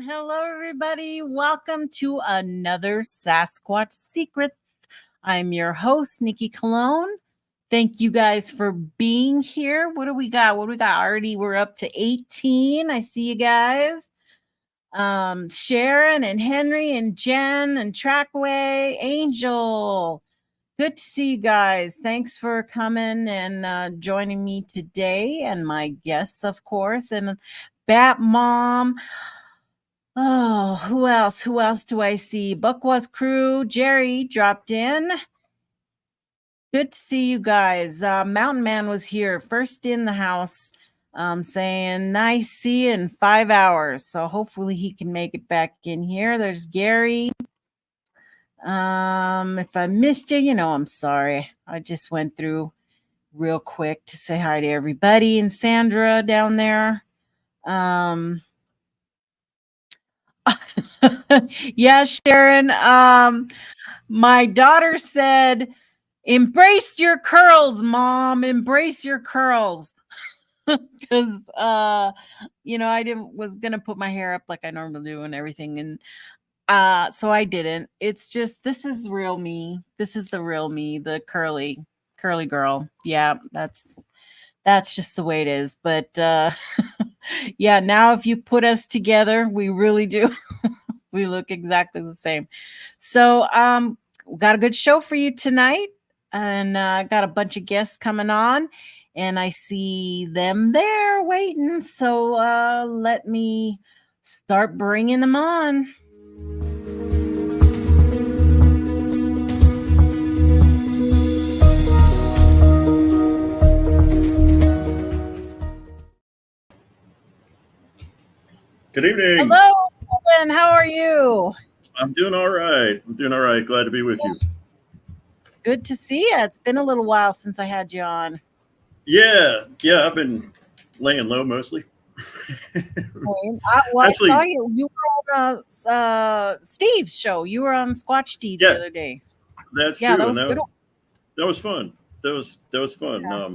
Hello, everybody. Welcome to another Sasquatch Secrets. I'm your host, Nikki Colon. Thank you guys for being here. What do we got? Already we're up to 18. I see you guys. Sharon and Henry and Jen and Trackway, Angel. Good to see you guys. Thanks for coming and joining me today, and my guests, of course, and Bat Mom. Oh, who else? Who else do I see? Buckwas crew. Jerry dropped in. Good to see you guys. Mountain Man was here first in the house, saying nice see you in 5 hours. So hopefully he can make it back in here. There's Gary. If I missed you, I'm sorry. I just went through real quick to say hi to everybody, and Sandra down there. Yeah, Sharon. My daughter said, embrace your curls, Mom. Embrace your curls. Because I was gonna put my hair up like I normally do and everything, and so I didn't. It's just, this is real me. This is the real me, the curly girl. Yeah, that's just the way it is. But yeah, now if you put us together, we really do. We look exactly the same. So we got a good show for you tonight, and got a bunch of guests coming on, and I see them there waiting. So let me start bringing them on. Good evening. Hello, Evan. How are you? I'm doing all right. Glad to be with you. Good to see you. It's been a little while since I had you on. Yeah. I've been laying low mostly. I saw you. You were on Steve's show. You were on Squatch Steve the other day. That's true. That was good. That was fun. That was fun. Yeah.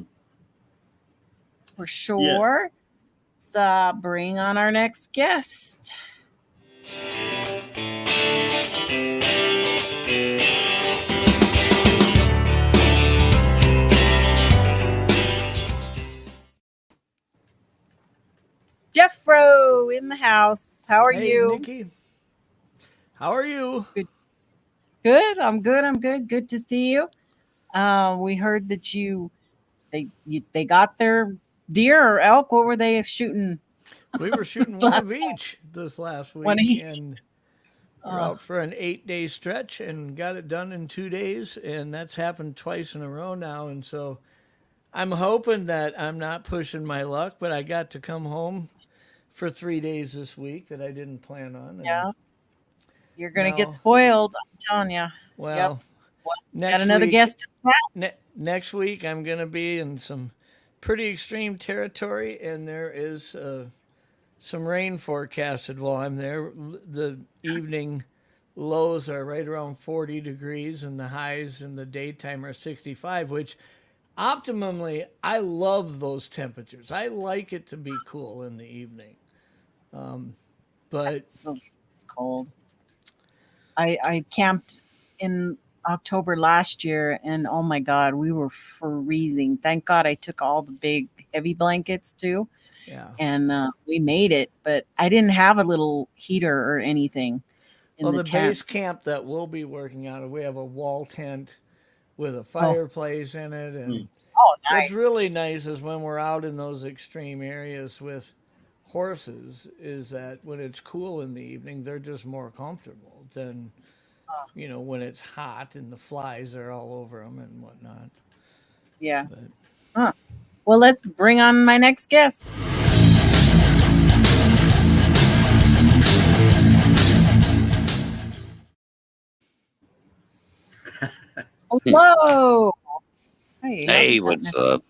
For sure. Yeah. Let's bring on our next guest. Jeffro in the house. How are you? Nikki. How are you? Good. I'm good. Good to see you. We heard that they got their deer or elk. What were they shooting? We were shooting one of each this last week. One each. And we're out for an 8-day stretch and got it done in 2 days. And that's happened twice in a row now. And so I'm hoping that I'm not pushing my luck, but I got to come home for 3 days this week that I didn't plan on. Yeah. You're going to get spoiled, I'm telling you. Well, got another guest. Next week, I'm going to be in some pretty extreme territory, and there is some rain forecasted while I'm there. The evening lows are right around 40 degrees, and the highs in the daytime are 65, which optimally, I love those temperatures. I like it to be cool in the evening. But it's cold. I camped in October last year, and oh my God, we were freezing. Thank God I took all the big heavy blankets too. Yeah. And we made it, but I didn't have a little heater or anything in the tents. Base camp that we'll be working out of, we have a wall tent with a fireplace in it, and nice. What's really nice is when we're out in those extreme areas with horses is that when it's cool in the evening, they're just more comfortable than, when it's hot and the flies are all over them and whatnot. Yeah. Well, let's bring on my next guest. Hello. Hey, what's up?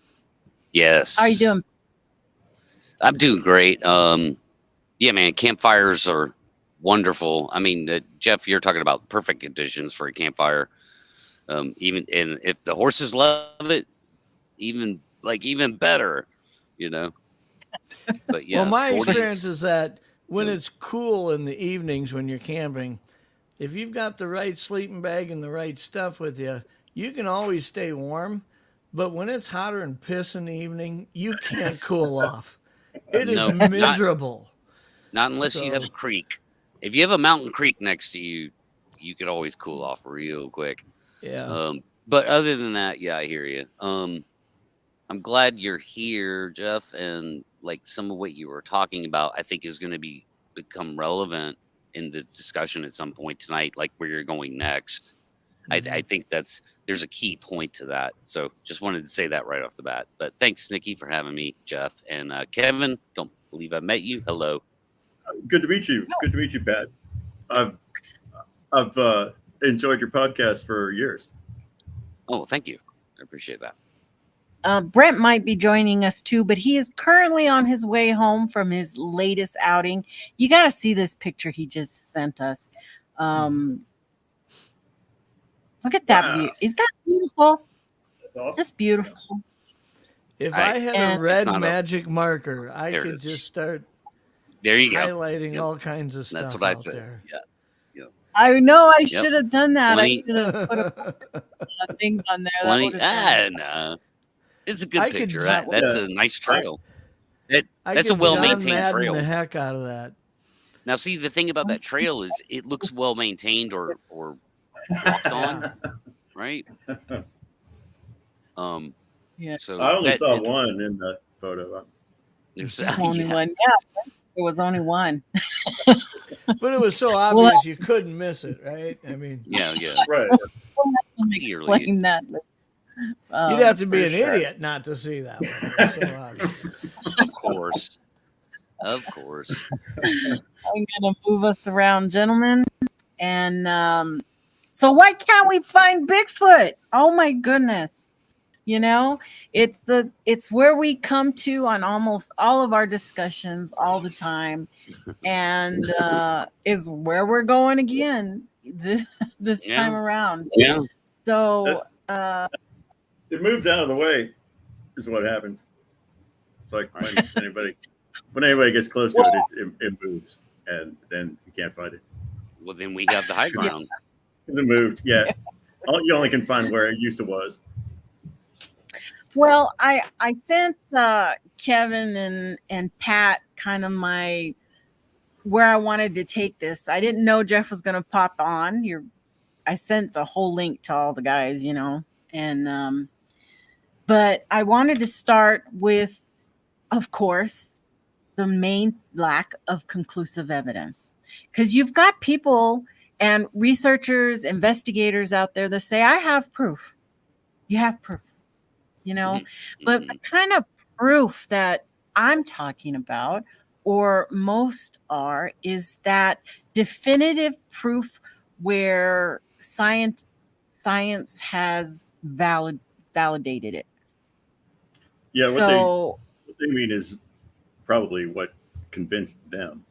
Yes. How are you doing? I'm doing great. Yeah, man, campfires are wonderful. I mean, Jeff, you're talking about perfect conditions for a campfire. And if the horses love it, even better, But yeah. Well, my experience is that when it's cool in the evenings when you're camping, if you've got the right sleeping bag and the right stuff with you, you can always stay warm. But when it's hotter than piss in the evening, you can't cool off. It is miserable. Not unless you have a creek. If you have a mountain creek next to you, you could always cool off real quick. Yeah. But other than that, yeah, I hear you. I'm glad you're here, Jeff, and like some of what you were talking about, I think is going to become relevant in the discussion at some point tonight, like where you're going next. Mm-hmm. I think there's a key point to that. So just wanted to say that right off the bat. But thanks, Nikki, for having me, Jeff, and Kevin. Don't believe I met you. Hello. Good to meet you. Good to meet you, Pat. I've enjoyed your podcast for years. Oh, thank you. I appreciate that. Brent might be joining us too, but he is currently on his way home from his latest outing. You got to see this picture he just sent us. Look at that view. Is that beautiful? That's awesome. Just beautiful. If I had a red magic marker, I could just start highlighting all kinds of stuff. That's what I said. There. Yeah. I know I should have done that. I should have put a things on there. No. It's a good picture. That's a nice trail. That's a well-maintained trail. The heck out of that. Now, see, the thing about that trail is it looks well-maintained or walked on, right? Yeah. So I only saw one in the photo. There's only one. Yeah, there was only one. But it was so obvious you couldn't miss it, right? I mean, yeah, right. Explain that. You'd have to be an idiot not to see that one. Of course. I'm gonna move us around, gentlemen, and so why can't we find Bigfoot? Oh my goodness. It's where we come to on almost all of our discussions all the time, and is where we're going again this time around. Yeah. So it moves out of the way, is what happens. It's like when anybody gets close to it moves, and then you can't find it. Well, then we have the high ground. It moved, yeah. You only can find where it used to was. Well, I sent Kevin and Pat kind of where I wanted to take this. I didn't know Jeff was going to pop on. I sent a whole link to all the guys, and but I wanted to start with, of course, the main lack of conclusive evidence, because you've got people and researchers, investigators out there that say, I have proof. You have proof. But the kind of proof that I'm talking about, or most are, is that definitive proof where science has validated it. Yeah, what they mean is probably what convinced them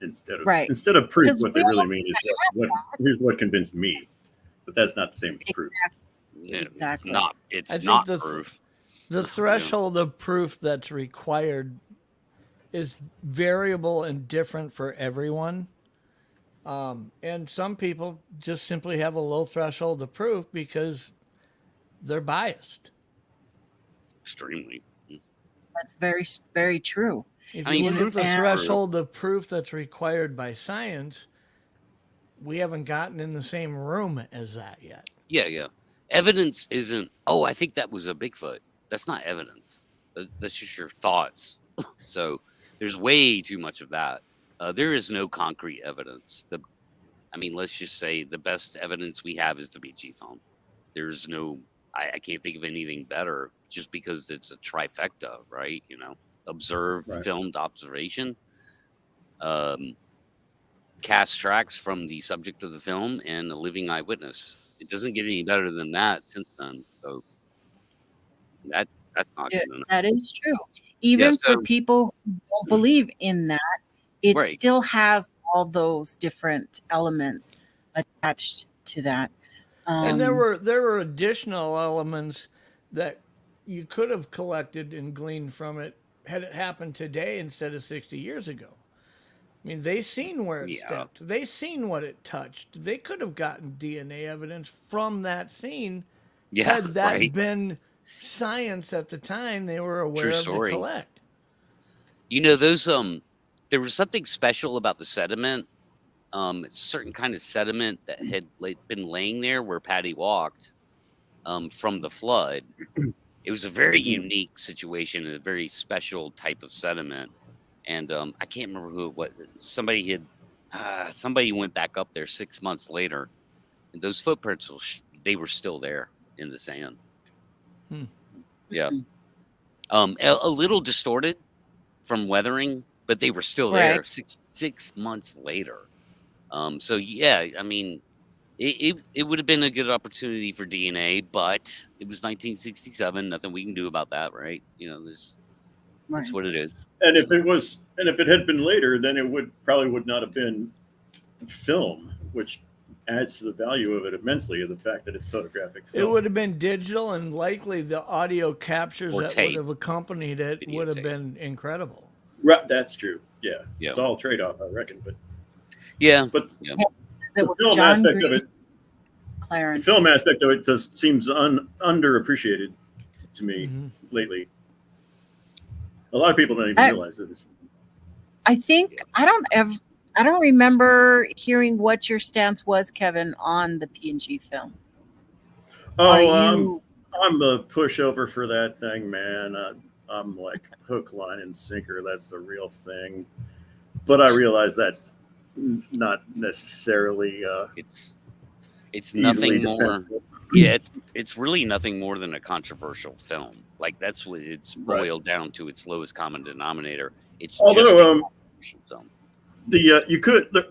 instead of proof. What they really mean is here's what convinced me, but that's not the same as proof. Exactly. It's not proof. The threshold of proof that's required is variable and different for everyone. And some people just simply have a low threshold of proof because they're biased. Extremely. That's very, very true. If you look at the threshold of proof that's required by science, we haven't gotten in the same room as that yet. Yeah. Evidence isn't, I think that was a Bigfoot. That's not evidence. That's just your thoughts. So there's way too much of that. There is no concrete evidence. Let's just say the best evidence we have is the BG phone. There's no, I can't think of anything better just because it's a trifecta, right? Observed, filmed observation, cast tracks from the subject of the film, and a living eyewitness. It doesn't get any better than that since then. So that's not good enough. That is true. Even for people who don't believe in that, it still has all those different elements attached to that. And there were additional elements that you could have collected and gleaned from it had it happened today instead of 60 years ago. I mean, they seen where it Yeah. stepped. They seen what it touched. They could have gotten DNA evidence from that scene had that been science at the time they were aware of to collect. You know, those there was something special about the sediment. A certain kind of sediment that had been laying there where Patty walked from the flood. It was a very unique situation, a very special type of sediment. And I can't remember who it was. Somebody went back up there 6 months later, and those footprints they were still there in the sand. Yeah, a little distorted from weathering, but they were still there 6 months later. So yeah, I mean, it would have been a good opportunity for DNA, but it was 1967. Nothing we can do about that, right? You know, that's what it is. And if it had been later, then it probably would not have been film, which adds to the value of it immensely, of the fact that it's photographic film. It would have been digital, and likely the audio captures that would have accompanied it would have been incredible. Right, that's true. Yeah. It's all trade-off, I reckon. But but the film aspect of it, the film aspect of it just seems underappreciated to me lately. A lot of people don't even realize this. I think I don't remember hearing what your stance was, Kevin, on the P&G film. Oh, I'm a pushover for that thing, man. I'm like hook, line, and sinker. That's the real thing. But I realize that's not necessarily. It's nothing more. Defensible. Yeah, it's really nothing more than a controversial film. Like that's what it's boiled down to. Its lowest common denominator. It's just a controversial film.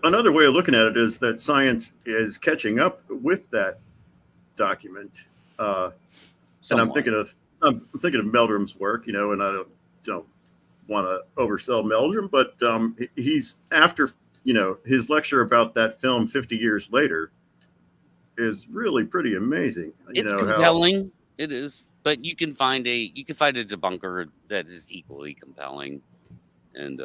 Another way of looking at it is that science is catching up with that document. And I'm thinking of Meldrum's work, you know, and I don't want to oversell Meldrum, but he's after, you know, his lecture about that film 50 years later is really pretty amazing. It's compelling. It is, but you can find a debunker that is equally compelling, and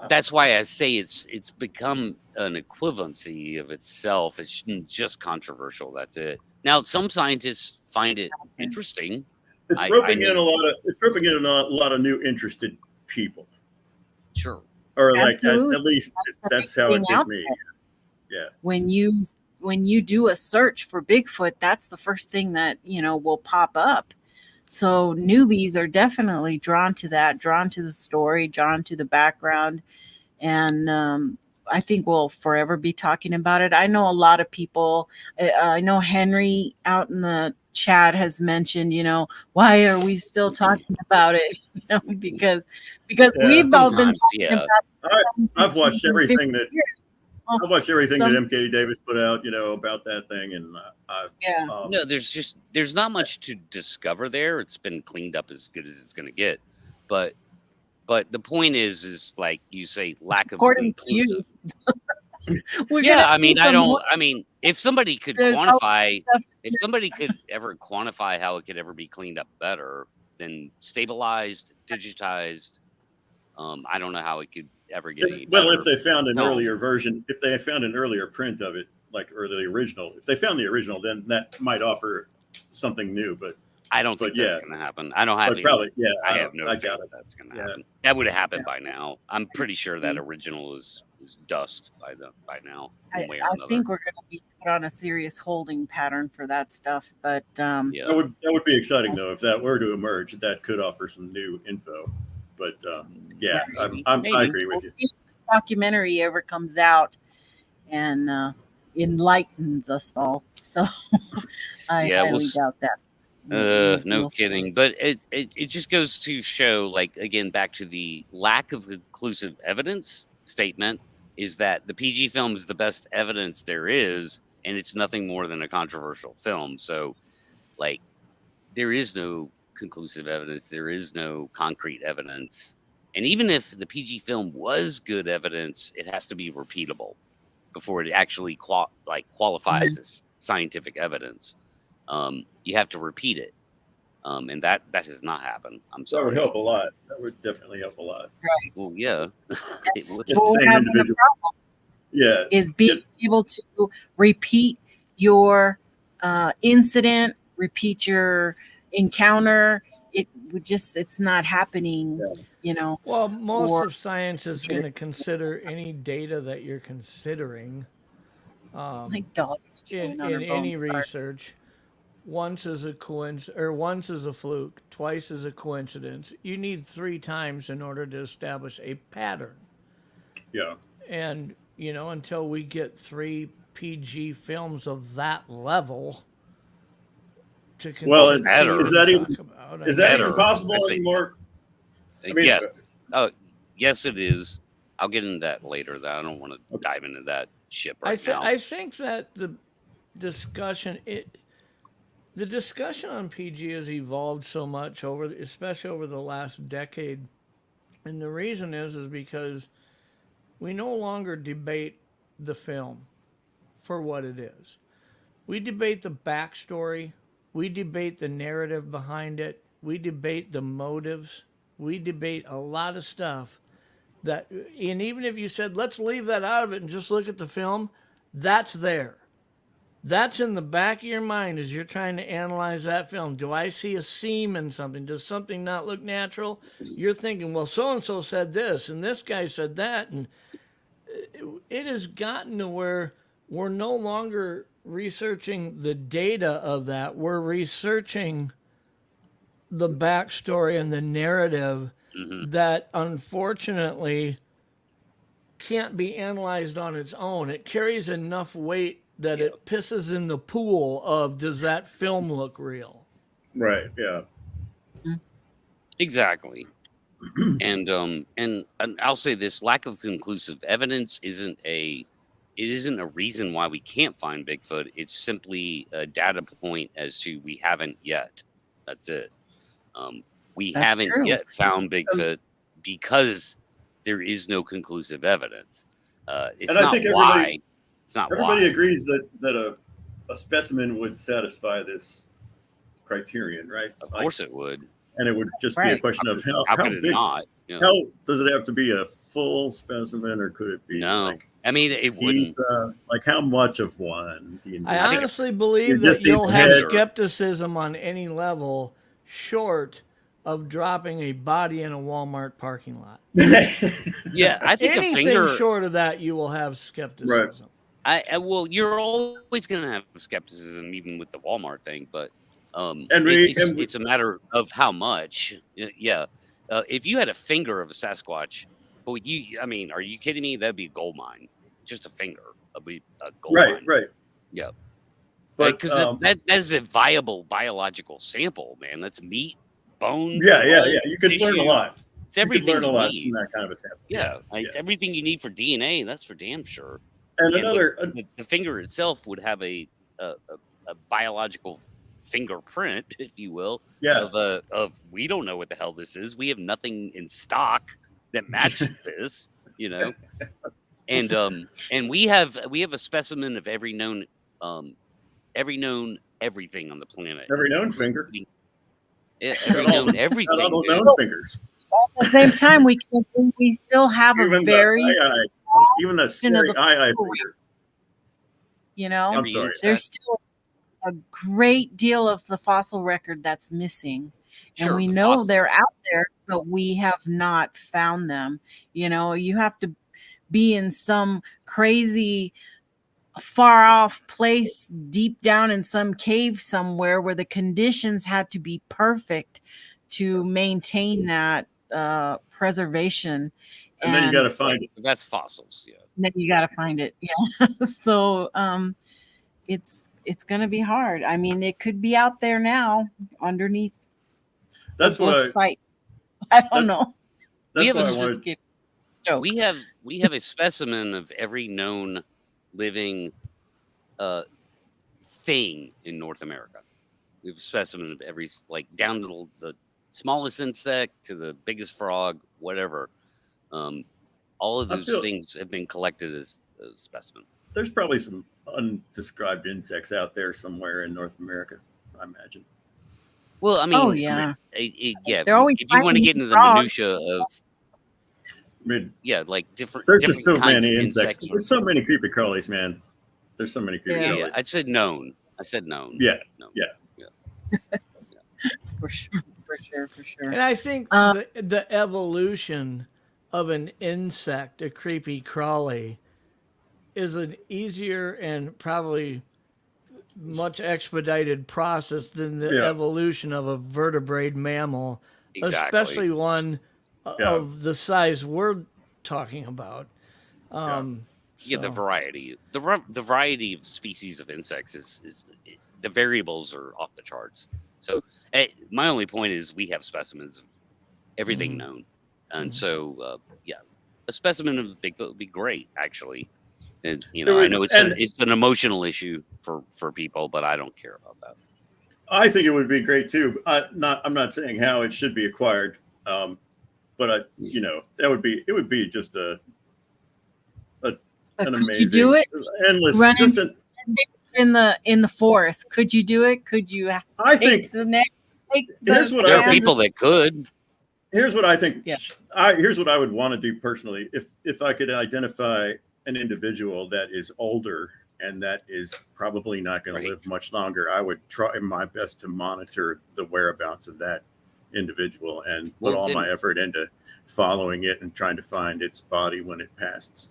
that's why I say it's become an equivalency of itself. It's just controversial. That's it. Now, some scientists find it interesting. It's roping in a lot of new interested people. Sure. Or like at least that's how it hit me. Yeah. When you do a search for Bigfoot, that's the first thing that, you know, will pop up. So newbies are definitely drawn to that, drawn to the story, drawn to the background. And I think we'll forever be talking about it. I know a lot of people, I know Henry out in the chat has mentioned, you know, why are we still talking about it? You know, because we've all been talking about it. I've watched everything that MK Davis put out, you know, about that thing, and no, there's not much to discover there. It's been cleaned up as good as it's going to get, but the point is like you say, lack of conclusive. I mean, if somebody could quantify, if somebody could ever quantify how it could ever be cleaned up better, then stabilized, digitized, I don't know how it could ever get any better. Well, if they found an earlier version, if they found an earlier print of it, or the original, if they found the original, then that might offer something new. But I don't think that's going to happen. I don't have any. Probably, I have no faith that's going to happen. That would have happened by now. I'm pretty sure that original is dust by now. I think we're going to be put on a serious holding pattern for that stuff. But that would be exciting though if that were to emerge. That could offer some new info. But I agree with you. If the documentary ever comes out and enlightens us all, so I highly doubt that. No kidding. But it just goes to show, like, again, back to the lack of conclusive evidence statement, is that the PG film is the best evidence there is, and it's nothing more than a controversial film. So, like, there is no conclusive evidence. There is no concrete evidence. And even if the PG film was good evidence, it has to be repeatable before it actually qualifies as scientific evidence. You have to repeat it. And that has not happened. I'm sorry. That would help a lot. That would definitely help a lot. Right. Well, yeah. That's what we're having a problem. Yeah. Is being able to repeat your incident, repeat your encounter. It's not happening, you know. Well, most of science is going to consider any data that you're considering. My dog's in any research. Once is a coincidence, or once is a fluke, twice is a coincidence. You need 3 times in order to establish a pattern. Yeah. And, you know, until we get 3 PG films of that level to is that even possible anymore? I mean, yes. Yes, it is. I'll get into that later. I don't want to dive into that ship now. I think that the discussion on PG has evolved so much especially over the last decade, and the reason is because we no longer debate the film for what it is. We debate the backstory. We debate the narrative behind it. We debate the motives. We debate a lot of stuff and even if you said, let's leave that out of it and just look at the film, that's there. That's in the back of your mind as you're trying to analyze that film. Do I see a seam in something? Does something not look natural? You're thinking, well, so-and-so said this, and this guy said that. And it has gotten to where we're no longer researching the data of that. We're researching the backstory and the narrative that, unfortunately, can't be analyzed on its own. It carries enough weight that it pisses in the pool of, does that film look real? Right. Yeah. Exactly. And I'll say this: lack of conclusive evidence isn't a reason why we can't find Bigfoot. It's simply a data point as to we haven't yet. That's it. We haven't yet found Bigfoot because there is no conclusive evidence. It's not why. It's not everybody why. agrees that a specimen would satisfy this criterion, right? Of course it would. And it would just be a question of how could it big, not? You know? How does it have to be a full specimen, or could it be? No, I mean it wouldn't. Like how much of one do you need? I honestly believe that you'll have skepticism on any level, short of dropping a body in a Walmart parking lot. Yeah, I think anything short of that, you will have skepticism. Right. Well, you're always going to have skepticism, even with the Walmart thing, but it's a matter of how much. Yeah, if you had a finger of a Sasquatch, but are you kidding me? That'd be a gold mine. Just a finger, that'd be a gold mine. Right. Yeah, but because that is a viable biological sample, man. That's meat, bone. Yeah. You could learn a lot. It's everything you learn a lot need. from that kind of a sample. Yeah, it's everything you need for DNA. That's for damn sure. And the finger itself would have a biological fingerprint, if you will, of we don't know what the hell this is. We have nothing in stock that matches this, you know. And we have a specimen of every known everything on the planet. Every known finger. Every known everything. Not all known fingers. At the same time, we still have even a very even the scary eye finger. You know, I'm sorry. There's still a great deal of the fossil record that's missing. And we know they're out there, but we have not found them. You know, you have to be in some crazy far off place deep down in some cave somewhere where the conditions had to be perfect to maintain that preservation. And then you got to find it. That's fossils. Yeah. And then you got to find it. Yeah. So it's going to be hard. I mean, it could be out there now underneath. That's what site. I don't know. That's what I wanted. We have a specimen of every known living thing in North America. We have a specimen of every, like, down to the smallest insect to the biggest frog, whatever. All of those things have been collected as a specimen. There's probably some undescribed insects out there somewhere in North America, I imagine. Well, I mean, yeah. Yeah. They're always If you want to get into the minutia of, like different. There's different just so kinds many of insects. There's so many creepy crawlies, man. There's so many creepy crawlies. Yeah, I said known. Yeah. No. Yeah. For sure. And I think the evolution of an insect, a creepy crawly, is an easier and probably much expedited process than the evolution of a vertebrate mammal, especially one of the size we're talking about. The variety, the variety of species of insects is the variables are off the charts. So my only point is we have specimens of everything known, and so a specimen of Bigfoot would be great, actually. And I know it's an emotional issue for people, but I don't care about that. I think it would be great too. I'm not saying how it should be acquired, but that would be just an amazing. Could you do it? Endless. Run in the forest. Could you do it? Could you? I think the next. There are people that could. Here's what I think. Yeah. Here's what I would want to do personally. If I could identify an individual that is older and that is probably not going to live much longer, I would try my best to monitor the whereabouts of that individual and put all my effort into following it and trying to find its body when it passes.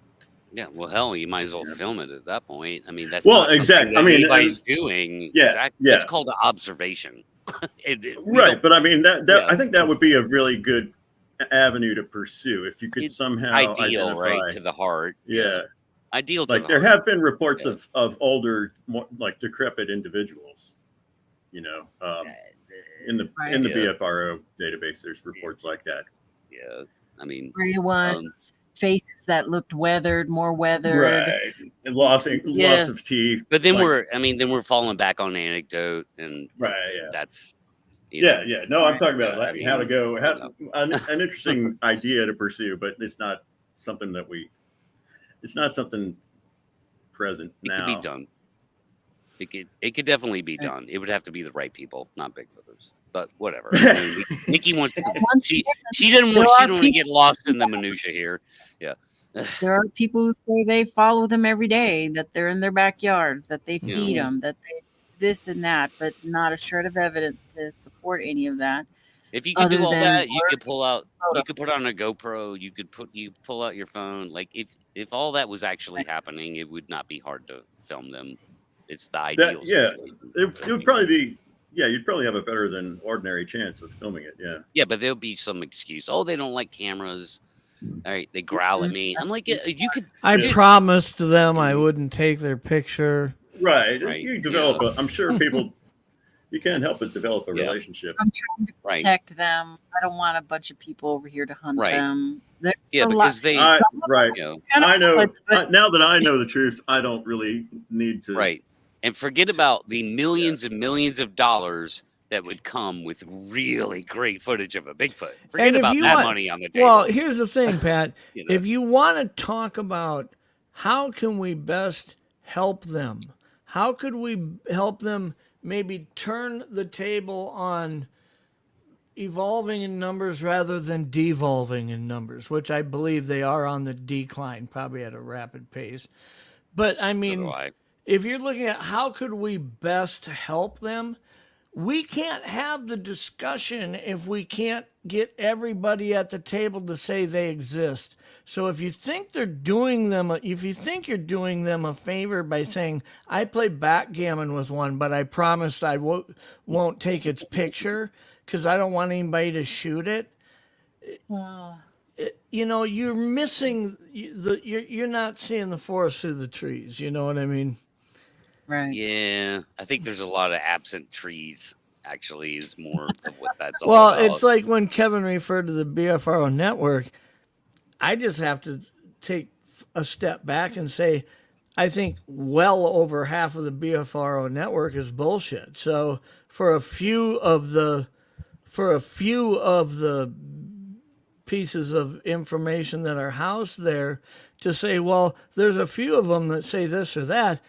Yeah, well, hell, you might as well film it at that point. I mean, that's exactly. I mean, anybody's doing. Yeah, It's called an observation. But I mean I think that would be a really good avenue to pursue if you could somehow ideal right to the heart. Ideal to like there have been reports of older, more like decrepit individuals, in the BFRO database. There's reports like that. I mean, gray ones, faces that looked more weathered, right, and loss of teeth. But then we're falling back on anecdote, and that's. No, I'm talking about how to go. An interesting idea to pursue, but it's not something it's not something present now. It could be done. It could definitely be done. It would have to be the right people, not Bigfooters. But whatever. I mean, Nikki wants to. She didn't want to get lost in the minutia here. Yeah. There are people who say they follow them every day, that they're in their backyards, that they feed them, that they this and that, but not a shred of evidence to support any of that. If you could do all that, you could pull out. You could put on a GoPro. You could pull out your phone. Like if all that was actually happening, it would not be hard to film them. It's the ideal. It would probably be. Yeah, you'd probably have a better than ordinary chance of filming it. Yeah. Yeah, but there'll be some excuse. Oh, they don't like cameras. All right, they growl at me. I'm like, you could. I promised them I wouldn't take their picture. Right. You develop. I'm sure people. You can't help but develop a relationship. I'm trying to protect them. I don't want a bunch of people over here to hunt them. Because they. I know. But now that I know the truth, I don't really need to. Right. And forget about the millions and millions of dollars that would come with really great footage of a Bigfoot. Forget about that money on the table. Well, here's the thing, Pat. If you want to talk about how can we best help them, how could we help them maybe turn the table on evolving in numbers rather than devolving in numbers, which I believe they are on the decline, probably at a rapid pace. But I mean, if you're looking at how could we best help them, we can't have the discussion if we can't get everybody at the table to say they exist. So if you think you're doing them a favor by saying, I play backgammon with one, but I promised I won't take its picture because I don't want anybody to shoot it. wow. You're missing you're not seeing the forest through the trees. You know what I mean? Right. Yeah, I think there's a lot of absent trees. Actually, is more of what that's all about. Well, it's like when Kevin referred to the BFRO network. I just have to take a step back and say, I think well over half of the BFRO network is bullshit. So for a few of the pieces of information that are housed there, to say, well, there's a few of them that say this or that,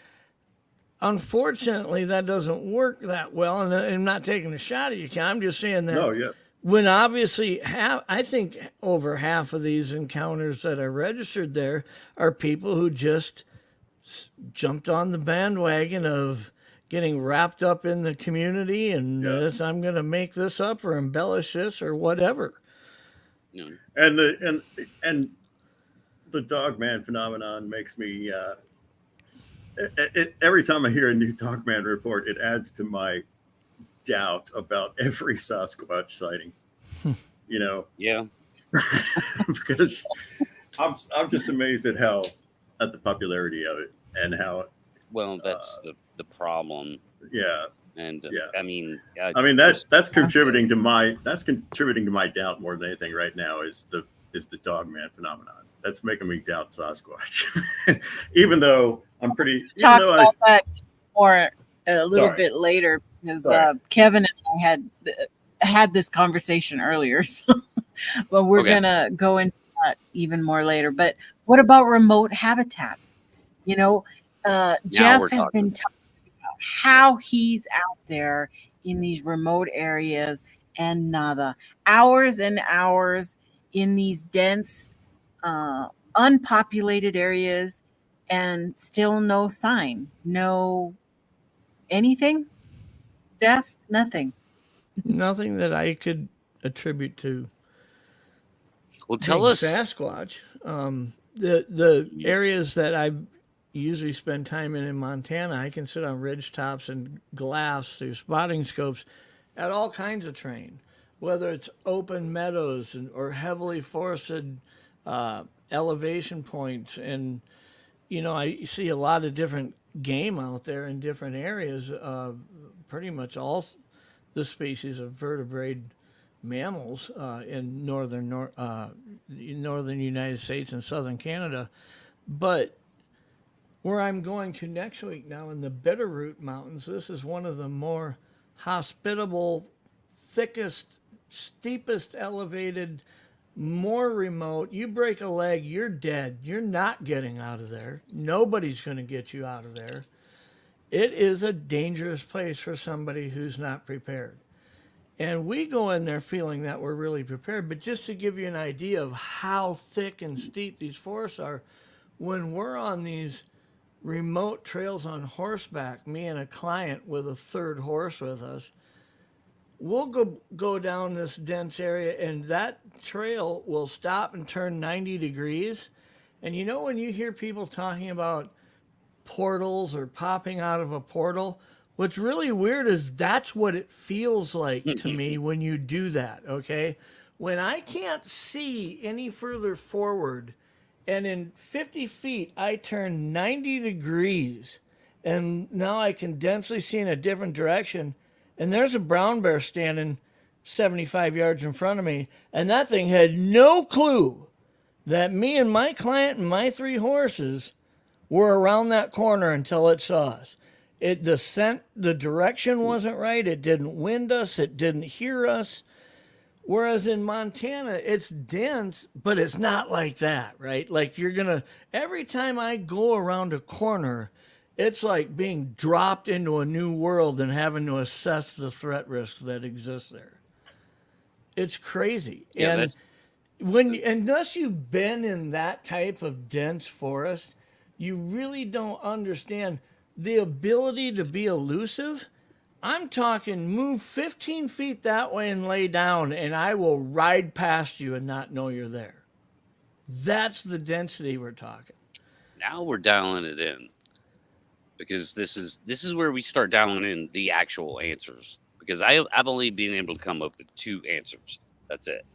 unfortunately, that doesn't work that well. And I'm not taking a shot at you, Ken. I'm just saying that. No, yeah. When obviously I think over half of these encounters that are registered there are people who just jumped on the bandwagon of getting wrapped up in the community and I'm going to make this up or embellish this or whatever. Yeah. And the dog man phenomenon makes me every time I hear a new dog man report, it adds to my doubt about every Sasquatch sighting. You know, yeah, because I'm just amazed at the popularity of it and how. Well, that's the problem. Yeah, and yeah. I mean that's contributing to my doubt more than anything right now is the dog man phenomenon. That's making me doubt Sasquatch, even though I'm pretty. Talk about that more a little bit later because Kevin and I had this conversation earlier, so but we're gonna go into that even more later. But what about remote habitats? You know, Jeff has been talking about how he's out there in these remote areas and nada, hours and hours in these dense, unpopulated areas, and still no sign, no anything. Jeff, nothing. Nothing that I could attribute to. Well, tell us, Sasquatch. The areas that I usually spend time in Montana, I can sit on ridge tops and glass through spotting scopes at all kinds of terrain, whether it's open meadows or heavily forested elevation points. And, you know, I see a lot of different game out there in different areas. Pretty much all the species of vertebrate mammals in northern United States and southern Canada. But where I'm going to next week now in the Bitterroot Mountains, this is one of the more hospitable, thickest, steepest elevated, more remote. You break a leg, you're dead. You're not getting out of there. Nobody's going to get you out of there. It is a dangerous place for somebody who's not prepared. And we go in there feeling that we're really prepared. But just to give you an idea of how thick and steep these forests are, when we're on these remote trails on horseback, me and a client with a third horse with us, we'll go down this dense area and that trail will stop and turn 90 degrees. And you know when you hear people talking about portals or popping out of a portal, what's really weird is that's what it feels like to me when you do that, okay? When I can't see any further forward and in 50 feet I turn 90 degrees and now I can densely see in a different direction and there's a brown bear standing 75 yards in front of me and that thing had no clue that me and my client and my three horses were around that corner until it saw us. The direction wasn't right. It didn't wind us. It didn't hear us. Whereas in Montana, it's dense, but it's not like that, right? Like every time I go around a corner, it's like being dropped into a new world and having to assess the threat risk that exists there. It's crazy. Yeah, and unless you've been in that type of dense forest, you really don't understand the ability to be elusive. I'm talking move 15 feet that way and lay down and I will ride past you and not know you're there. That's the density we're talking. Now we're dialing it in because this is where we start dialing in the actual answers because I've only been able to come up with 2 answers. That's it.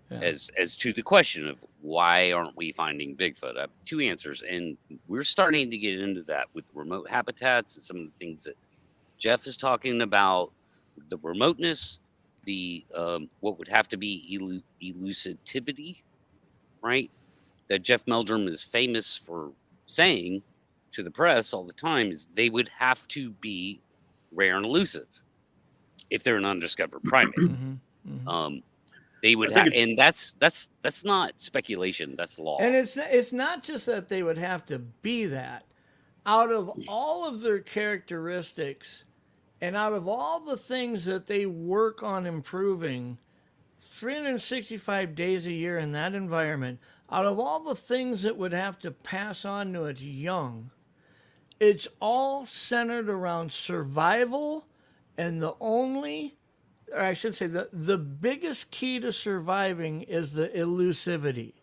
Yeah. As to the question of why aren't we finding Bigfoot, I have 2 answers, and we're starting to get into that with remote habitats and some of the things that Jeff is talking about, the remoteness, the what would have to be elusivity, right? That Jeff Meldrum is famous for saying to the press all the time is they would have to be rare and elusive if they're an undiscovered primate. They would have, and that's not speculation. That's law. And it's not just that they would have to be that. out of all of their characteristics and out of all the things that they work on improving 365 days a year in that environment, out of all the things that would have to pass on to its young, it's all centered around survival, and the biggest key to surviving is the elusivity.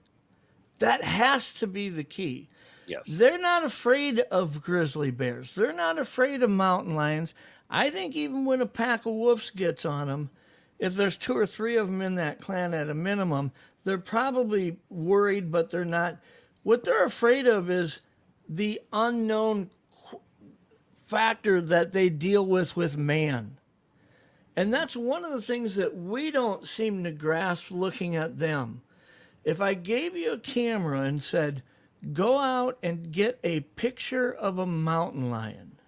That has to be the key. Yes. They're not afraid of grizzly bears. They're not afraid of mountain lions. I think even when a pack of wolves gets on them, if there's 2 or 3 of them in that clan at a minimum, they're probably worried, but they're not. What they're afraid of is the unknown factor that they deal with man. And that's one of the things that we don't seem to grasp looking at them. If I gave you a camera and said, go out and get a picture of a mountain lion,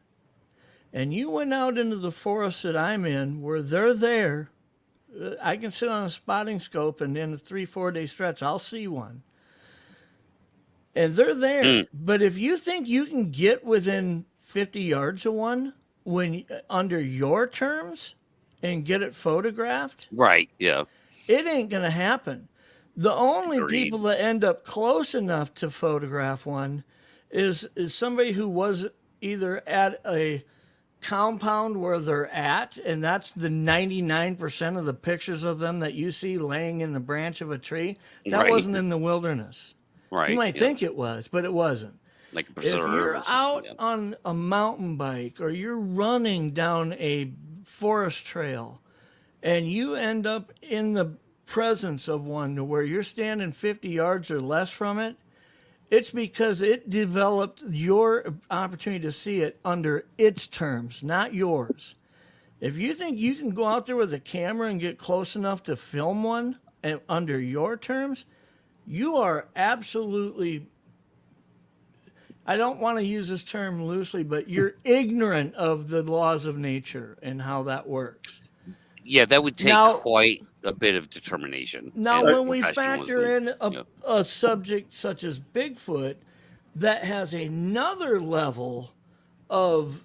and you went out into the forest that I'm in where they're there, I can sit on a spotting scope and in a 3-4 day stretch, I'll see one. And they're there. But if you think you can get within 50 yards of one when under your terms and get it photographed, right? Yeah, it ain't going to happen. The only Agreed. people that end up close enough to photograph one is somebody who was either at a compound where they're at, and that's the 99% of the pictures of them that you see laying in the branch of a tree. That Right. wasn't in the wilderness. Right. You might think it was, but it wasn't. Like a preserve. If you're or something, out yeah. on a mountain bike or you're running down a forest trail and you end up in the presence of one to where you're standing 50 yards or less from it, it's because it developed your opportunity to see it under its terms, not yours. If you think you can go out there with a camera and get close enough to film one and under your terms, you are absolutely, I don't want to use this term loosely, but you're ignorant of the laws of nature and how that works. Yeah, that would take Now- quite a bit of determination. Now, and when we factor in professionalism. a subject such as Bigfoot that has another level of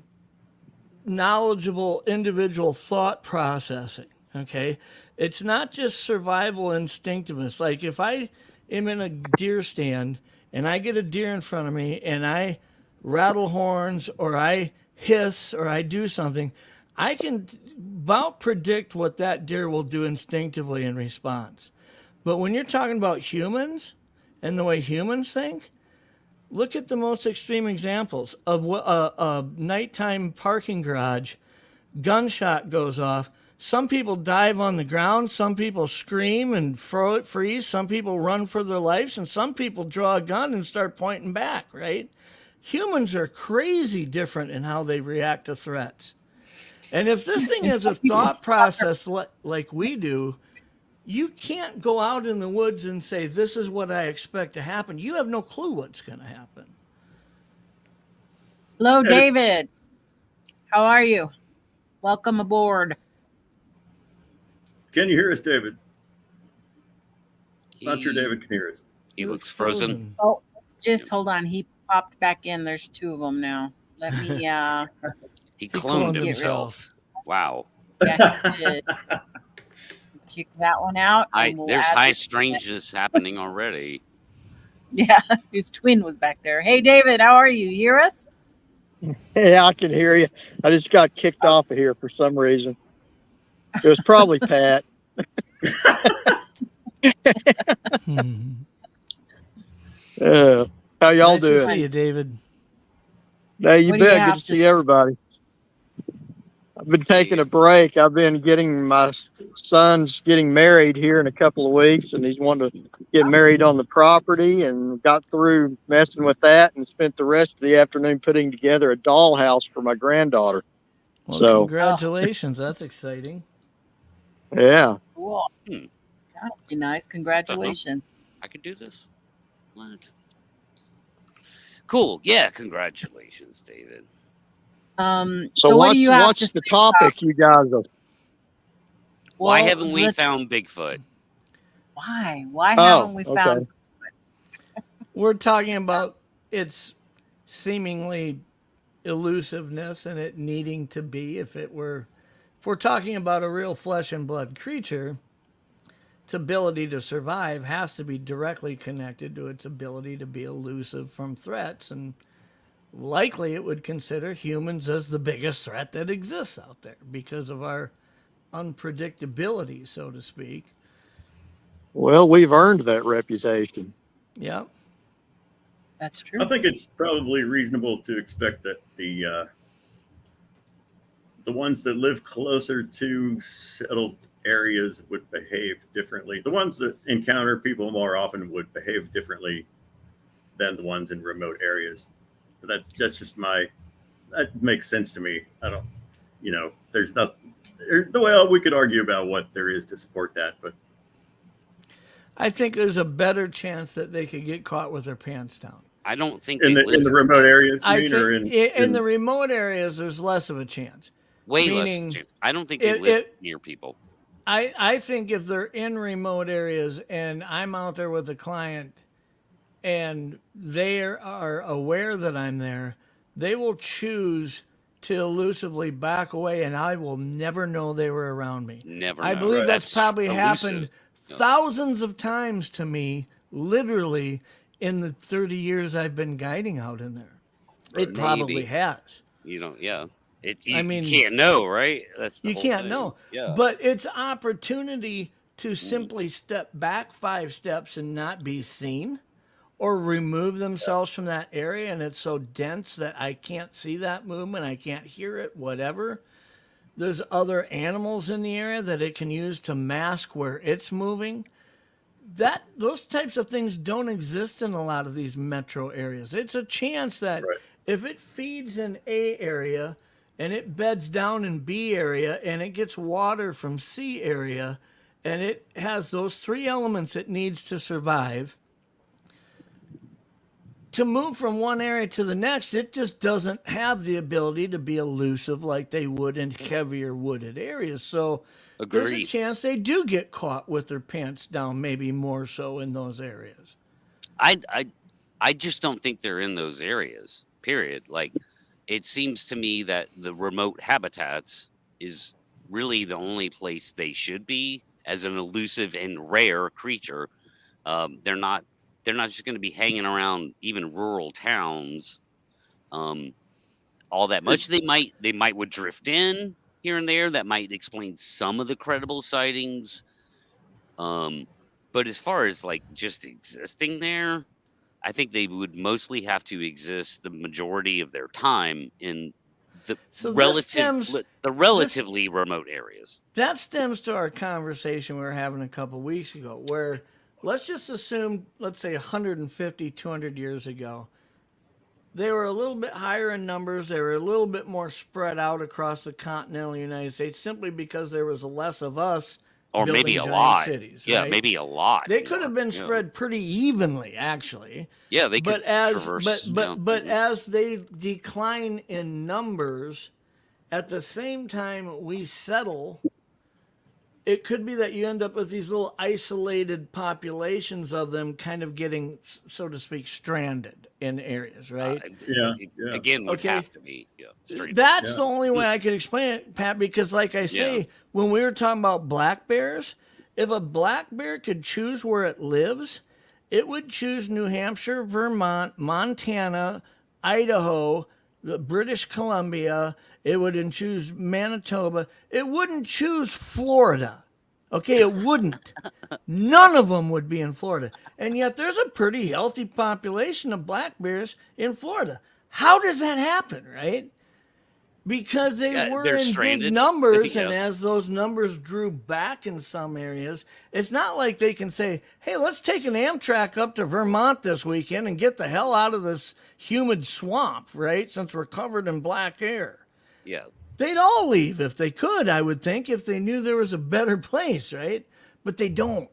knowledgeable individual thought processing, okay? It's not just survival instinctiveness. Like if I am in a deer stand and I get a deer in front of me and I rattle horns or I hiss or I do something, I can about predict what that deer will do instinctively in response. But when you're talking about humans and the way humans think, look at the most extreme examples of what a nighttime parking garage, gunshot goes off. Some people dive on the ground, some people scream and freeze, some people run for their lives, and some people draw a gun and start pointing back, right? Humans are crazy different in how they react to threats. And if this thing has a thought process like we do, you can't go out in the woods and say, this is what I expect to happen. You have no clue what's going to happen. Hello, David. How are you? Welcome aboard. Can you hear us, David? Not sure David can hear us. He looks frozen. Oh, just hold on. He popped back in. There's 2 of them now. Let me He cloned himself. Wow. yeah, he did. Kick that one out. There's high strangeness happening already. Yeah, his twin was back there. Hey, David, how are you? You hear us? Yeah, I can hear you. I just got kicked off of here for some reason. It was probably Pat. How y'all Nice doing? to see you, David. Hey, you What do you bet. have Good to to see say? everybody. I've been taking a break. I've been getting my son's getting married here in a couple of weeks, and he's wanting to get married on the property, and got through messing with that and spent the rest of the afternoon putting together a dollhouse for my granddaughter. Well, So- congratulations. That's exciting. Yeah. Cool. That'll be nice. Congratulations. I could do this. What? Cool. Yeah, congratulations, David. So what do you have what's to the say topic you guys are? Why Well, haven't we let's- found Bigfoot? Why? Why haven't we found? We're talking about its seemingly elusiveness and it needing to be, if we're talking about a real flesh and blood creature, its ability to survive has to be directly connected to its ability to be elusive from threats, and likely it would consider humans as the biggest threat that exists out there because of our unpredictability, so to speak. Well, we've earned that reputation. Yeah. That's true. I think it's probably reasonable to expect that the ones that live closer to settled areas would behave differently. The ones that encounter people more often would behave differently than the ones in remote areas. That's just that makes sense to me. I don't, there's nothing. Well, we could argue about what there is to support that, but I think there's a better chance that they could get caught with their pants down. I don't think in the remote areas. In the remote areas, there's less of a chance. Way less of a chance. I don't think they live near people. I think if they're in remote areas and I'm out there with a client and they are aware that I'm there, they will choose to elusively back away, and I will never know they were around me. Never. I believe that's probably happened thousands of times to me, literally, in the 30 years I've been guiding out in there. It probably has. You can't know, right? That's the you whole can't thing. know. Yeah. But it's opportunity to simply step back 5 steps and not be seen, or remove themselves from that area, and it's so dense that I can't see that movement, I can't hear it, whatever. There's other animals in the area that it can use to mask where it's moving. Those types of things don't exist in a lot of these metro areas. It's a chance that if it feeds in A area and it beds down in B area and it gets water from C area and it has those 3 elements it needs to survive, to move from one area to the next, it just doesn't have the ability to be elusive like they would in heavier wooded areas. So there's a chance they do get caught with their pants down, maybe more so in those areas. I just don't think they're in those areas, period. Like, it seems to me that the remote habitats is really the only place they should be as an elusive and rare creature. They're not just going to be hanging around even rural towns all that much. They might would drift in here and there. That might explain some of the credible sightings. But as far as like just existing there, I think they would mostly have to exist the majority of their time in the relatively remote areas. That stems to our conversation we were having a couple weeks ago, where let's just assume, let's say 150, 200 years ago, they were a little bit higher in numbers. They were a little bit more spread out across the continental United States simply because there was less of us. Or maybe a lot. Cities, yeah, right? Maybe a lot. They could have been spread pretty evenly, actually. Yeah, they could traverse. But as they decline in numbers, at the same time we settle, it could be that you end up with these little isolated populations of them kind of getting, so to speak, stranded in areas, right? Again, would have to be. Yeah, that's the only way I could explain it, Pat, because like I say, when we were talking about black bears, if a black bear could choose where it lives, it would choose New Hampshire, Vermont, Montana, Idaho, British Columbia. It wouldn't choose Manitoba. It wouldn't choose Florida. Okay, it wouldn't. None of them would be in Florida. And yet there's a pretty healthy population of black bears in Florida. How does that happen, right? Because they were in stranded. Big numbers, and as those numbers drew back in some areas, it's not like they can say, hey, let's take an Amtrak up to Vermont this weekend and get the hell out of this humid swamp, right? Since we're covered in black air. Yeah. They'd all leave if they could, I would think, if they knew there was a better place, right? But they don't.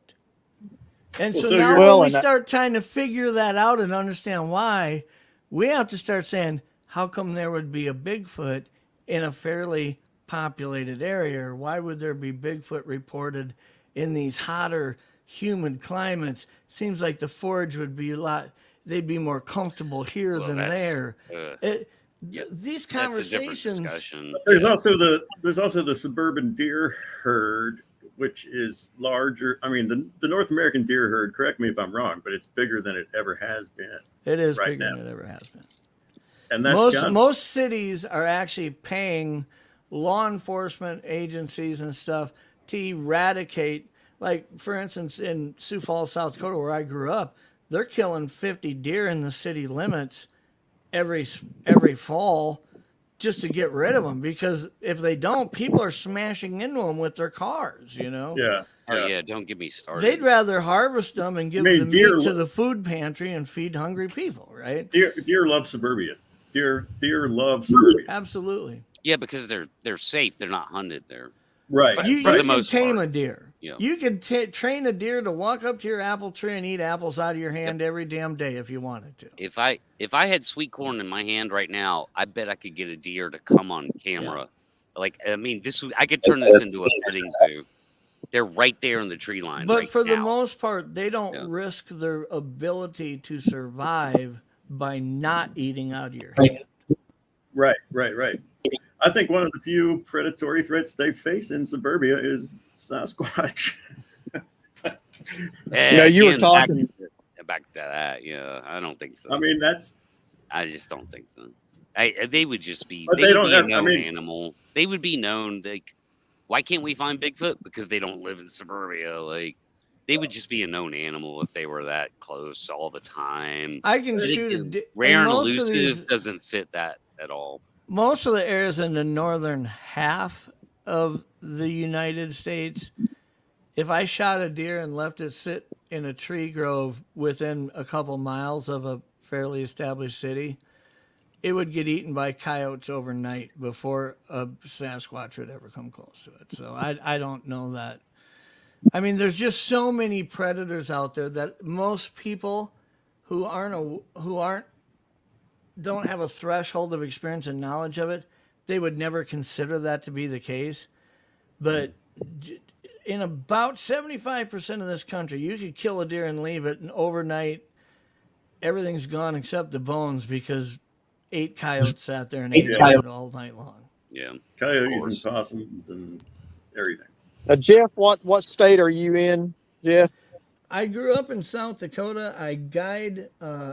And so now when we start trying to figure that out and understand why, we have to start saying, how come there would be a Bigfoot in a fairly populated area? Or why would there be Bigfoot reported in these hotter, humid climates? Seems like the forage would be they'd be more comfortable here than there. these That's a different conversations. discussion. There's also the suburban deer herd, which is larger. I mean, the North American deer herd, correct me if I'm wrong, but it's bigger than it ever has been. It is right bigger now. than it ever has been. And that's most cities are actually paying law enforcement agencies and stuff to eradicate. Like, for instance, in Sioux Falls, South Dakota, where I grew up, they're killing 50 deer in the city limits every fall just to get rid of them, because if they don't, people are smashing into them with their cars, you know? Yeah. Oh yeah, don't get me started. They'd rather harvest them and give the meat to the food pantry and feed hungry people, right? Deer love suburbia. Deer love suburbia. Absolutely. Yeah, because they're safe. They're not hunted there. Right. You For the can most tame part. a deer. Yeah. You could train a deer to walk up to your apple tree and eat apples out of your hand every damn day if you wanted to. If I had sweet corn in my hand right now, I bet I could get a deer to come on camera. Like, I mean, I could turn this into a petting zoo. They're right there in the tree line. But right for the now. most part, they don't risk their ability to survive by not eating out of your hand. Right. I think one of the few predatory threats they face in suburbia is Sasquatch. You were talking back to that. Yeah, I don't think so. I mean, I just don't think so. They would just be. But They would be a known animal. They would be known. Like, why can't we find Bigfoot? Because they don't live in suburbia. Like, they would just be a known animal if they were that close all the time. I can shoot a rare and elusive doesn't fit that at all. Most of the areas in the northern half of the United States, if I shot a deer and left it sit in a tree grove within a couple miles of a fairly established city, it would get eaten by coyotes overnight before a Sasquatch would ever come close to it. So I don't know that. I mean, there's just so many predators out there that most people who don't have a threshold of experience and knowledge of it, they would never consider that to be the case. But in about 75% of this country, you could kill a deer and leave it, and overnight, everything's gone except the bones because 8 coyotes sat there and ate it all night long. Yeah. Coyotes and possums and everything. Jeff, what state are you in, Jeff? I grew up in South Dakota. I guide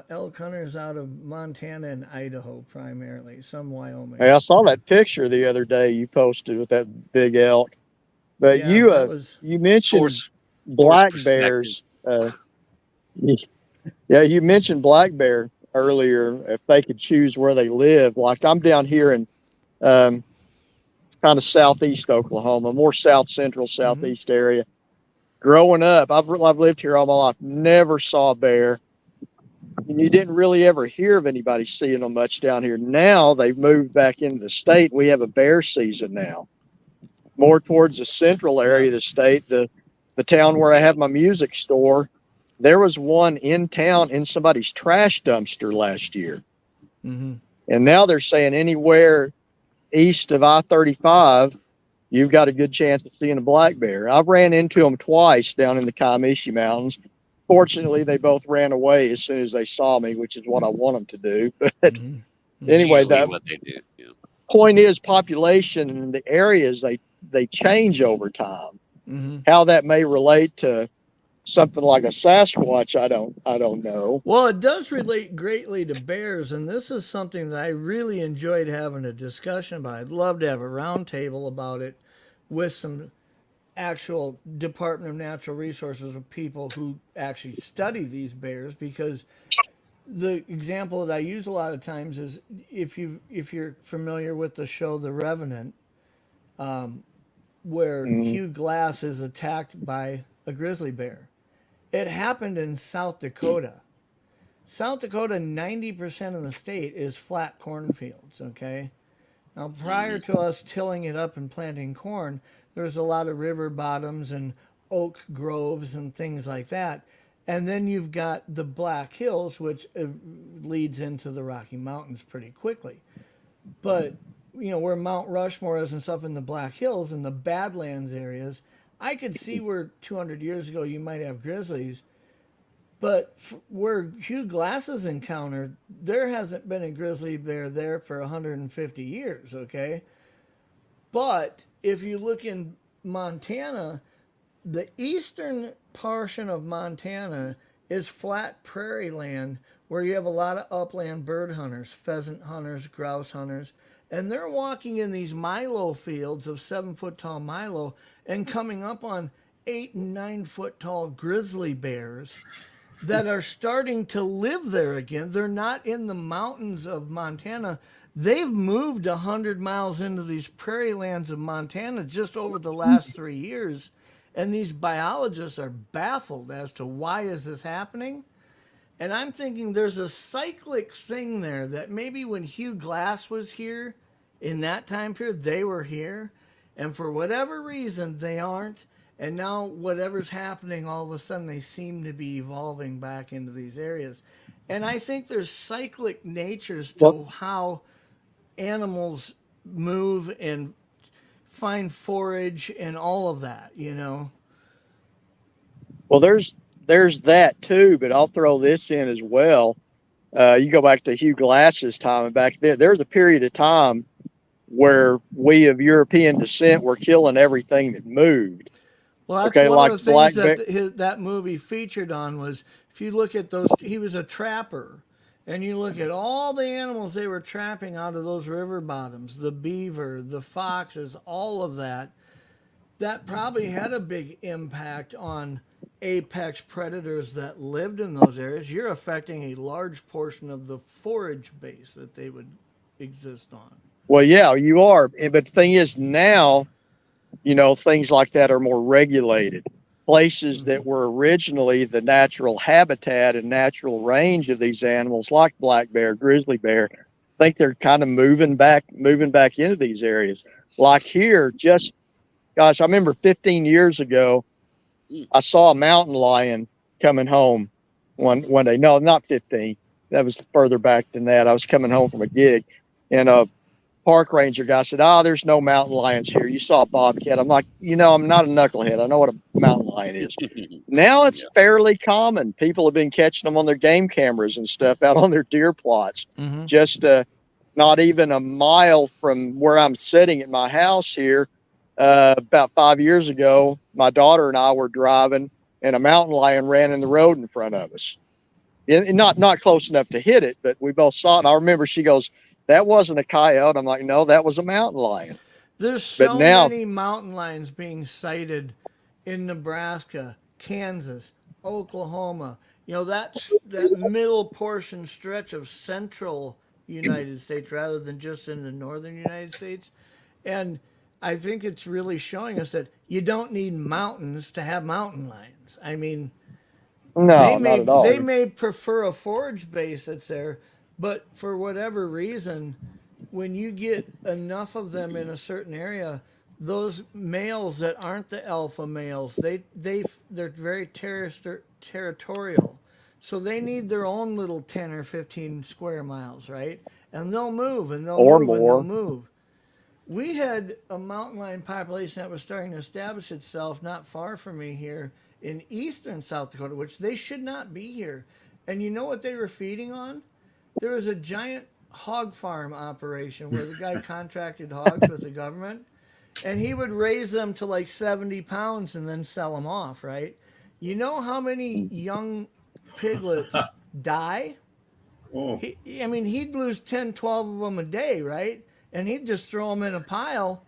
elk hunters out of Montana and Idaho primarily, some Wyoming. Hey, I saw that picture the other day you posted with that big elk. But you mentioned black bears. You mentioned black bear earlier. If they could choose where they live, like I'm down here in kind of southeast Oklahoma, more south central, southeast area. Growing up, I've lived here all my life, never saw a bear. And you didn't really ever hear of anybody seeing them much down here. Now they've moved back into the state. We have a bear season now. More towards the central area of the state, the town where I have my music store, there was one in town in somebody's trash dumpster last year. Mm-hmm. And now they're saying anywhere east of I-35, you've got a good chance of seeing a black bear. I've ran into them twice down in the Comanche Mountains. Fortunately, they both ran away as soon as they saw me, which is what I want them to do. But anyway, what they do. Yeah. Point is, population in the areas, they change over time. Mm-hmm. How that may relate to something like a Sasquatch, I don't know. Well, it does relate greatly to bears, and this is something that I really enjoyed having a discussion about. I'd love to have a roundtable about it with some actual Department of Natural Resources of people who actually study these bears, because the example that I use a lot of times is if you're familiar with the show The Revenant, where Hugh Glass is attacked by a grizzly bear. It happened in South Dakota. South Dakota, 90% of the state is flat cornfields, okay? Now, prior to us tilling it up and planting corn, there's a lot of river bottoms and oak groves and things like that. And then you've got the Black Hills, which leads into the Rocky Mountains pretty quickly. But, where Mount Rushmore is and stuff in the Black Hills and the Badlands areas, I could see where 200 years ago you might have grizzlies, But where Hugh Glass's encountered, there hasn't been a grizzly bear there for 150 years, okay? But if you look in Montana, the eastern portion of Montana is flat prairie land where you have a lot of upland bird hunters, pheasant hunters, grouse hunters, and they're walking in these milo fields of 7-foot tall milo and coming up on 8 and 9 foot tall grizzly bears that are starting to live there again. They're not in the mountains of Montana. They've moved 100 miles into these prairie lands of Montana just over the last 3 years. And these biologists are baffled as to why is this happening. And I'm thinking there's a cyclic thing there that maybe when Hugh Glass was here in that time period, they were here. And for whatever reason, they aren't. And now whatever's happening, all of a sudden they seem to be evolving back into these areas. And I think there's cyclic natures to how animals move and find forage and all of that, you know. Well, there's that too, but I'll throw this in as well. You go back to Hugh Glass's time, and back there's a period of time where we of European descent were killing everything that moved. Well, that's one of the things that that movie featured on was, if you look at those, he was a trapper, and you look at all the animals they were trapping out of those river bottoms, the beaver, the foxes, all of that, that probably had a big impact on apex predators that lived in those areas. You're affecting a large portion of the forage base that they would exist on. Well, yeah, you are. But the thing is now, you know, things like that are more regulated. Places that were originally the natural habitat and natural range of these animals, like black bear, grizzly bear, I think they're kind of moving back into these areas. Like here, I remember 15 years ago, I saw a mountain lion coming home one day. No, not 15. That was further back than that. I was coming home from a gig, and a park ranger guy said, there's no mountain lions here. You saw a bobcat. I'm like, I'm not a knucklehead. I know what a mountain lion is. Now it's fairly common. People have been catching them on their game cameras and stuff out on their deer plots. Mm-hmm. Just not even a mile from where I'm sitting at my house here. About 5 years ago, my daughter and I were driving, and a mountain lion ran in the road in front of us. Not close enough to hit it, but we both saw it. And I remember she goes, "That wasn't a coyote." I'm like, "No, that was a mountain lion." There's so many mountain lions being sighted in Nebraska, Kansas, Oklahoma. That middle portion stretch of central United States rather than just in the northern United States. And I think it's really showing us that you don't need mountains to have mountain lions. I mean, not at all. They may prefer a forage base that's there, but for whatever reason, when you get enough of them in a certain area, those males that aren't the alpha males, they're very territorial. So they need their own little 10 or 15 square miles, right? And they'll move and they'll move. We had a mountain lion population that was starting to establish itself not far from me here in eastern South Dakota, which they should not be here. And you know what they were feeding on? There was a giant hog farm operation where the guy contracted hogs with the government, and he would raise them to like 70 pounds and then sell them off, right? You know how many young piglets die? Oh. He'd lose 10, 12 of them a day, right? And he'd just throw them in a pile.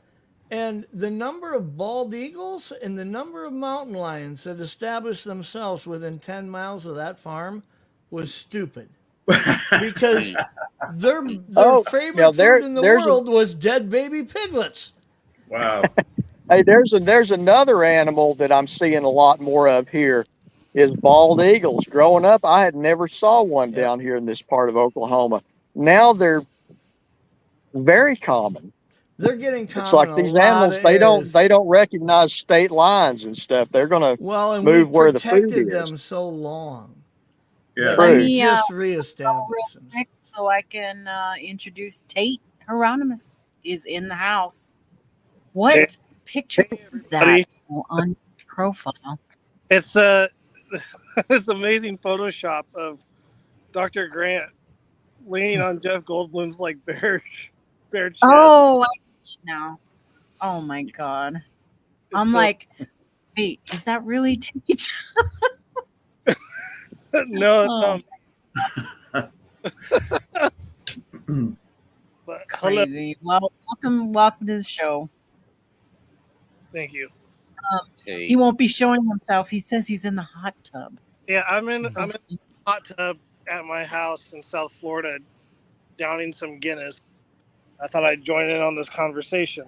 And the number of bald eagles and the number of mountain lions that established themselves within 10 miles of that farm was stupid. Because their favorite food in the world was dead baby piglets. Wow. Hey, there's another animal that I'm seeing a lot more of here is bald eagles. Growing up, I had never saw one down here in this part of Oklahoma. Now they're very common. They're getting common. It's like these animals, they don't recognize state lines and stuff. They're gonna move where the food is. We protected them so long. Yeah. Let me just reestablish them. So I can introduce Tate Hieronymus is in the house. What picture is that on profile? It's this amazing Photoshop of Dr. Grant leaning on Jeff Goldblum's like bare chest. Oh, I see it now. Oh my God. I'm like, wait, is that really Tate? No, but crazy. Well, welcome to the show. Thank you. He won't be showing himself. He says he's in the hot tub. Yeah, I'm in the hot tub at my house in South Florida, downing some Guinness. I thought I'd join in on this conversation.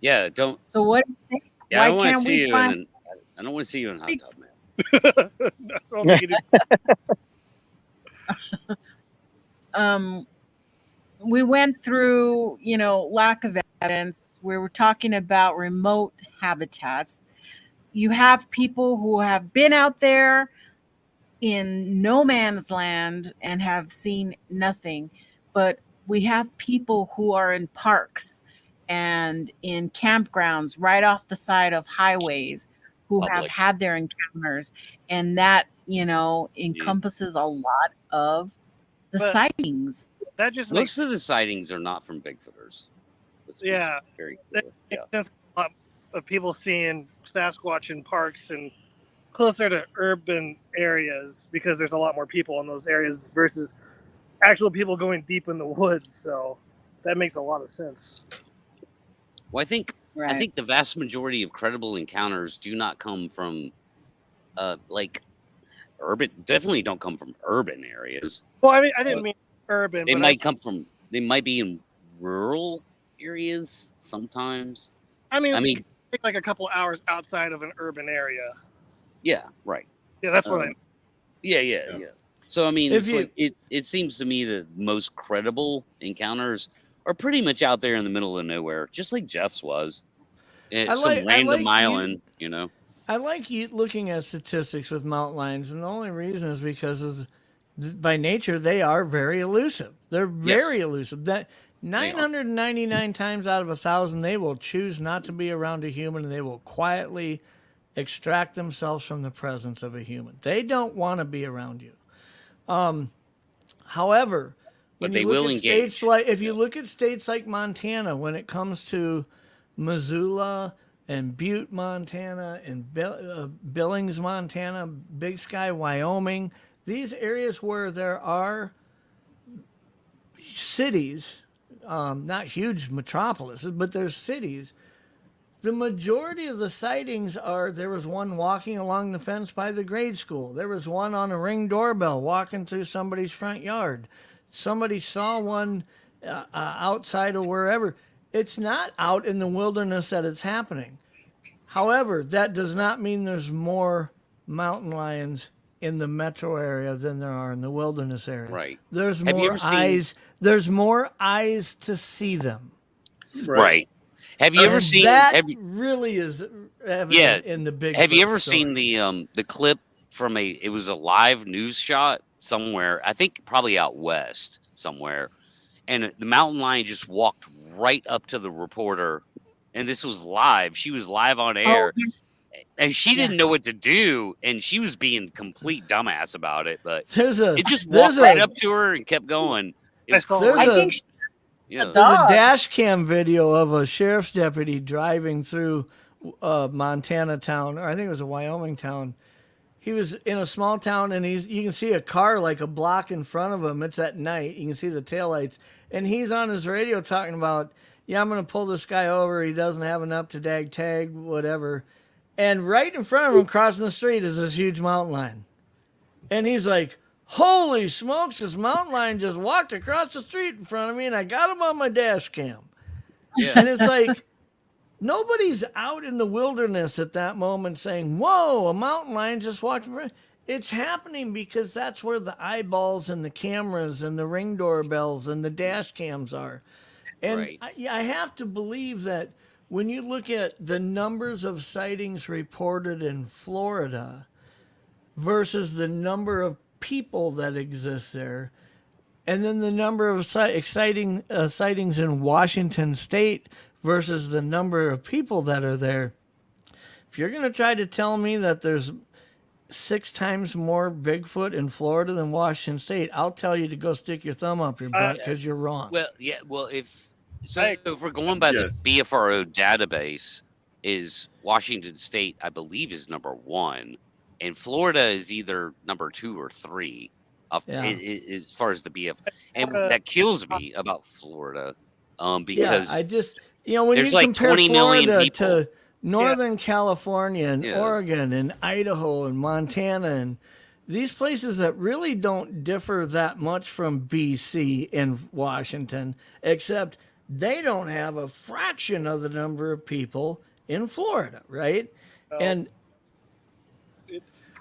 Yeah, don't. So what do you think? Yeah, Why I don't want to can't see we you. find? I don't want to see you in a hot tub, man. I don't think it is. We went through, lack of evidence. We were talking about remote habitats. You have people who have been out there in no man's land and have seen nothing, but we have people who are in parks and in campgrounds right off the side of highways who have had their encounters, and that encompasses a lot of the sightings. That just most of the sightings are not from Bigfooters. Yeah, very that makes sense. A lot of people seeing Sasquatch in parks and closer to urban areas because there's a lot more people in those areas versus actual people going deep in the woods. So that makes a lot of sense. Well, I think the vast majority of credible encounters do not come from like urban. Definitely don't come from urban areas. Well, I mean, I didn't mean urban. They might come from. They might be in rural areas sometimes. I mean, take like a couple hours outside of an urban area. Yeah, right. Yeah, that's what I mean. Yeah. So I mean, it seems to me that most credible encounters are pretty much out there in the middle of nowhere, just like Jeff's was. Some random island, I like looking at statistics with mountain lions, and the only reason is because by nature they are very elusive. They're very elusive. That 999 times out of 1,000, they will choose not to be around a human, and they will quietly extract themselves from the presence of a human. They don't want to be around you. However, when you look at states like, if you look at states like Montana, when it comes to Missoula and Butte, Montana, and Billings, Montana, Big Sky, Wyoming, these areas where there are cities, not huge metropolises, but there's cities. The majority of the sightings are, there was one walking along the fence by the grade school. There was one on a Ring doorbell walking through somebody's front yard. Somebody saw one outside of wherever. It's not out in the wilderness that it's happening. However, that does not mean there's more mountain lions in the metro area than there are in the wilderness area. Right. There's more eyes. There's more eyes to see them. Right. Have you ever seen that? Really is evident in the Bigfoot. Have you ever story. seen the clip from it was a live news shot somewhere? I think probably out west somewhere, and the mountain lion just walked right up to the reporter, and this was live. She was live on air, and she didn't know what to do, and she was being complete dumbass about it. But it just walked right up to her and kept going. I think. There's a dash cam video of a sheriff's deputy driving through Montana town, or I think it was a Wyoming town. He was in a small town, and you can see a car like a block in front of him. It's at night. You can see the taillights. And he's on his radio talking about, I'm going to pull this guy over. He doesn't have an up-to-date tag, whatever. And right in front of him, crossing the street, is this huge mountain lion. And he's like, holy smokes, this mountain lion just walked across the street in front of me, and I got him on my dash cam. Yeah. And it's like, nobody's out in the wilderness at that moment saying, whoa, a mountain lion just walked in front. It's happening because that's where the eyeballs and the cameras and the Ring doorbells and the dash cams are. And I have to believe that when you look at the numbers of sightings reported in Florida versus the number of people that exist there, and then the number of exciting sightings in Washington State versus the number of people that are there. If you're going to try to tell me that there's 6 times more Bigfoot in Florida than Washington State, I'll tell you to go stick your thumb up your butt because you're wrong. Well, yeah. Well, if we're going by the BFRO database, is Washington State, I believe, is number 1, and Florida is either number 2 or 3. As far as the BF, and that kills me about Florida, because I just when there's you like compare 20 million Florida people to Northern California and Oregon and Idaho and Montana and these places that really don't differ that much from BC and Washington, except they don't have a fraction of the number of people in Florida, right? And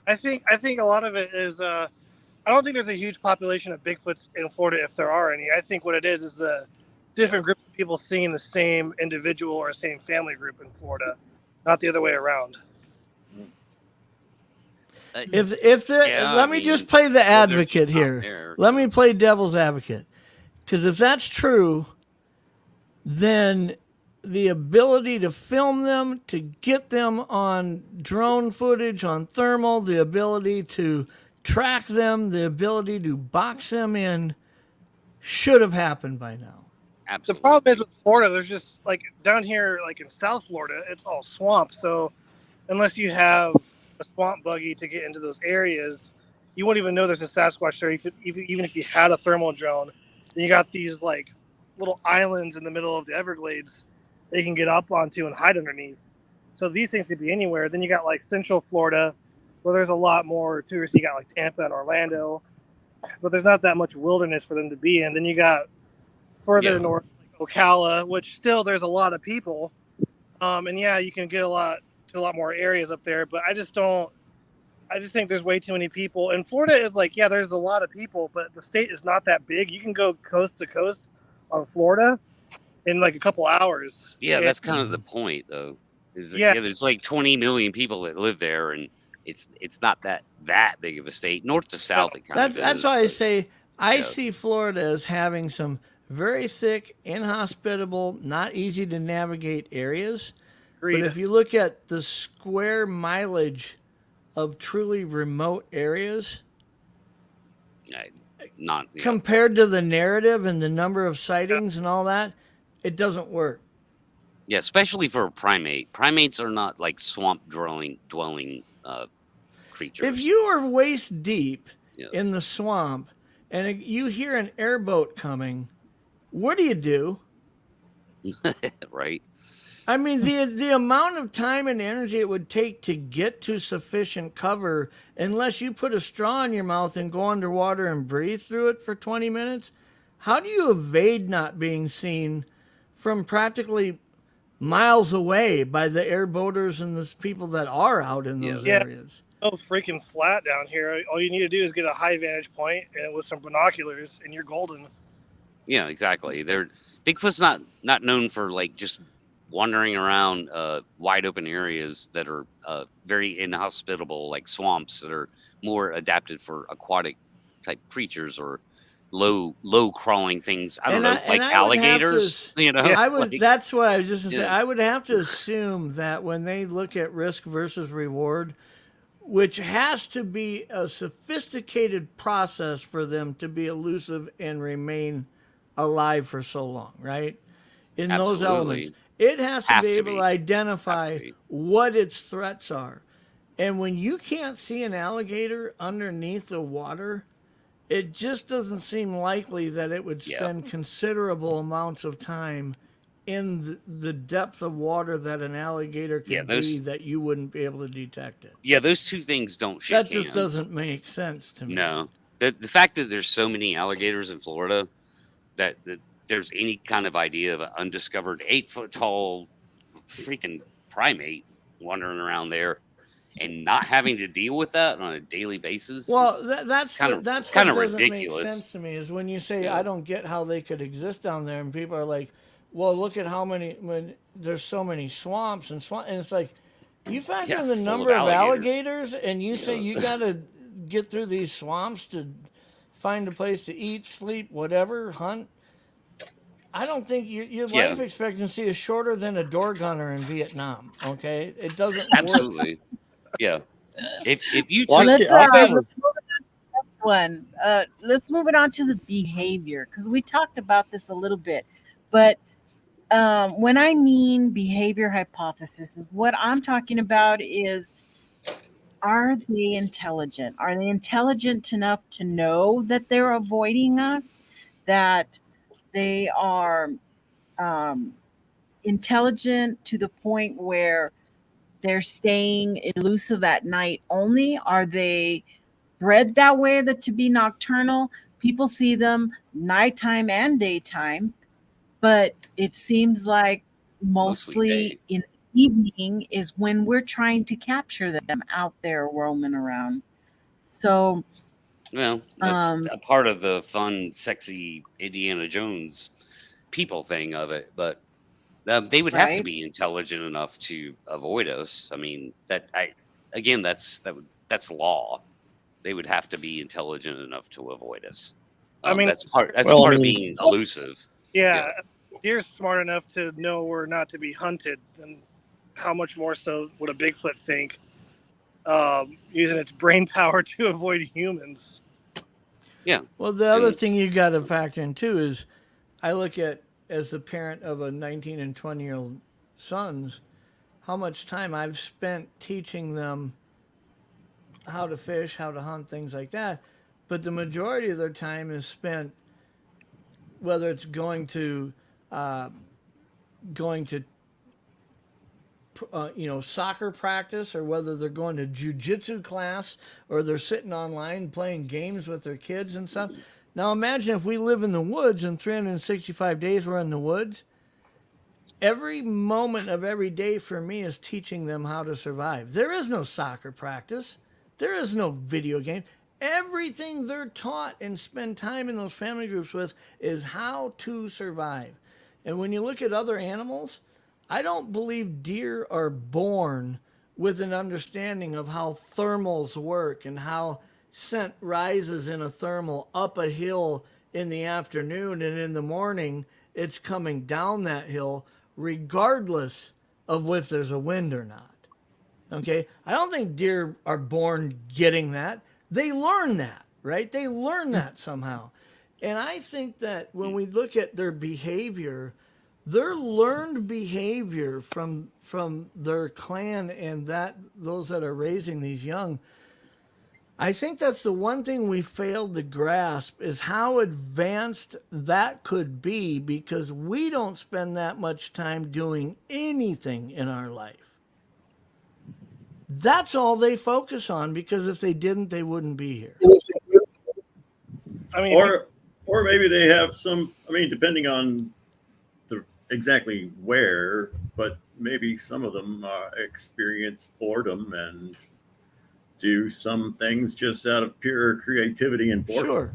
I think a lot of it is I don't think there's a huge population of Bigfoots in Florida, if there are any. I think what it is the different groups of people seeing the same individual or same family group in Florida, not the other way around. Let me just play the advocate here. Let me play devil's advocate. Because if that's true, then the ability to film them, to get them on drone footage, on thermal, the ability to track them, the ability to box them in should have happened by now. Absolutely. The problem is with Florida, there's just like down here, like in South Florida, it's all swamp. So unless you have a swamp buggy to get into those areas, you won't even know there's a Sasquatch there. Even if you had a thermal drone, then you got these like little islands in the middle of the Everglades they can get up onto and hide underneath. So these things could be anywhere. Then you got like Central Florida, where there's a lot more tourists. You got like Tampa and Orlando, but there's not that much wilderness for them to be in. Then you got further north, like Ocala, which still there's a lot of people. And you can get a lot more areas up there, but I just think there's way too many people. And Florida is like, there's a lot of people, but the state is not that big. You can go coast to coast on Florida in like a couple hours. Yeah, that's kind of the point, though. There's like 20 million people that live there, and it's not that big of a state. North to south, it kind of is. That's why I say I see Florida as having some very thick, inhospitable, not easy to navigate areas. Agreed. But if you look at the square mileage of truly remote areas, compared to the narrative and the number of sightings and all that, it doesn't work. Yeah, especially for a primate. Primates are not like swamp dwelling creatures. If you are waist deep in the swamp and you hear an airboat coming, what do? Right. I mean, the amount of time and energy it would take to get to sufficient cover, unless you put a straw in your mouth and go underwater and breathe through it for 20 minutes, how do you evade not being seen from practically miles away by the airboaters and the people that are out in those areas? So freaking flat down here. All you need to do is get a high vantage point and with some binoculars, and you're golden. Yeah, exactly. Bigfoot's not known for like just wandering around wide open areas that are very inhospitable, like swamps that are more adapted for aquatic type creatures or low crawling things. I don't know, like alligators. That's what I was just going to say. I would have to assume that when they look at risk versus reward, which has to be a sophisticated process for them to be elusive and remain alive for so long, right? In those elements. It has to be able to identify what its threats are. And when you can't see an alligator underneath the water, it just doesn't seem likely that it would spend considerable amounts of time in the depth of water that an alligator could be that you wouldn't be able to detect it. Yeah, those two things don't shake hands. That just doesn't make sense to me. No. The fact that there's so many alligators in Florida that there's any kind of idea of an undiscovered 8-foot tall freaking primate wandering around there and not having to deal with that on a daily basis. Well, that's kind of ridiculous. Make sense to me is when you say I don't get how they could exist down there, and people are like, "Well, look at when there's so many swamps and it's like you factor in the number of alligators, and you say you got to get through these swamps to find a place to eat, sleep, whatever, hunt. I don't think your life expectancy is shorter than a door gunner in Vietnam. Okay, it doesn't absolutely. Work. Yeah, If you Well, took, let's I've let's never. move on to the next one. Let's move it on to the behavior because we talked about this a little bit, but when I mean behavior hypothesis, what I'm talking about is, are they intelligent? Are they intelligent enough to know that they're avoiding us? That they are intelligent to the point where they're staying elusive at night only? Are they bred that way that to be nocturnal? People see them nighttime and daytime, but it seems like mostly day. mostly in the evening is when we're trying to capture them out there roaming around. So Well, that's a part of the fun, sexy Indiana Jones people thing of it. But they would have to right, be intelligent enough to avoid us. I mean, that's law. They would have to be intelligent enough to avoid us. I mean, That's part Well, I of mean, being elusive. yeah, deer's smart enough to know where not to be hunted, and how much more so would a Bigfoot think, using its brain power to avoid humans? Yeah. Well, the other thing you got to factor in too is, I look at, as the parent of a 19 and 20-year-old sons, how much time I've spent teaching them how to fish, how to hunt, things like that. But the majority of their time is spent, whether it's going to soccer practice, or whether they're going to jujitsu class, or they're sitting online playing games with their kids and stuff. Now imagine if we live in the woods and 365 days we're in the woods. Every moment of every day for me is teaching them how to survive. There is no soccer practice. There is no video game. Everything they're taught and spend time in those family groups with is how to survive. And when you look at other animals, I don't believe deer are born with an understanding of how thermals work and how scent rises in a thermal up a hill in the afternoon, and in the morning it's coming down that hill regardless of if there's a wind or not. Okay? I don't think deer are born getting that. They learn that, right? They learn that somehow. And I think that when we look at their behavior, their learned behavior from their clan and those that are raising these young, I think that's the one thing we failed to grasp, is how advanced that could be, because we don't spend that much time doing anything in our life. That's all they focus on, because if they didn't, they wouldn't be here. I mean, or maybe they have some. I mean, depending on exactly where, but maybe some of them experience boredom and do some things just out of pure creativity and boredom.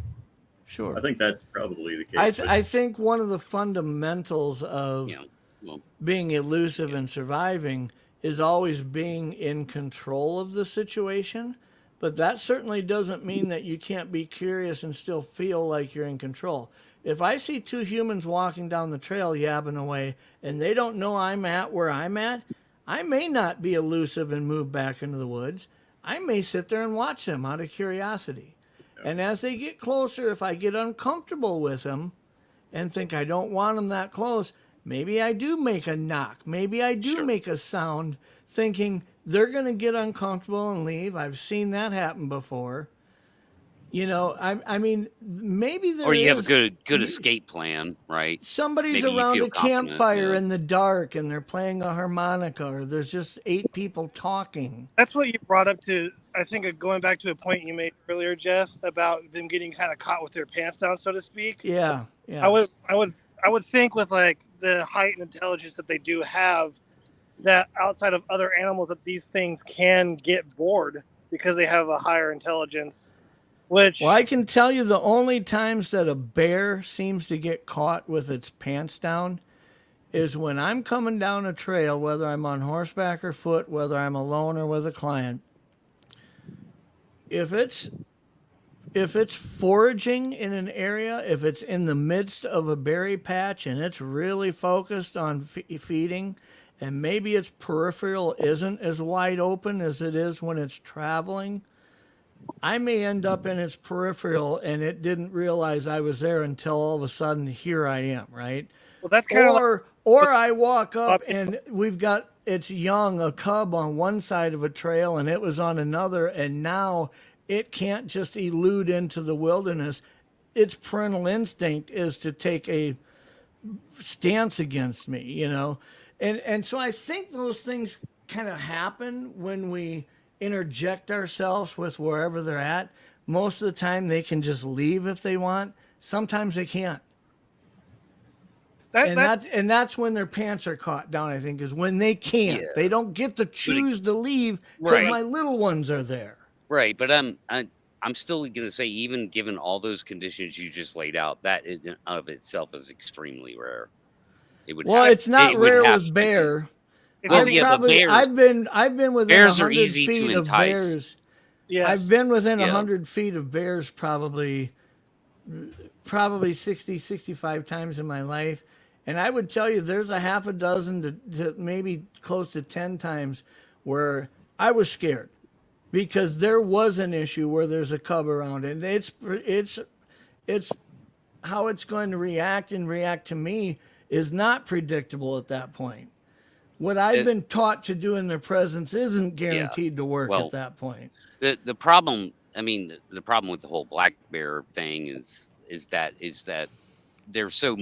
Sure. I think that's probably the case. I think one of the fundamentals of being elusive and surviving is always being in control of the situation. But that certainly doesn't mean that you can't be curious and still feel like you're in control. If I see two humans walking down the trail yabbing away and they don't know I'm at where I'm at, I may not be elusive and move back into the woods. I may sit there and watch them out of curiosity. Yeah. And as they get closer, if I get uncomfortable with them and think I don't want them that close, maybe I do make a knock. Maybe I do make a sound, thinking they're going to get uncomfortable and leave. I've seen that happen before. You know, I mean, maybe there is... Or you have a good escape plan, right? Somebody's maybe around a campfire in the dark and they're playing a harmonica, or there's just 8 people talking. That's what you brought up to, I think, going back to a point you made earlier, Jeff, about them getting kind of caught with their pants down, so to speak. Yeah. I would think, with like the height and intelligence that they do have, that outside of other animals, that these things can get bored because they have a higher intelligence. Well, I can tell you the only times that a bear seems to get caught with its pants down is when I'm coming down a trail, whether I'm on horseback or foot, whether I'm alone or with a client. If it's if it's foraging in an area, if it's in the midst of a berry patch and it's really focused on feeding, and maybe its peripheral isn't as wide open as it is when it's traveling, I may end up in its peripheral and it didn't realize I was there until all of a sudden here I am, right? Well, that's kind of or I walk up and we've got its young, a cub on one side of a trail and it was on another, and now it can't just elude into the wilderness. Its parental instinct is to take a stance against me, you know? And so I think those things kind of happen when we interject ourselves with wherever they're at. Most of the time they can just leave if they want. Sometimes they can't. And that's when their pants are caught down, I think, is when they can't. Yeah. They don't get to choose to leave because my little ones are there. Right, but I'm still going to say, even given all those conditions you just laid out, that in of itself is extremely rare. It would. Well, it's not rare with bear. Well, yeah, but bears. I've been within bears 100 are easy feet to entice. Of bears. Yes. I've been within 100 feet of bears probably 60, 65 times in my life. And I would tell you there's a half a dozen to maybe close to 10 times where I was scared because there was an issue where there's a cub around, and it's how it's going to react to me is not predictable at that point. What I've been taught to do in their presence isn't guaranteed to work at that point. The problem, I mean, the problem with the whole black bear thing is that they're so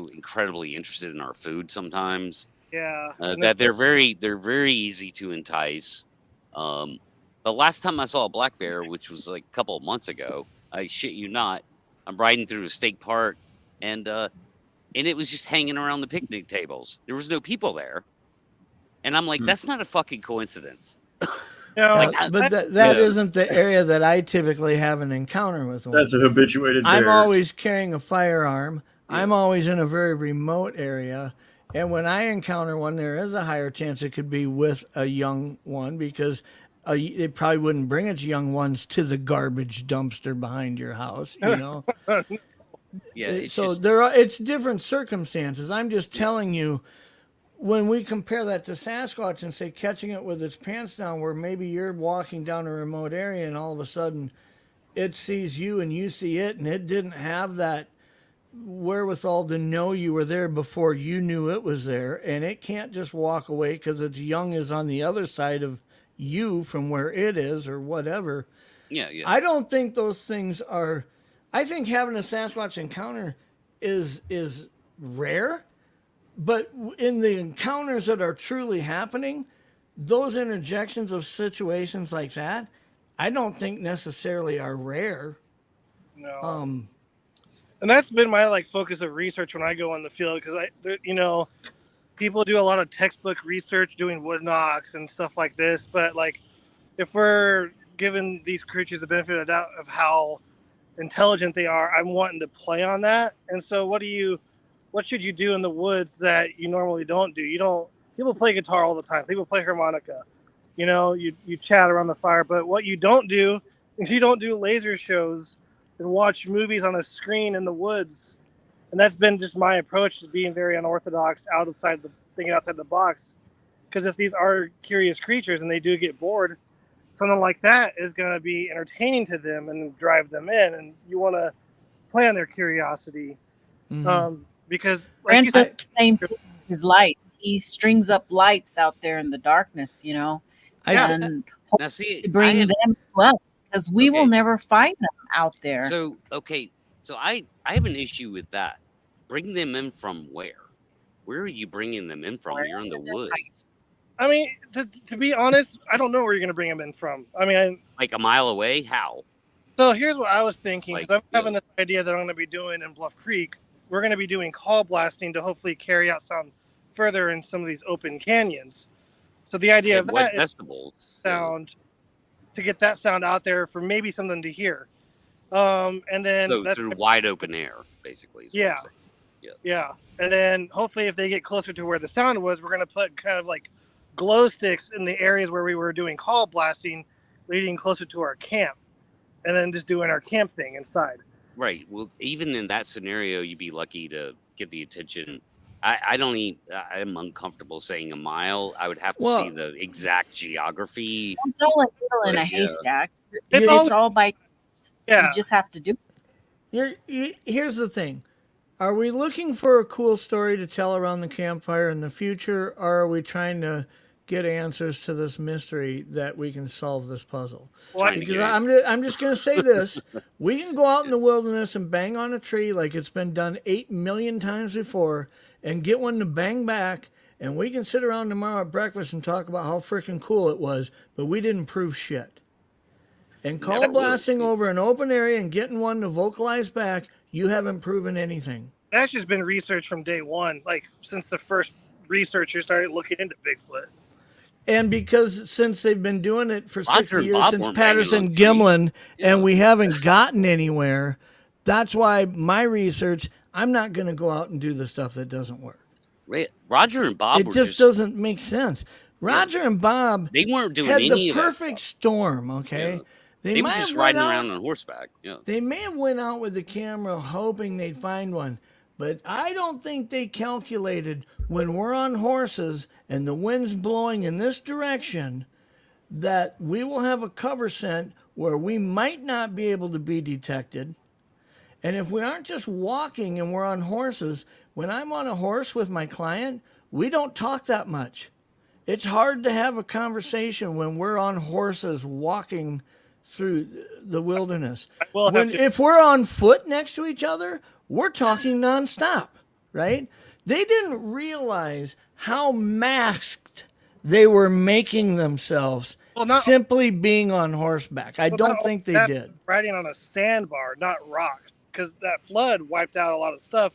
incredibly interested in our food sometimes. Yeah. That they're very easy to entice. The last time I saw a black bear, which was like a couple of months ago, I shit you not, I'm riding through a state park, and it was just hanging around the picnic tables. There was no people there, and I'm like, that's not a fucking coincidence. No, but that isn't the area that I typically have an encounter with one. That's a habituated bear. I'm always carrying a firearm. Yeah. I'm always in a very remote area. And when I encounter one, there is a higher chance it could be with a young one because it probably wouldn't bring its young ones to the garbage dumpster behind your house, you know? Yeah. It's different circumstances. I'm just telling you, when we compare that to Sasquatch and say catching it with its pants down, where maybe you're walking down a remote area and all of a sudden it sees you and you see it, and it didn't have that wherewithal to know you were there before you knew it was there, and it can't just walk away because its young is on the other side of you from where it is or whatever. Yeah. I don't think those things are. I think having a Sasquatch encounter is rare. But in the encounters that are truly happening, those interjections of situations like that, I don't think necessarily are rare. No. And that's been my focus of research when I go on the field, because people do a lot of textbook research doing wood knocks and stuff like this. But if we're giving these creatures the benefit of the doubt of how intelligent they are, I'm wanting to play on that. And so what should you do in the woods that you normally don't do? People play guitar all the time. People play harmonica. You chat around the fire. But what you don't do is you don't do laser shows and watch movies on a screen in the woods. And that's been just my approach, is being very unorthodox, thinking outside the box. Because if these are curious creatures and they do get bored, something like that is going to be entertaining to them and drive them in. And you want to play on their curiosity. Mm-hmm. Because Brent does the same thing with his light. He strings up lights out there in the darkness, and to bring them to us, because we will never find them out there. So I have an issue with that. Bring them in from where? Where are you bringing them in from? You're in the woods. I mean, to be honest, I don't know where you're going to bring them in from. I mean, like a mile away? How? So here's what I was thinking. Because I'm having this idea that I'm going to be doing in Bluff Creek. We're going to be doing call blasting to hopefully carry out sound further in some of these open canyons. So the idea of that is sound, to get that sound out there for maybe something to hear. And then that's through wide open air, basically. Yeah. And then hopefully if they get closer to where the sound was, we're going to put kind of glow sticks in the areas where we were doing call blasting, leading closer to our camp. and then just doing our camp thing inside. Right. Well, even in that scenario, you'd be lucky to get the attention. I'm uncomfortable saying a mile. I would have to see the exact geography. It's all a needle in a haystack. It's all by. Yeah. You just have to do. Here's the thing. Are we looking for a cool story to tell around the campfire in the future, or are we trying to get answers to this mystery that we can solve this puzzle? Because I'm just going to say this. We can go out in the wilderness and bang on a tree like it's been done 8 million times before and get one to bang back, and we can sit around tomorrow at breakfast and talk about how freaking cool it was, but we didn't prove shit. And call blasting over an open area and getting one to vocalize back, you haven't proven anything. That's just been research from day one, like since the first researchers started looking into Bigfoot. And because since they've been doing it for 60 years, since Patterson-Gimlin, and we haven't gotten anywhere, that's why my research, I'm not going to go out and do the stuff that doesn't work. Roger and Bob it just doesn't make sense. Roger and Bob, they weren't doing had any the of that perfect storm, okay? Yeah. They were just riding around on horseback. Yeah. They may have went out with the camera hoping they'd find one, but I don't think they calculated when we're on horses and the wind's blowing in this direction that we will have a cover scent where we might not be able to be detected. And if we aren't just walking and we're on horses, when I'm on a horse with my client, we don't talk that much. It's hard to have a conversation when we're on horses walking through the wilderness. If we're on foot next to each other, we're talking nonstop, right? They didn't realize how masked they were making themselves simply being on horseback. I don't think they did. Riding on a sandbar, not rocks, because that flood wiped out a lot of stuff,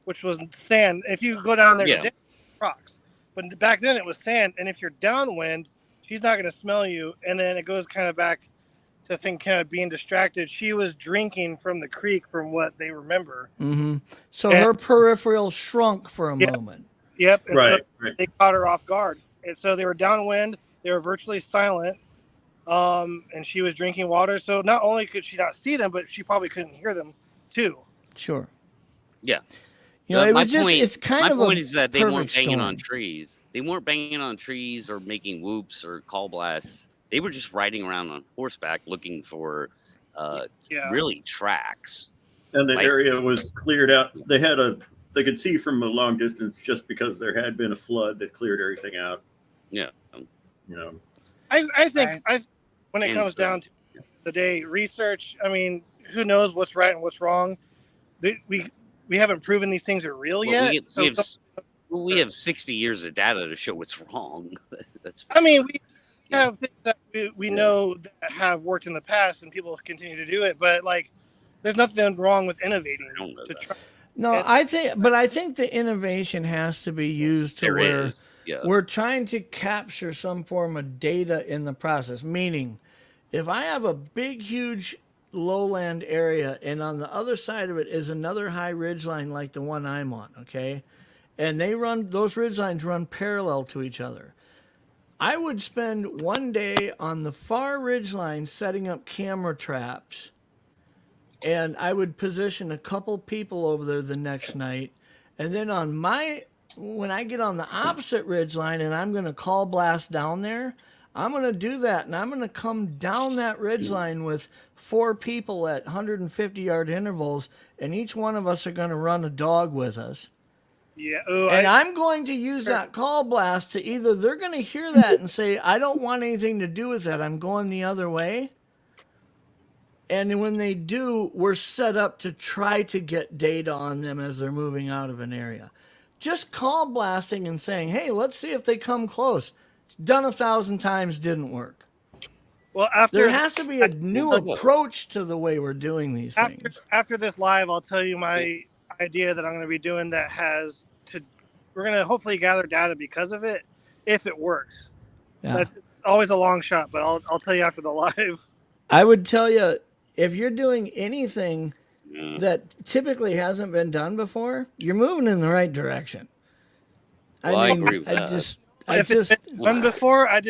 which was sand. If you go down there today, rocks. But back then it was sand, and if you're downwind, she's not going to smell you. And then it goes kind of back to kind of being distracted. She was drinking from the creek, from what they remember. Mm-hmm. So her peripheral shrunk for a moment. Yep. And right. They caught her off guard, and so they were downwind. They were virtually silent, and she was drinking water. So not only could she not see them, but she probably couldn't hear them too. Sure. Yeah. You know, my point is that they weren't banging on trees. They weren't banging on trees or making whoops or call blasts. They were just riding around on horseback looking for really tracks. And the area was cleared out. They could see from a long distance just because there had been a flood that cleared everything out. Yeah. You know. I think when it comes down to the day research, I mean, who knows what's right and what's wrong? We haven't proven these things are real yet. We have 60 years of data to show what's wrong. We have things that we know that have worked in the past, and people continue to do it. But there's nothing wrong with innovating to try. No, I think the innovation has to be used to we're trying to capture some form of data in the process. Meaning, if I have a big, huge lowland area, and on the other side of it is another high ridgeline like the one I'm on, okay? And those ridgelines run parallel to each other. I would spend one day on the far ridgeline setting up camera traps, and I would position a couple people over there the next night. And then when I get on the opposite ridgeline and I'm going to call blast down there, I'm going to do that, and I'm going to come down that ridgeline with 4 people at 150-yard intervals, and each one of us are going to run a dog with us. Yeah. I'm going to use that call blast to either they're going to hear that and say, I don't want anything to do with that, I'm going the other way. And when they do, we're set up to try to get data on them as they're moving out of an area. Just call blasting and saying, hey, let's see if they come close. It's done 1,000 times, didn't work. Well, there has to be a new approach to the way we're doing these things. After this live, I'll tell you my idea that I'm going to be doing that we're going to hopefully gather data because of it, if it works. Yeah. It's always a long shot, but I'll tell you after the live. I would tell you, if you're doing anything that typically hasn't been done before, you're moving in the right direction. I agree with that. If it's been done before, I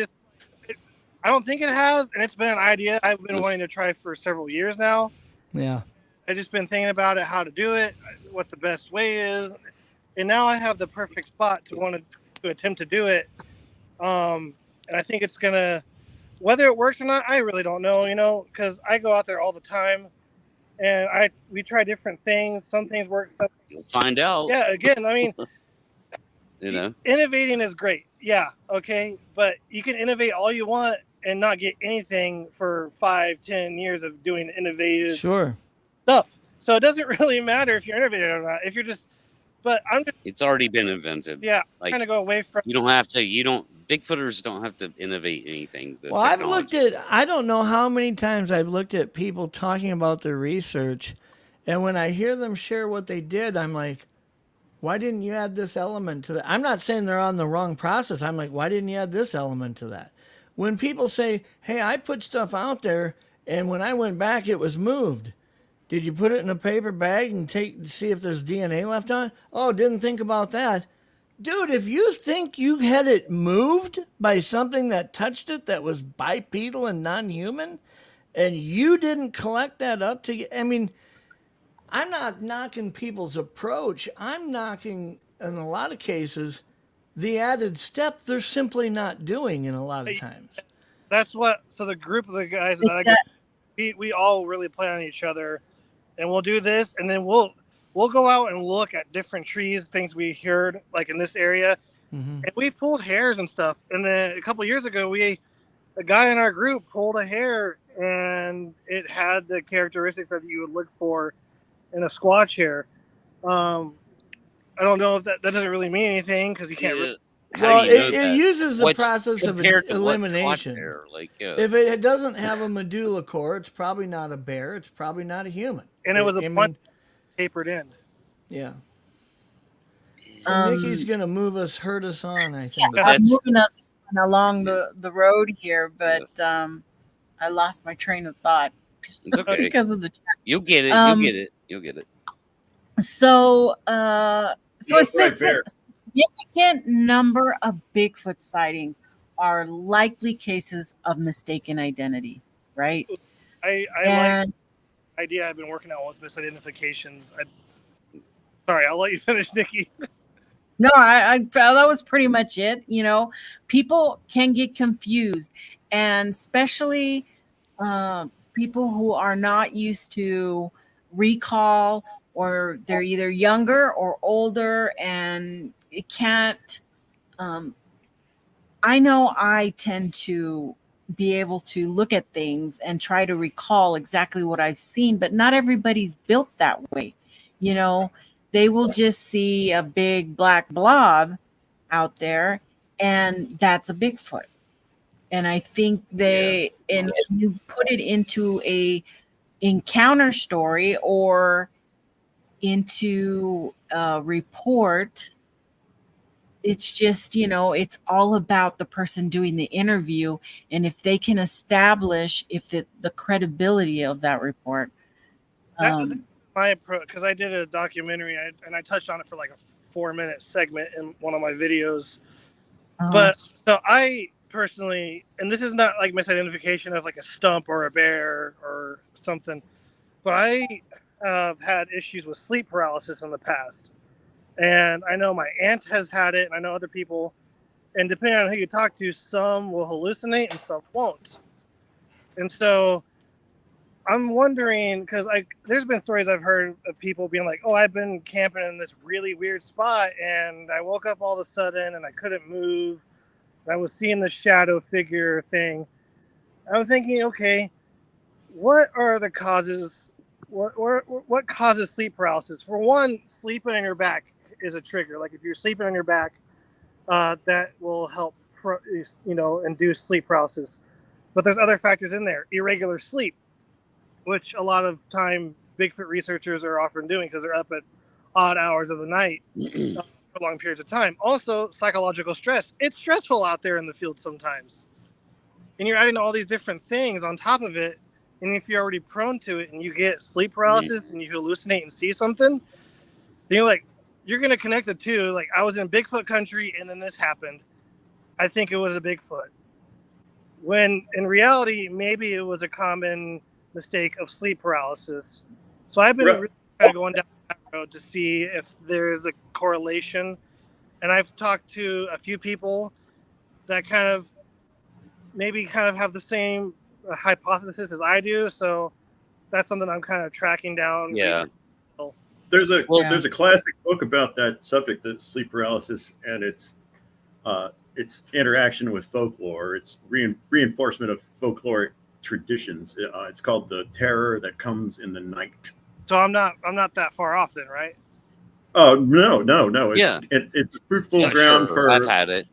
I don't think it has, and it's been an idea I've been wanting to try for several years now. Yeah. I've just been thinking about it, how to do it, what the best way is, and now I have the perfect spot to attempt to do it. And I think it's gonna, whether it works or not, I really don't know, because I go out there all the time, and we try different things. Some things work, some You'll find out. Yeah, again, I mean, innovating is great. Yeah, okay, but you can innovate all you want and not get anything for 5-10 years of doing innovative stuff. So it doesn't really matter if you're innovative or not. If you're just, it's already been invented. Yeah, like, kind of go away from. Bigfooters don't have to innovate anything. Well, I've looked at, I don't know how many times I've looked at people talking about their research, and when I hear them share what they did, I'm like, why didn't you add this element to that? I'm not saying they're on the wrong process. I'm like, why didn't you add this element to that? When people say, hey, I put stuff out there, and when I went back, it was moved. Did you put it in a paper bag and see if there's DNA left on it? Oh, didn't think about that. Dude, if you think you had it moved by something that touched it that was bipedal and non-human, and you didn't collect that up I mean, I'm not knocking people's approach. I'm knocking, in a lot of cases, the added step they're simply not doing in a lot of times. So the group of the guys that we all really play on each other, and we'll do this, and then we'll go out and look at different trees, things we heard like in this area, and we pulled hairs and stuff. And then a couple of years ago, a guy in our group pulled a hair, and it had the characteristics that you would look for in a Squatch hair. I don't know if that doesn't really mean anything, because you can't. Well, it uses the process of elimination. If it doesn't have a medulla core, it's probably not a bear. It's probably not a human. And it was a tapered end. Yeah. So Nikki's gonna hurt us on. I think. I'm moving us along the road here, but I lost my train of thought because of the chat. You'll get it. You'll get it. So a significant number of Bigfoot sightings are likely cases of mistaken identity, right? I like the idea I've been working on with misidentifications. Sorry, I'll let you finish, Nikki. No, I that was pretty much it. People can get confused, and especially people who are not used to recall, or they're either younger or older, and it can't. I know I tend to be able to look at things and try to recall exactly what I've seen, but not everybody's built that way. They will just see a big black blob out there, and that's a Bigfoot. And I think and when you put it into a encounter story or into a report, it's just, it's all about the person doing the interview, and if they can establish the credibility of that report. My approach, because I did a documentary and I touched on it for like a 4-minute segment in one of my videos. But so I personally, and this is not like misidentification of like a stump or a bear or something, but I have had issues with sleep paralysis in the past. And I know my aunt has had it, and I know other people. And depending on who you talk to, some will hallucinate and some won't. And so I'm wondering, because there's been stories I've heard of people being like, oh, I've been camping in this really weird spot, and I woke up all of a sudden, and I couldn't move. And I was seeing the shadow figure thing. I'm thinking, okay, what are the causes? What causes sleep paralysis? For one, sleeping on your back is a trigger. Like if you're sleeping on your back, that will help, induce sleep paralysis. But there's other factors in there. Irregular sleep, which a lot of time Bigfoot researchers are often doing because they're up at odd hours of the night for long periods of time. Also, psychological stress. It's stressful out there in the field sometimes. And you're adding all these different things on top of it. And if you're already prone to it and you get sleep paralysis and you hallucinate and see something, then you're going to connect the two. Like, I was in Bigfoot country and then this happened. I think it was a Bigfoot. when in reality, maybe it was a common mistake of sleep paralysis. So I've been really kind of going down that road to see if there's a correlation. And I've talked to a few people that kind of have the same hypothesis as I do. So that's something I'm kind of tracking down. Yeah. There's a classic book about that subject, the sleep paralysis, and its interaction with folklore. It's reinforcement of folkloric traditions. It's called The Terror That Comes in the Night. So I'm not that far off then, right? Oh no! It's a fruitful ground for. I've had it.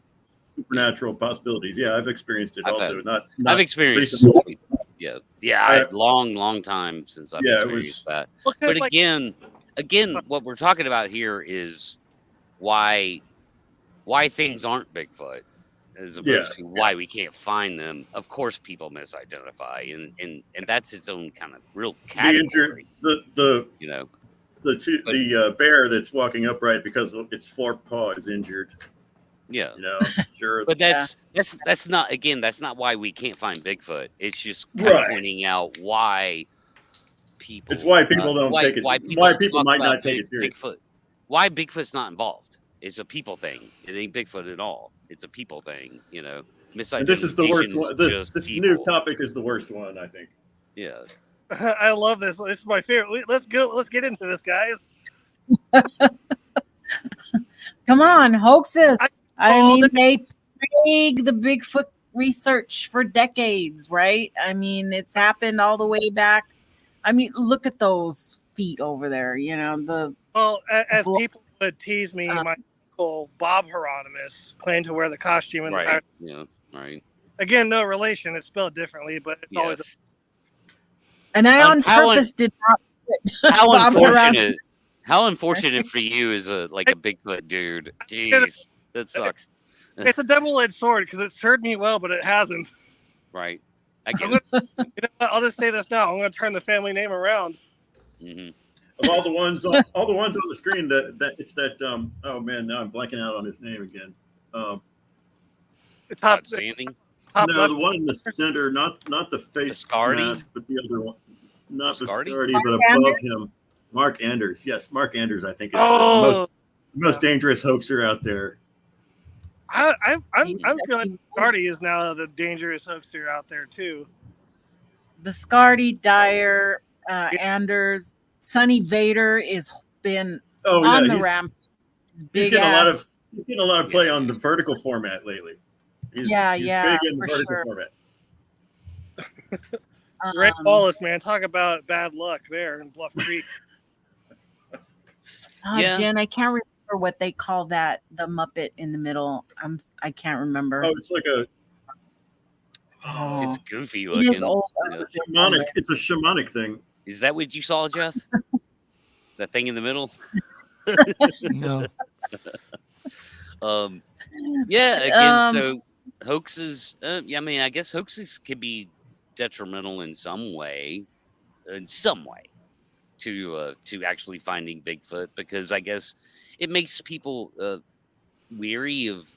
Supernatural possibilities. Yeah, I've experienced it also. I've experienced recently. Long time since I've experienced that. But again, what we're talking about here is why things aren't Bigfoot, as opposed to why we can't find them. Of course, people misidentify, and that's its own kind of real category. The bear that's walking upright because its fork paw is injured. Yeah, sure. But that's not why we can't find Bigfoot. It's just kind of pointing out why people. It's why people don't take it. Why people might not take it seriously. Bigfoot. Why Bigfoot's not involved? It's a people thing. It ain't Bigfoot at all. It's a people thing. Misidentification. And this is the worst one. This new topic is the worst one, I think. Yeah. I love this. This is my favorite. Let's go. Let's get into this, guys. Come on, hoaxes. I mean, they plague the Bigfoot research for decades, right? I mean, it's happened all the way back. I mean, look at those feet over there. As people would tease me, my uncle Bob Hieronymus claimed to wear the costume in the right. Again, no relation. It's spelled differently, but it's always. And I on purpose did not. How unfortunate for you as a Bigfoot dude. Jeez, that sucks. It's a double-edged sword because it served me well, but it hasn't. Right. I get it. I'll just say this now. I'm going to turn the family name around. Mm-hmm. Of all the ones on the screen, it's that. Oh man, now I'm blanking out on his name again. Outstanding. The one in the center, not the face mask, but the other one. Not Biscardi, but above him. Mark Anders. Yes, Mark Anders, I think, is the most dangerous hoaxer out there. I'm feeling Biscardi is now the dangerous hoaxer out there, too. Biscardi, Dyer, Anders, Sonny Vader is been on the ramp. He's getting a lot of play on the vertical format lately. He's big in the vertical format. Ray Wallace, man, talk about bad luck there in Bluff Creek. Jen, I can't remember what they call that. The Muppet in the middle. I can't remember. Oh, it's like a. It's goofy looking. It is old. It's a shamanic thing. Is that what you saw, Jeff? That thing in the middle? No. So hoaxes. I guess hoaxes can be detrimental in some way, to actually finding Bigfoot, because I guess it makes people weary of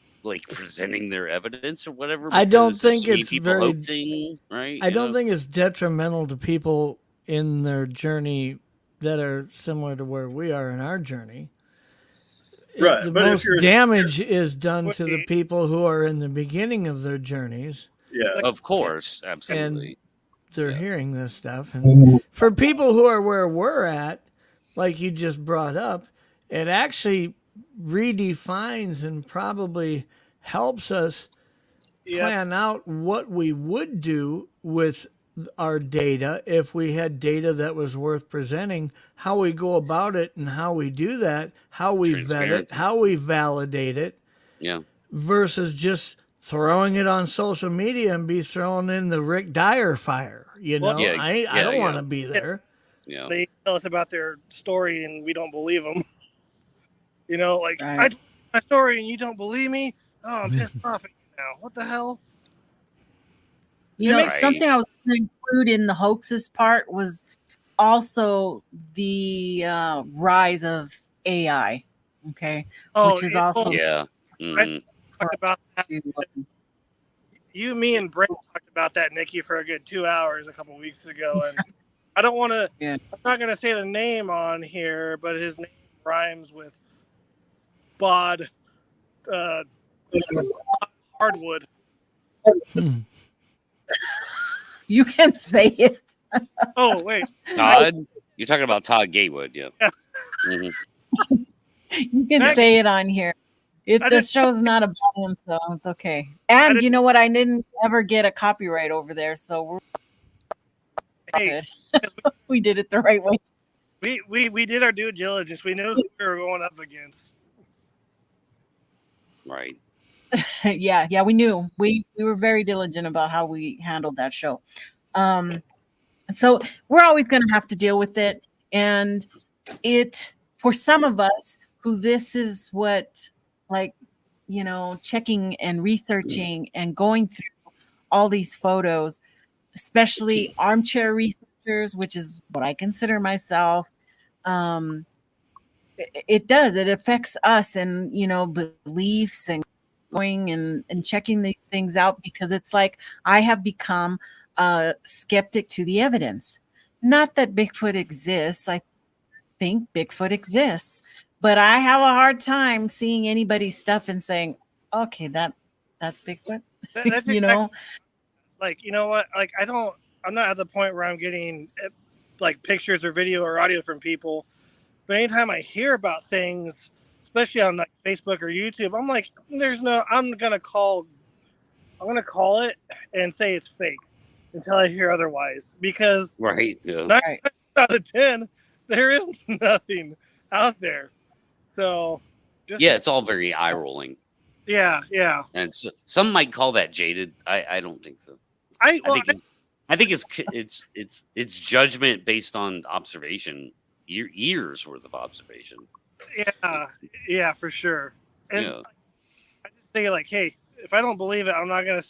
presenting their evidence or whatever. I don't think it's very hoaxing, right? I don't think it's detrimental to people in their journey that are similar to where we are in our journey. Right. The most damage is done to the people who are in the beginning of their journeys. Yeah, of course, absolutely. And they're hearing this stuff, and for people who are where we're at, like you just brought up, it actually redefines and probably helps us plan out what we would do with our data if we had data that was worth presenting, how we go about it and how we do that, how we vet it, how we validate it, versus just throwing it on social media and be thrown in the Rick Dyer fire. I don't want to be there. Yeah. They tell us about their story and we don't believe them. I told my story and you don't believe me? Oh, I'm pissed off at you now. What the hell? Something I was going to include in the hoaxes part was also the rise of AI. Okay. Which is also. I talked about that. you, me, and Brent talked about that, Nikki, for a good 2 hours a couple weeks ago, and I don't want to. Yeah. I'm not going to say the name on here, but his name rhymes with Bod Hardwood. You can say it. Oh wait, Todd. You're talking about Todd Gatewood, yeah. Mm-hmm. You can say it on here. The show's not about him, so it's okay. And you know what? I didn't ever get a copyright over there, so we're good. We did it the right way. We did our due diligence. We knew who we were going up against. Right. Yeah, we knew. We were very diligent about how we handled that show. So we're always going to have to deal with it. And for some of us who this is what, checking and researching and going through all these photos, especially armchair researchers, which is what I consider myself, it affects us and, beliefs and going and checking these things out, because it's like I have become a skeptic to the evidence. Not that Bigfoot exists. I think Bigfoot exists, but I have a hard time seeing anybody's stuff and saying, okay, that's Bigfoot. That's you know, like, you know what? Like, I'm not at the point where I'm getting like pictures or video or audio from people, but anytime I hear about things, especially on like Facebook or YouTube, I'm like, I'm gonna call it and say it's fake until I hear otherwise, because 9 out of 10, there is nothing out there. So it's all very eye rolling. Yeah. And some might call that jaded. I don't think so. I think it's judgment based on observation, years worth of observation. Yeah, for sure. And I just say, like, hey, if I don't believe it, I'm not gonna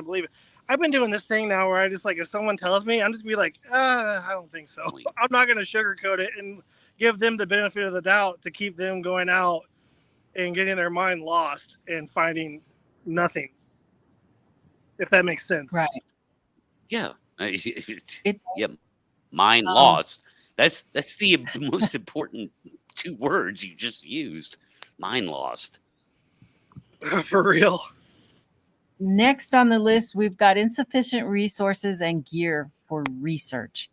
believe it. I've been doing this thing now where I just, like, if someone tells me, I'm just be like, I don't think so. I'm not gonna sugarcoat it and give them the benefit of the doubt to keep them going out and getting their mind lost and finding nothing. If that makes sense. Right. Yeah. Mind lost. That's the most important 2 words you just used. Mind lost. For real. Next on the list, we've got insufficient resources and gear for research.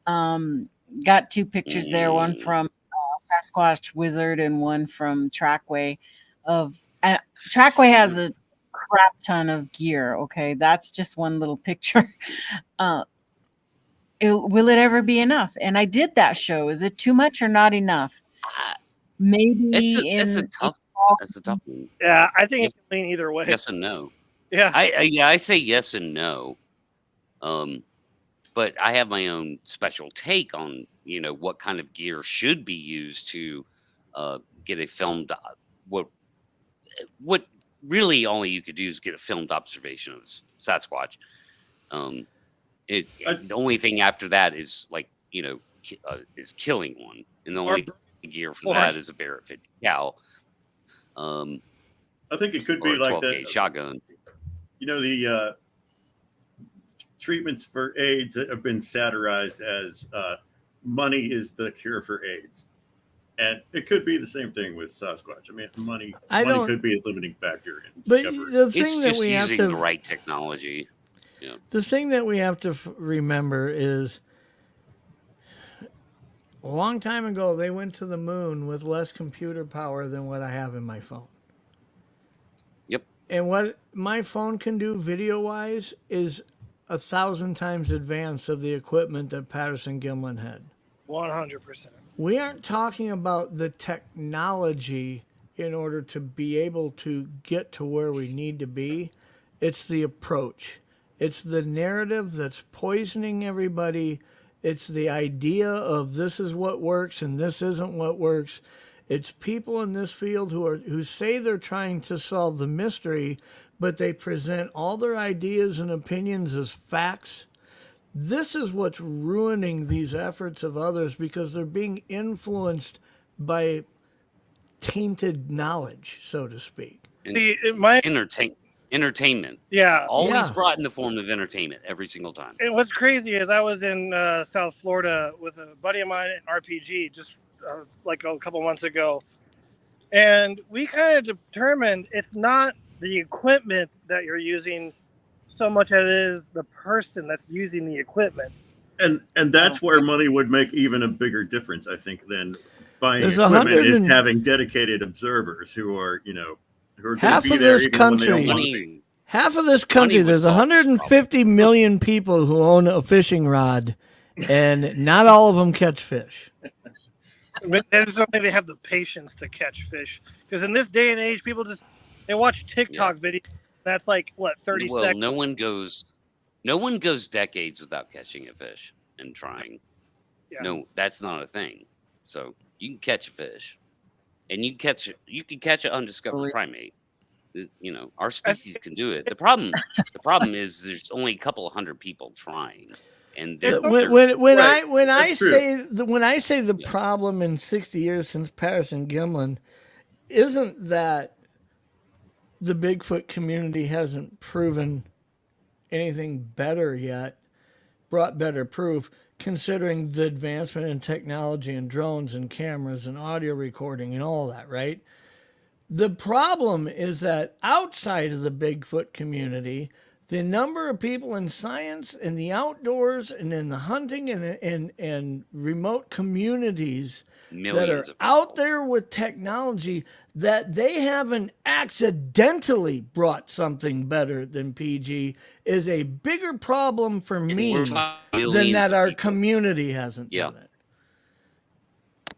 Got 2 pictures there, one from Sasquatch Wizard and one from Trackway. Trackway has a crap ton of gear. Okay, that's just one little picture. Will it ever be enough? And I did that show. Is it too much or not enough? Maybe that's a tough one. Yeah, I think it can lean either way. Yes and no. Yeah. I say yes and no. But I have my own special take on, what kind of gear should be used to get a filmed. What really only you could do is get a filmed observation of Sasquatch. The only thing after that is, like, is killing one, and the only gear from that is a Barrett 50 cal. I think it could be like that shotgun. The treatments for AIDS have been satirized as money is the cure for AIDS, and it could be the same thing with Sasquatch. I mean, money could be a limiting factor in discovery. It's just using the right technology. Yeah. The thing that we have to remember is, a long time ago, they went to the moon with less computer power than what I have in my phone. Yep. And what my phone can do video-wise is 1,000 times advanced of the equipment that Patterson-Gimlin had. 100%. We aren't talking about the technology in order to be able to get to where we need to be. It's the approach. It's the narrative that's poisoning everybody. It's the idea of this is what works and this isn't what works. It's people in this field who say they're trying to solve the mystery, but they present all their ideas and opinions as facts. This is what's ruining these efforts of others, because they're being influenced by tainted knowledge, so to speak. Entertainment. Entertainment. Yeah. Always brought in the form of entertainment every single time. And what's crazy is I was in South Florida with a buddy of mine at RPG just like a couple months ago. And we kind of determined it's not the equipment that you're using so much as it is the person that's using the equipment. And that's where money would make even a bigger difference, I think, than buying equipment is having dedicated observers who are, you know, who are going to be there even when they don't want to be. Half of this country, there's 150 million people who own a fishing rod, and not all of them catch fish. I just don't think they have the patience to catch fish. Because in this day and age, people they watch TikTok videos. That's like, what, 30 seconds? No one goes decades without catching a fish and trying. Yeah. No, that's not a thing. So you can catch a fish, and you can catch an undiscovered primate. You know, our species can do it. The problem is there's only a couple of hundred people trying, and when I say the problem in 60 years since Patterson-Gimlin isn't that the Bigfoot community hasn't proven anything better yet, brought better proof, considering the advancement in technology and drones and cameras and audio recording and all that, right? The problem is that outside of the Bigfoot community, the number of people in science, in the outdoors, and in the hunting and remote communities that are out there with technology, that they haven't accidentally brought something better than PG is a bigger problem for me than that our community hasn't done it.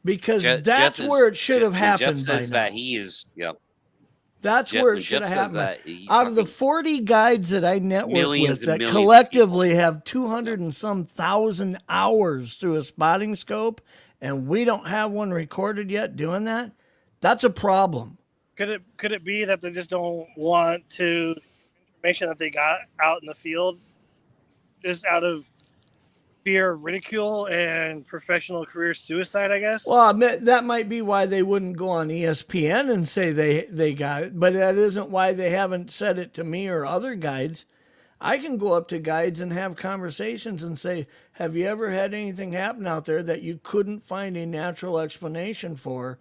Because that's where it should have happened. Jeff says that he is, That's where it should have happened. Out of the 40 guides that I network with that collectively have 200 and some thousand hours through a spotting scope, and we don't have one recorded yet doing that, that's a problem. Could it be that they just don't want to information that they got out in the field just out of fear of ridicule and professional career suicide, I guess? Well, that might be why they wouldn't go on ESPN and say they got it, but that isn't why they haven't said it to me or other guides. I can go up to guides and have conversations and say, have you ever had anything happen out there that you couldn't find a natural explanation for?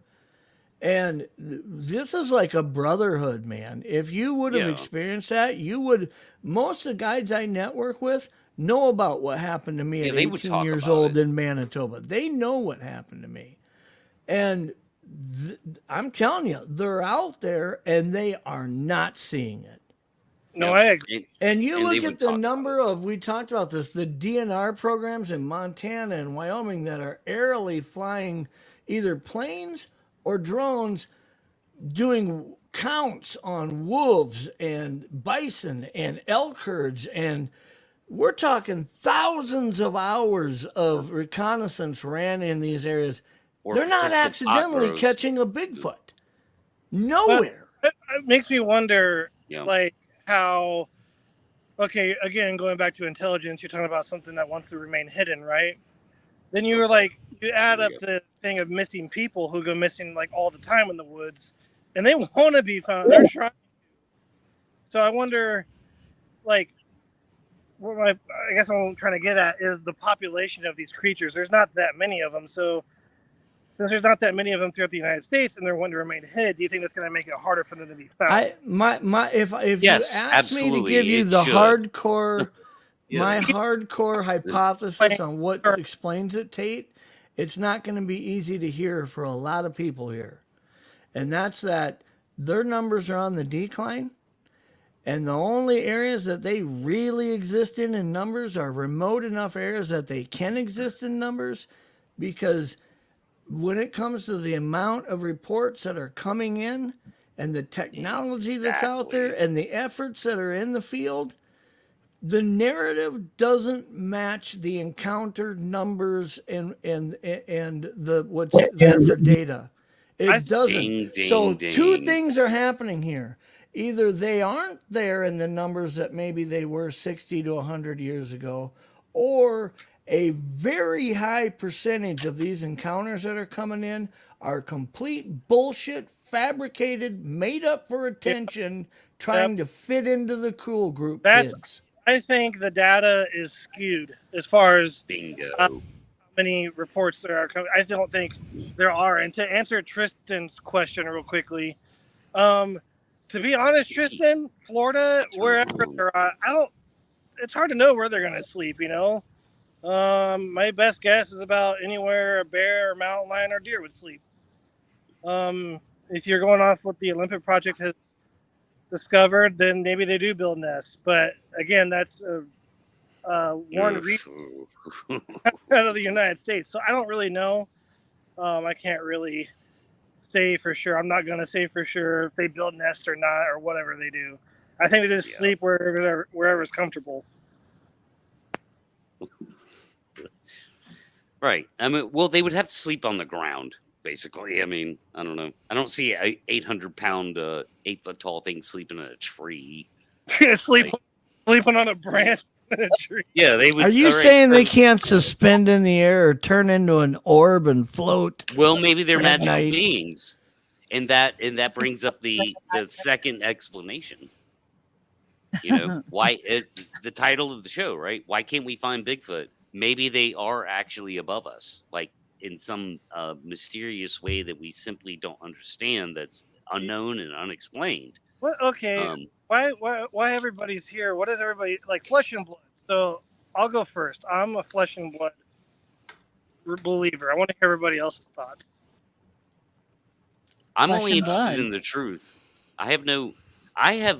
And this is like a brotherhood, man. If you would have experienced that, you would. Most of the guides I network with know about what happened to me at 18 years old in Manitoba. They know what happened to me. And I'm telling you, they're out there and they are not seeing it. No, I agree. And you look at the number of, we talked about this, the DNR programs in Montana and Wyoming that are aerially flying either planes or drones doing counts on wolves and bison and elk herds, and we're talking thousands of hours of reconnaissance ran in these areas. They're not accidentally catching a Bigfoot. Nowhere. But it makes me wonder, like, how, okay, again, going back to intelligence, you're talking about something that wants to remain hidden, right? Then you add up the thing of missing people who go missing like all the time in the woods, and they want to be found. They're trying. So I wonder, like, I guess what I'm trying to get at is the population of these creatures. There's not that many of them. So since there's not that many of them throughout the United States and they're wanting to remain hid, do you think that's going to make it harder for them to be found? If you ask me to give you the hardcore, my hardcore hypothesis on what explains it, Tate, it's not going to be easy to hear for a lot of people here. And that's that their numbers are on the decline. And the only areas that they really exist in numbers are remote enough areas that they can exist in numbers, because when it comes to the amount of reports that are coming in and the technology that's out there and the efforts that are in the field, the narrative doesn't match the encounter numbers and the what's there for data. It doesn't. So two things are happening here. Either they aren't there in the numbers that maybe they were 60 to 100 years ago, or a very high percentage of these encounters that are coming in are complete bullshit, fabricated, made up for attention, trying to fit into the cool group kids. I think the data is skewed as far as how many reports there are coming. I don't think there are. And to answer Tristan's question real quickly, to be honest, Tristan, Florida, wherever they're at, it's hard to know where they're going to sleep, you know? My best guess is about anywhere a bear or mountain lion or deer would sleep. If you're going off what the Olympic Project has discovered, then maybe they do build nests. But again, that's one region out of the United States. So I don't really know. I can't really say for sure. I'm not going to say for sure if they build nests or not or whatever they do. I think they just sleep wherever's comfortable. Right. I mean, well, they would have to sleep on the ground, basically. I mean, I don't know. I don't see a 800-pound, 8-foot-tall thing sleeping in a tree. Sleeping on a branch in a tree. Yeah, they would. Are you saying they can't suspend in the air or turn into an orb and float? Well, maybe they're magical beings, and that brings up the second explanation. You know, why the title of the show, right? Why can't we find Bigfoot? Maybe they are actually above us, like in some mysterious way that we simply don't understand, that's unknown and unexplained. What? Okay. Why everybody's here? What is everybody like? Flesh and blood. So I'll go first. I'm a flesh and blood believer. I want to hear everybody else's thoughts. I'm only interested in the truth. I have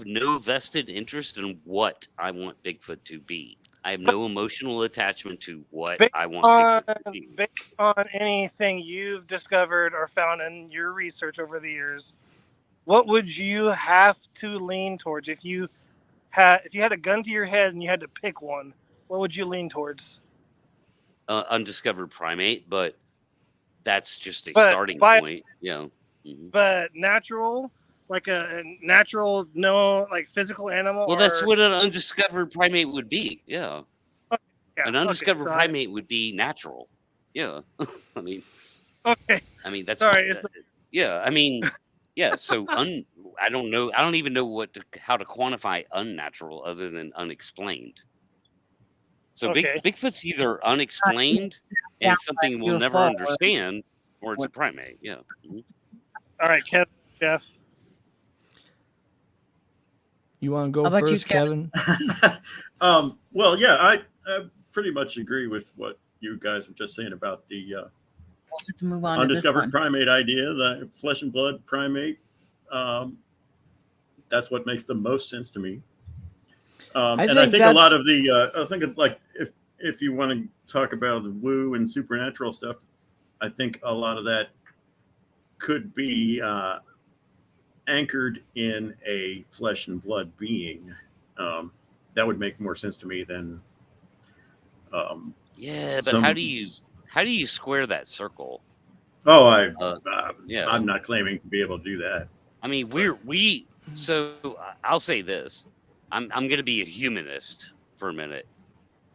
no vested interest in what I want Bigfoot to be. I have no emotional attachment to what I want Bigfoot to be. Based on anything you've discovered or found in your research over the years, what would you have to lean towards if you had a gun to your head and you had to pick one? What would you lean towards? Undiscovered primate, but that's just a starting point. Yeah. Mm-hmm. But natural, like a natural, physical animal. Well, that's what an undiscovered primate would be. Yeah. An undiscovered primate would be natural. Yeah. I mean. Okay. I mean that's. Sorry. Yeah. I mean. Yeah. So I don't know. I don't even know how to quantify unnatural other than unexplained. So Bigfoot's either unexplained and something we'll never understand, or it's a primate. Yeah. Mm-hmm. All right, Jeff. You want to go first, Kevin? Well, yeah, I pretty much agree with what you guys were just saying about the let's move on undiscovered primate idea, the flesh and blood primate. That's what makes the most sense to me. I think a lot of the I think like if you want to talk about the woo and supernatural stuff, I think a lot of that could be anchored in a flesh and blood being. That would make more sense to me than but how do you square that circle? I'm not claiming to be able to do that. I mean, so I'll say this. I'm going to be a humanist for a minute.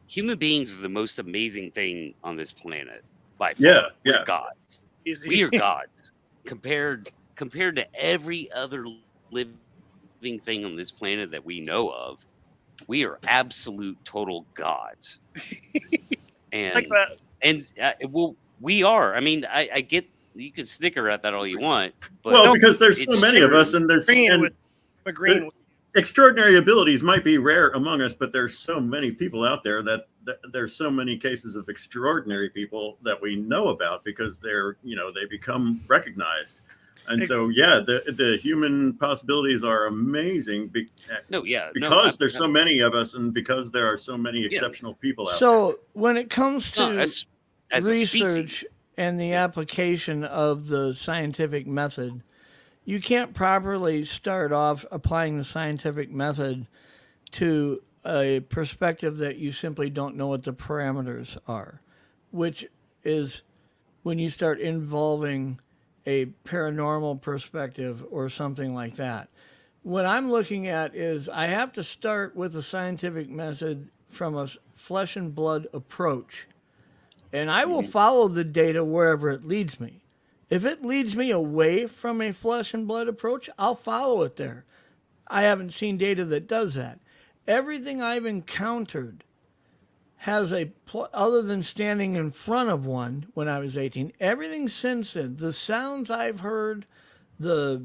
Human beings are the most amazing thing on this planet by far. We're gods. We are gods compared to every other living thing on this planet that we know of. We are absolute total gods. And like that. And we are. I mean, I get you can snicker at that all you want, but because there's so many of us, and there's extraordinary abilities might be rare among us, but there's so many people out there that there's so many cases of extraordinary people that we know about because they become recognized. And so, the human possibilities are amazing because there's so many of us and because there are so many exceptional people out there. So when it comes to as research and the application of the scientific method, you can't properly start off applying the scientific method to a perspective that you simply don't know what the parameters are, which is when you start involving a paranormal perspective or something like that. What I'm looking at is I have to start with a scientific method from a flesh and blood approach, and I will follow the data wherever it leads me. If it leads me away from a flesh and blood approach, I'll follow it there. I haven't seen data that does that. Everything I've encountered has other than standing in front of one when I was 18, everything since then, the sounds I've heard, the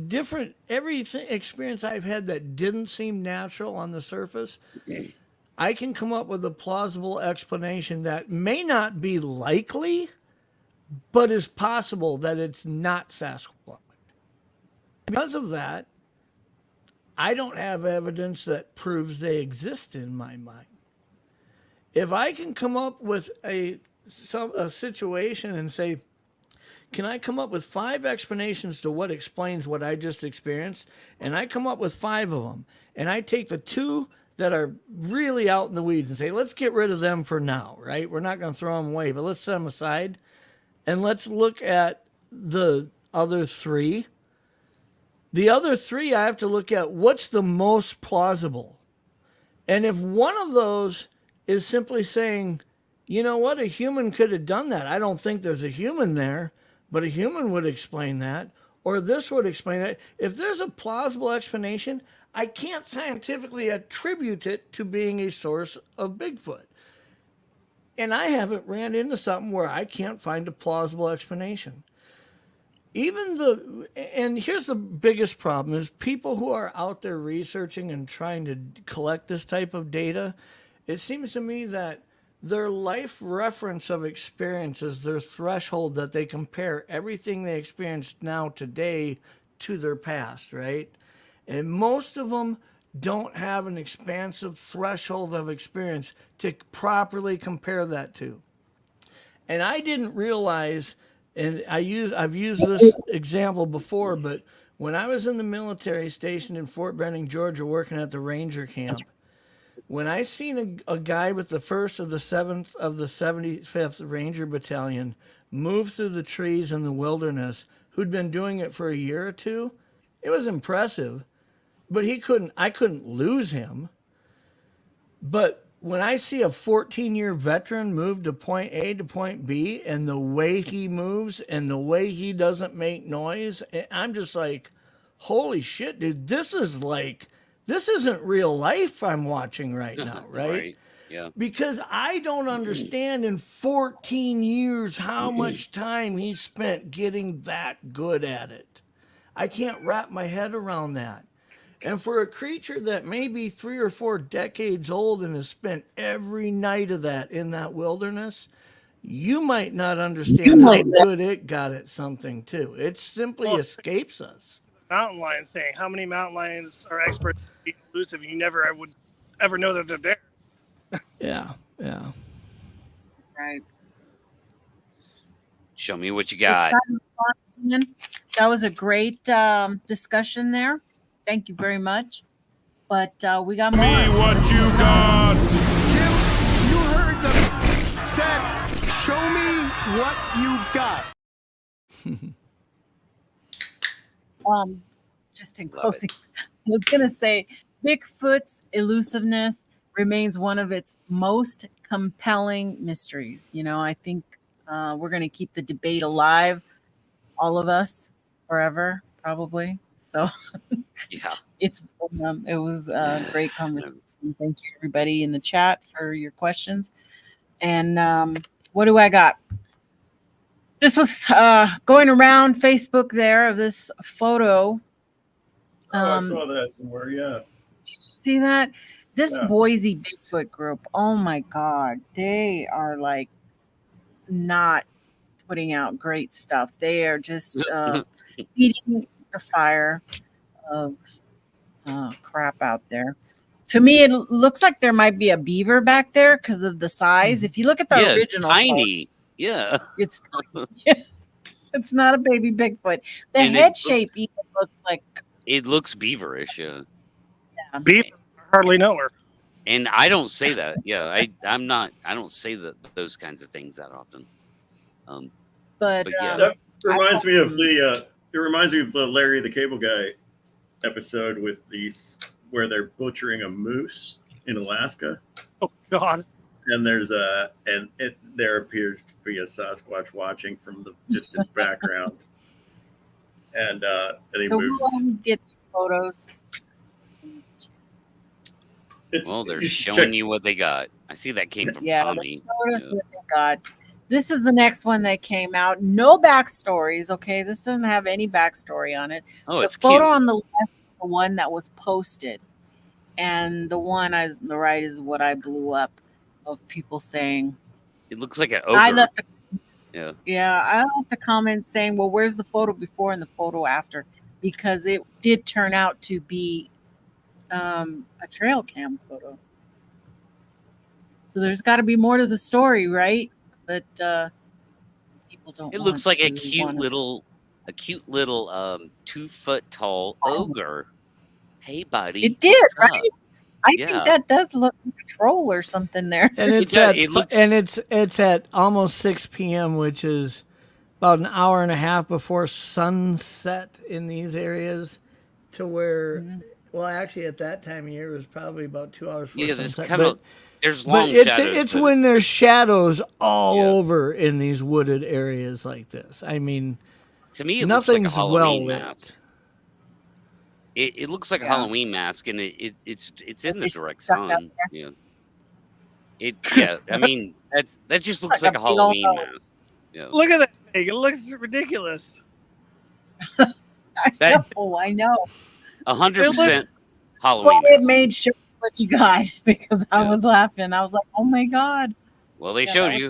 different, everything experience I've had that didn't seem natural on the surface, I can come up with a plausible explanation that may not be likely, but is possible that it's not Sasquatch. Because of that, I don't have evidence that proves they exist in my mind. If I can come up with a situation and say, can I come up with 5 explanations to what explains what I just experienced? And I come up with 5 of them. And I take the 2 that are really out in the weeds and say, let's get rid of them for now, right? We're not going to throw them away, but let's set them aside. And let's look at the other 3. The other 3, I have to look at what's the most plausible. And if one of those is simply saying, you know what, a human could have done that. I don't think there's a human there, but a human would explain that, or this would explain it. If there's a plausible explanation, I can't scientifically attribute it to being a source of Bigfoot. And I haven't ran into something where I can't find a plausible explanation. And here's the biggest problem is people who are out there researching and trying to collect this type of data, it seems to me that their life reference of experience is their threshold that they compare everything they experienced now today to their past, right? And most of them don't have an expansive threshold of experience to properly compare that to. And I didn't realize, and I've used this example before, but when I was in the military stationed in Fort Benning, Georgia, working at the Ranger camp, when I seen a guy with the 1st of the 7th of the 75th Ranger Battalion move through the trees in the wilderness, who'd been doing it for a year or 2, it was impressive, but I couldn't lose him. But when I see a 14-year veteran move to point A to point B, and the way he moves and the way he doesn't make noise, I'm just like, holy shit, dude, this isn't real life I'm watching right now, right? Right. Yeah. Because I don't understand in 14 years how much time he spent getting that good at it. I can't wrap my head around that. And for a creature that may be 3 or 4 decades old and has spent every night of that in that wilderness, you might not understand how good it got at something too. It simply escapes us. Mountain lion thing. How many mountain lions are experts at being elusive? You never would ever know that they're there. Yeah. Right. Show me what you got. That was a great discussion there. Thank you very much. But we got more. Me what you got. Jim, you heard them said, show me what you got. Just in closing, I was going to say Bigfoot's elusiveness remains one of its most compelling mysteries. You know, I think we're going to keep the debate alive, all of us, forever, probably. So Yeah. it was a great conversation. Thank you, everybody in the chat, for your questions. And what do I got? This was going around Facebook there of this photo. I saw that somewhere. Yeah. Did you see that? This Boise Bigfoot group. Oh my God, they are like not putting out great stuff. They are just eating the fire of crap out there. To me, it looks like there might be a beaver back there because of the size. If you look at the original, it's tiny. Photo, yeah, it's tiny. It's not a baby Bigfoot. The head shape even looks like it looks beaverish. Yeah, beaver hardly know her. And I don't say that. Yeah, I don't say those kinds of things that often. But yeah, that reminds me of the. It reminds me of the Larry the Cable Guy episode with these where they're butchering a moose in Alaska. Oh God! and there appears to be a Sasquatch watching from the distant background, and he so moves. who always gets photos? They're showing you what they got. I see that came from Tommy. Showed us what they got. This is the next one that came out. No backstories. Okay, this doesn't have any backstory on it. Oh, it's the photo cute. on the left, the one that was posted, and the one on the right is what I blew up of people saying. It looks like an ogre. I left. Yeah, I left a comment saying, "Well, where's the photo before and the photo after?" Because it did turn out to be a trail cam photo. So there's got to be more to the story, right? But people don't. It looks like a cute little 2 foot tall ogre. Hey, buddy. It did, right? Up? I think that does look like a troll or something there. And it's it's at almost 6 p.m., which is about an hour and a half before sunset in these areas, to where, well, actually at that time of year it was probably about 2 hours before sunset. There's long shadows. It's when there's shadows all over in these wooded areas like this. I mean, to me, it nothing's looks like a Halloween mask. It looks like a Halloween mask, and it's in the direct sun. Yeah. I mean, that just looks like a Halloween mask. Yeah. Look at that thing. It looks ridiculous. I know. 100% Halloween. Well, it made sure what you got because I was laughing. I was like, "Oh my god!" Well, they showed you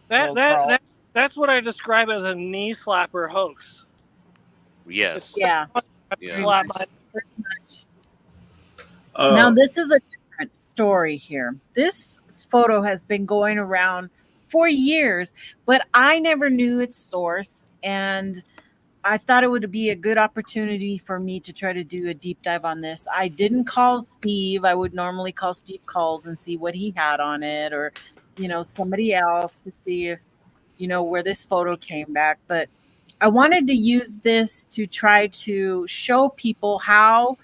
that's what I describe as a knee slapper hoax. Yes. Yeah. Yeah. Now this is a different story here. This photo has been going around for years, but I never knew its source, and I thought it would be a good opportunity for me to try to do a deep dive on this. I didn't call Steve. I would normally call Steve Calls and see what he had on it, or, somebody else to see if, where this photo came back. But I wanted to use this to try to show people how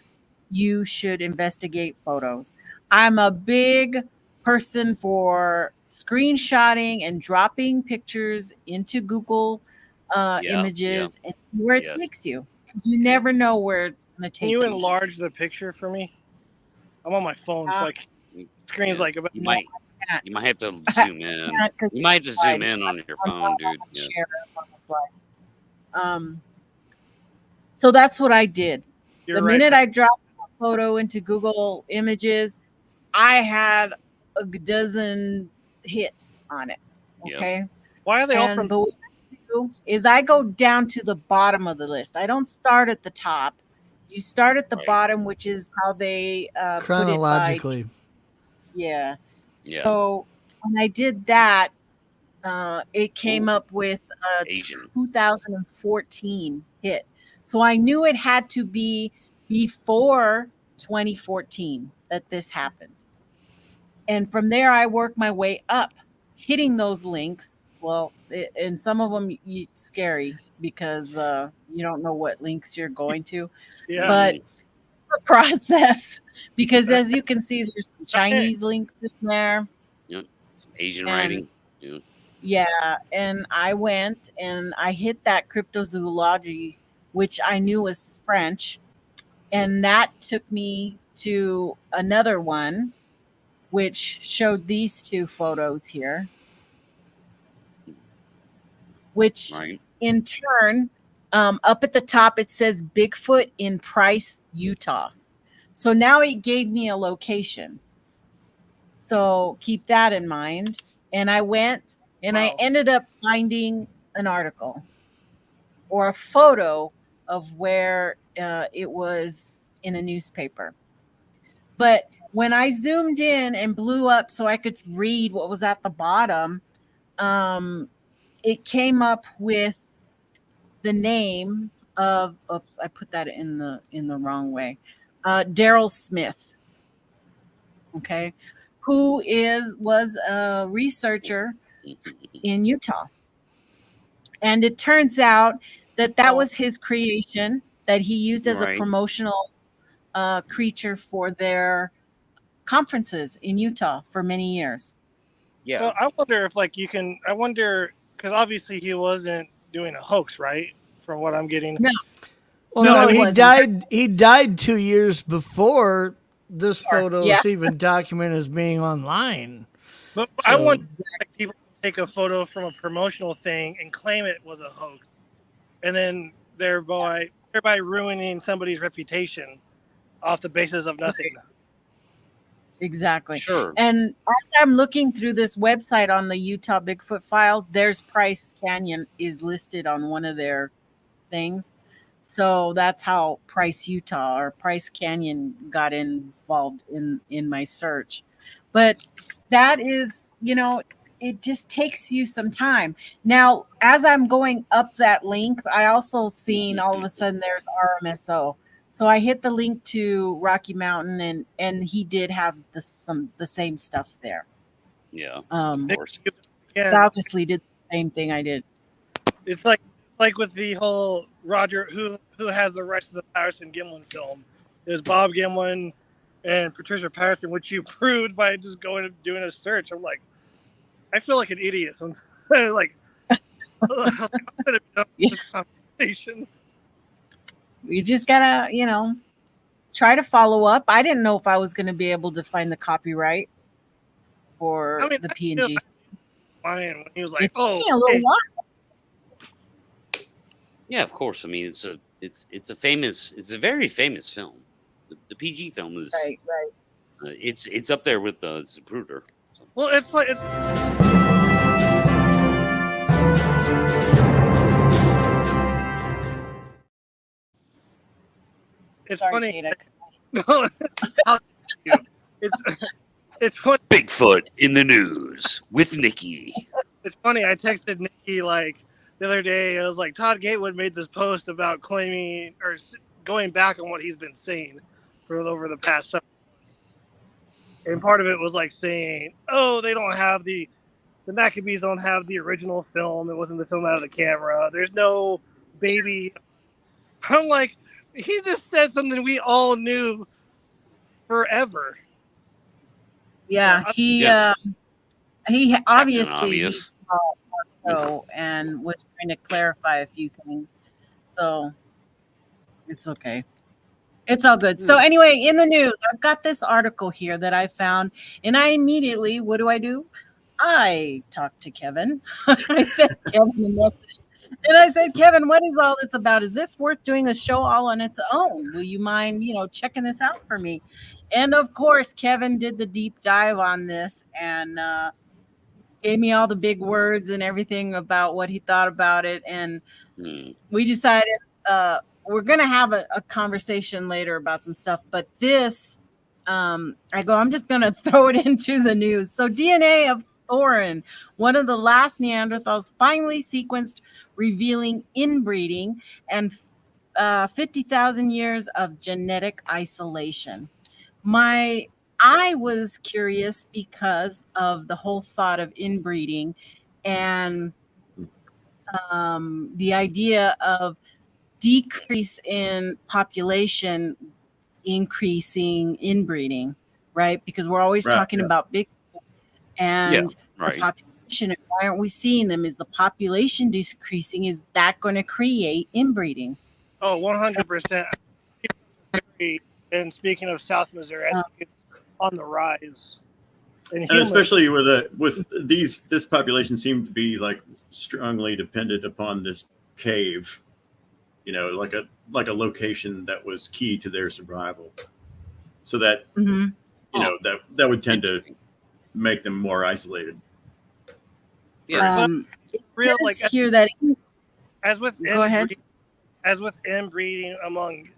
you should investigate photos. I'm a big person for screenshotting and dropping pictures into Google images and see where it takes you, because you never know where it's going to take you. Can you enlarge the picture for me? I'm on my phone, so screen's like about. You might have to zoom in. You might have to zoom in on your phone, dude. So that's what I did. The minute I dropped a photo into Google Images, I had a dozen hits on it. Okay. Yep. Why are they all from? Is I go down to the bottom of the list. I don't start at the top. You start at the bottom, which is how they chronologically. Put it by, So when I did that, it came up with a 2014 hit. So I knew it had to be before 2014 that this happened. And from there, I worked my way up, hitting those links. Well, and some of them scary because you don't know what links you're going to. Yeah. But the process, because as you can see, there's some Chinese links in there. Yep. Some Asian writing. Yep. Yeah. And I went and I hit that cryptozoology, which I knew was French. And that took me to another one, which showed these two photos here. Which in turn, up at the top, it says Bigfoot in Price, Utah. So now it gave me a location. So keep that in mind. And I went and I ended up finding an article or a photo of where it was in a newspaper. But when I zoomed in and blew up so I could read what was at the bottom, it came up with the name of, oops, I put that in the wrong way. Daryl Smith. Okay. Who was a researcher in Utah. And it turns out that was his creation that he used as a promotional creature for their conferences in Utah for many years. Yeah. So I wonder if like you can. I wonder because obviously he wasn't doing a hoax, right? From what I'm getting. No. Well, No, no, it he wasn't. died. He died 2 years before this photo Yeah. is even documented as being online. But So- I wonder if like, people take a photo from a promotional thing and claim it was a hoax, and then thereby ruining somebody's reputation off the basis of nothing. Exactly. Sure. And as I'm looking through this website on the Utah Bigfoot Files, there's Price Canyon is listed on one of their things. So that's how Price Utah or Price Canyon got involved in my search. But that is, it just takes you some time. Now, as I'm going up that link, I also seen all of a sudden there's RMSO. So I hit the link to Rocky Mountain, and he did have the same stuff there. Yeah, of course. Yeah, Obviously did the same thing I did. It's like with the whole Roger who has the rights to the Patterson-Gimlin film. There's Bob Gimlin and Patricia Patterson, which you proved by just going and doing a search. I'm like, I feel like an idiot sometimes. Like, I'm gonna be done with this conversation. You just gotta, try to follow up. I didn't know if I was going to be able to find the copyright for the PNG. Fine. When he was like, It took me a little while. Yeah, of course. I mean, it's a very famous film. The PG film is right. It's up there with Zapruder. So. Well, it's like it's Sorry, funny. No, it's funny. Bigfoot in the news with Nikki. It's funny. I texted Nikki like the other day. I was like, Todd Gatewood made this post about claiming or going back on what he's been saying for over the past 7 months. And part of it was like saying, "Oh, they don't have the Maccabees don't have the original film. It wasn't the film out of the camera. There's no baby." I'm like, he just said something we all knew forever. Yeah, he obviously he saw Moscow and was trying to clarify a few things. So it's okay. It's all good. So anyway, in the news, I've got this article here that I found, and I immediately, what do? I talked to Kevin. I sent Kevin a message. And I said, Kevin, what is all this about? Is this worth doing a show all on its own? Will you mind, checking this out for me? And of course, Kevin did the deep dive on this and gave me all the big words and everything about what he thought about it. And we decided we're going to have a conversation later about some stuff. But this, I'm just going to throw it into the news. So DNA of Thorin, one of the last Neanderthals, finally sequenced, revealing inbreeding and 50,000 years of genetic isolation. I was curious because of the whole thought of inbreeding and the idea of decrease in population, increasing inbreeding, right? Because we're always talking about Bigfoot and the population. And why aren't we seeing them? Is the population decreasing? Is that going to create inbreeding? Oh, 100%. And speaking of South Missouri, I think it's on the rise. And especially with this population seemed to be like strongly dependent upon this cave, like a location that was key to their survival. So that that would tend to make them more isolated. Yeah. It real like here that as with go ahead. As with inbreeding among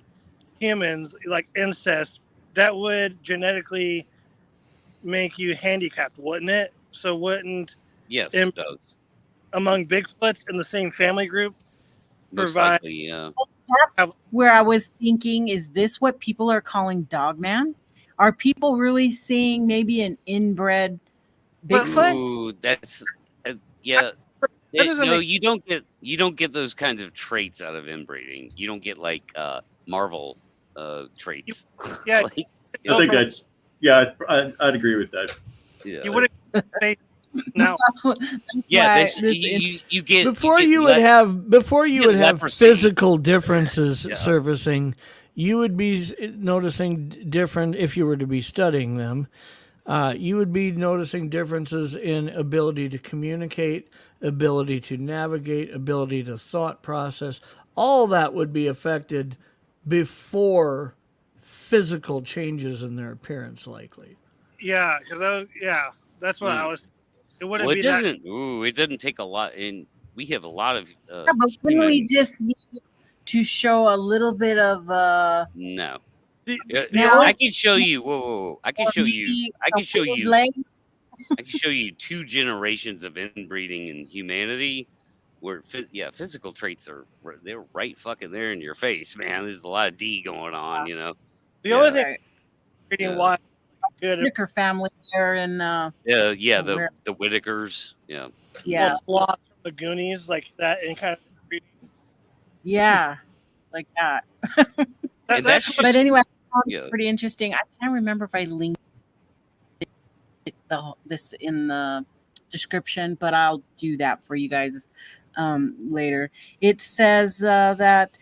humans, like incest, that would genetically make you handicapped, wouldn't it? So wouldn't it does. Among Bigfoots in the same family group Most provide likely, yeah. That's where I was thinking, is this what people are calling dogman? Are people really seeing maybe an inbred Bigfoot? Ooh, that's yeah. You don't get those kinds of traits out of inbreeding. You don't get like Marvel traits. Yeah, I think that's I'd agree with that. Yeah. You wouldn't say Now, yeah, you get before you you would have physical differences surfacing. You would be noticing different if you were to be studying them. You would be noticing differences in ability to communicate, ability to navigate, ability to thought process. All that would be affected before physical changes in their appearance, likely. Yeah, because that's what I was. It wouldn't it be doesn't. It doesn't take a lot, and we have a lot of. But wouldn't we just need to show a little bit of? No. I can show you. Whoa! I can show you. I can show you. I can show you 2 generations of inbreeding in humanity, where physical traits they're right fucking there in your face, man. There's a lot of D going on, you know. The only thing reading why good Whitaker family there in the Whitakers, sloths from the Goonies, like that, and kind of like that. But anyway, pretty interesting. I can't remember if I linked this in the description, but I'll do that for you guys later. It says that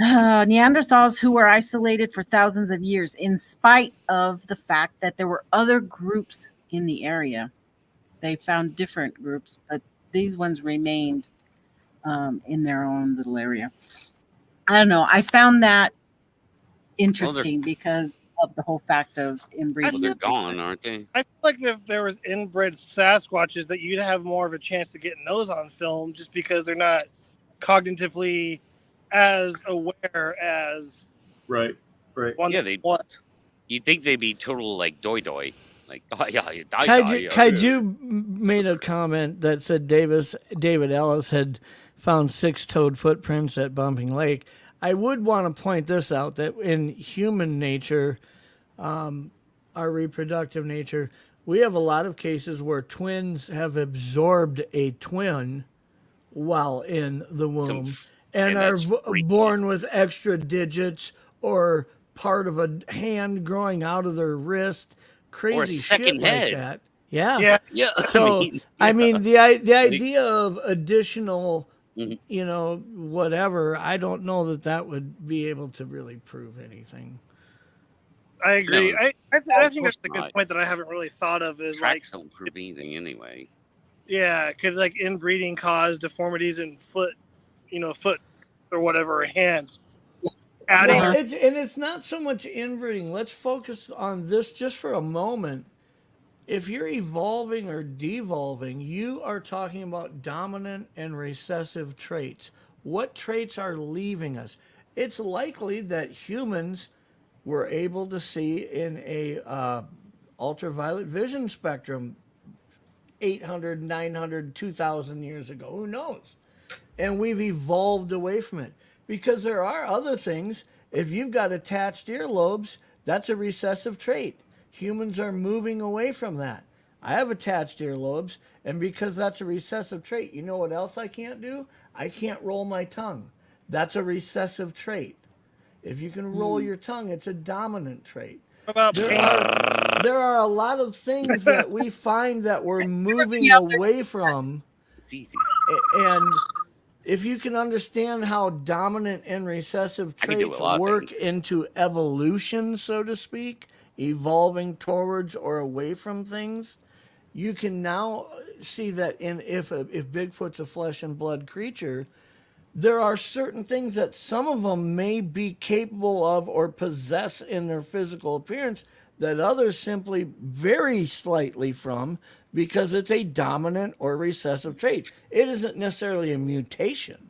Neanderthals who were isolated for thousands of years, in spite of the fact that there were other groups in the area. They found different groups, but these ones remained in their own little area. I don't know. I found that interesting because of the whole fact of inbreeding. They're gone, aren't they? I feel like if there was inbred Sasquatches, that you'd have more of a chance of getting those on film, just because they're not cognitively as aware as right. You'd think they'd be total like doi, like Kaiju made a comment that said David Ellis had found 6-toed footprints at Bumping Lake. I would want to point this out, that in human nature, our reproductive nature, we have a lot of cases where twins have absorbed a twin while in the womb and are born with extra digits or part of a hand growing out of their wrist. Crazy or a second shit head. Like that. Yeah. So I mean the idea of additional, whatever. I don't know that would be able to really prove anything. I agree. No, I think that's a good point that I haven't really thought of. Is tracks don't prove anything anyway. Yeah, could like inbreeding cause deformities in foot or whatever, hands. It's not so much inbreeding. Let's focus on this just for a moment. If you're evolving or devolving, you are talking about dominant and recessive traits. What traits are leaving us? It's likely that humans were able to see in a ultraviolet vision spectrum 800, 900, 2,000 years ago. Who knows? And we've evolved away from it. Because there are other things. If you've got attached earlobes, that's a recessive trait. Humans are moving away from that. I have attached earlobes, and because that's a recessive trait, you know what else I can't do? I can't roll my tongue. That's a recessive trait. If you can roll your tongue, it's a dominant trait. There are a lot of things that we find that we're moving away from. It's easy. And if you can understand how dominant and recessive traits work into evolution, so to speak, evolving towards or away from things, you can now see that if Bigfoot's a flesh and blood creature, there are certain things that some of them may be capable of or possess in their physical appearance that others simply vary slightly from, because it's a dominant or recessive trait. It isn't necessarily a mutation.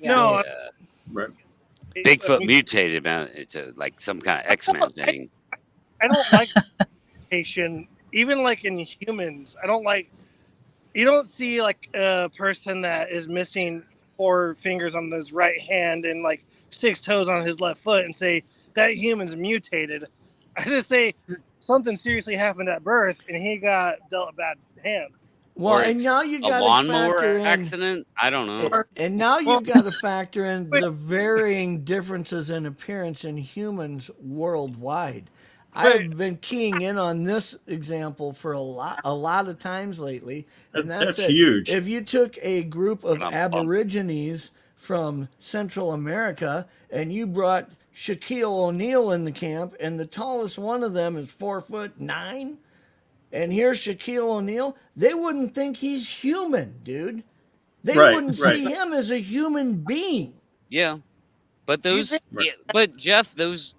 No. Right. Bigfoot mutated, man. It's like some kind of X-Men thing. I don't like mutation, even like in humans. I don't like. You don't see like a person that is missing 4 fingers on his right hand and like 6 toes on his left foot and say that human's mutated. I just say something seriously happened at birth and he got dealt a bad hand. Well, and now you got a lawnmower accident. I don't know. And now you've got to factor in the varying differences in appearance in humans worldwide. I've been keying in on this example for a lot of times lately, and that's huge. If you took a group of Aborigines from Central America and you brought Shaquille O'Neal in the camp, and the tallest one of them is 4'9", and here's Shaquille O'Neal, they wouldn't think he's human, dude. They wouldn't see him as a human being. Yeah, but but Jeff, those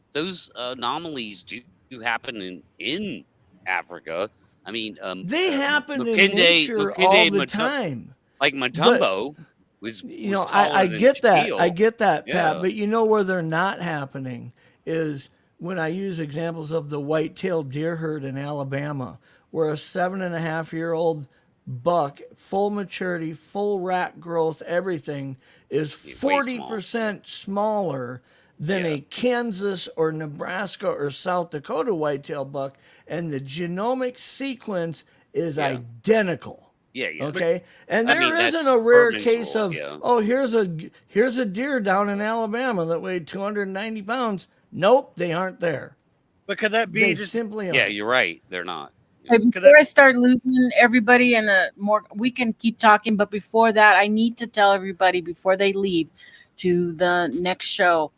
anomalies do happen in Africa. I mean, they happen in nature all the time. Like Matumbo was I get that. Shaquille. I get that, Yeah. Pat. But you know where they're not happening is when I use examples of the white-tailed deer herd in Alabama, where a 7.5-year-old buck, full maturity, full rack growth, everything, is 40% smaller than a Kansas or Nebraska or South Dakota white-tailed buck, and the genomic sequence is identical. Yeah. Okay, and there isn't a rare case of here's a deer down in Alabama that weighed 290 pounds. Nope, they aren't there. But could that be They just simply aren't. Yeah, you're right. They're not. Hey, before I start losing everybody and we can keep talking, but before that, I need to tell everybody before they leave to the next show.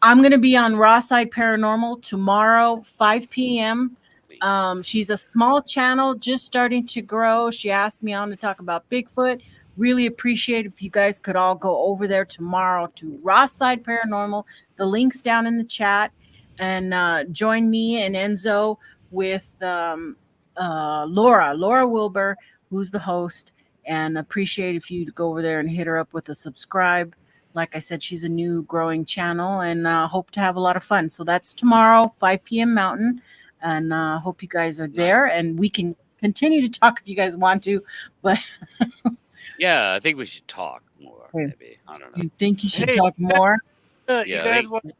I'm going to be on Side Paranormal tomorrow, 5 p.m. She's a small channel, just starting to grow. She asked me on to talk about Bigfoot. Really appreciate if you guys could all go over there tomorrow to Side Paranormal. The link's down in the chat, and join me and Enzo with Laura Wilbur, who's the host, and appreciate if you go over there and hit her up with a subscribe. Like I said, she's a new growing channel, and hope to have a lot of fun. So that's tomorrow, 5 p.m. Mountain. And hope you guys are there, and we can continue to talk if you guys want to. But yeah, I think we should talk more. Maybe I don't know. You think you should talk more? You guys want to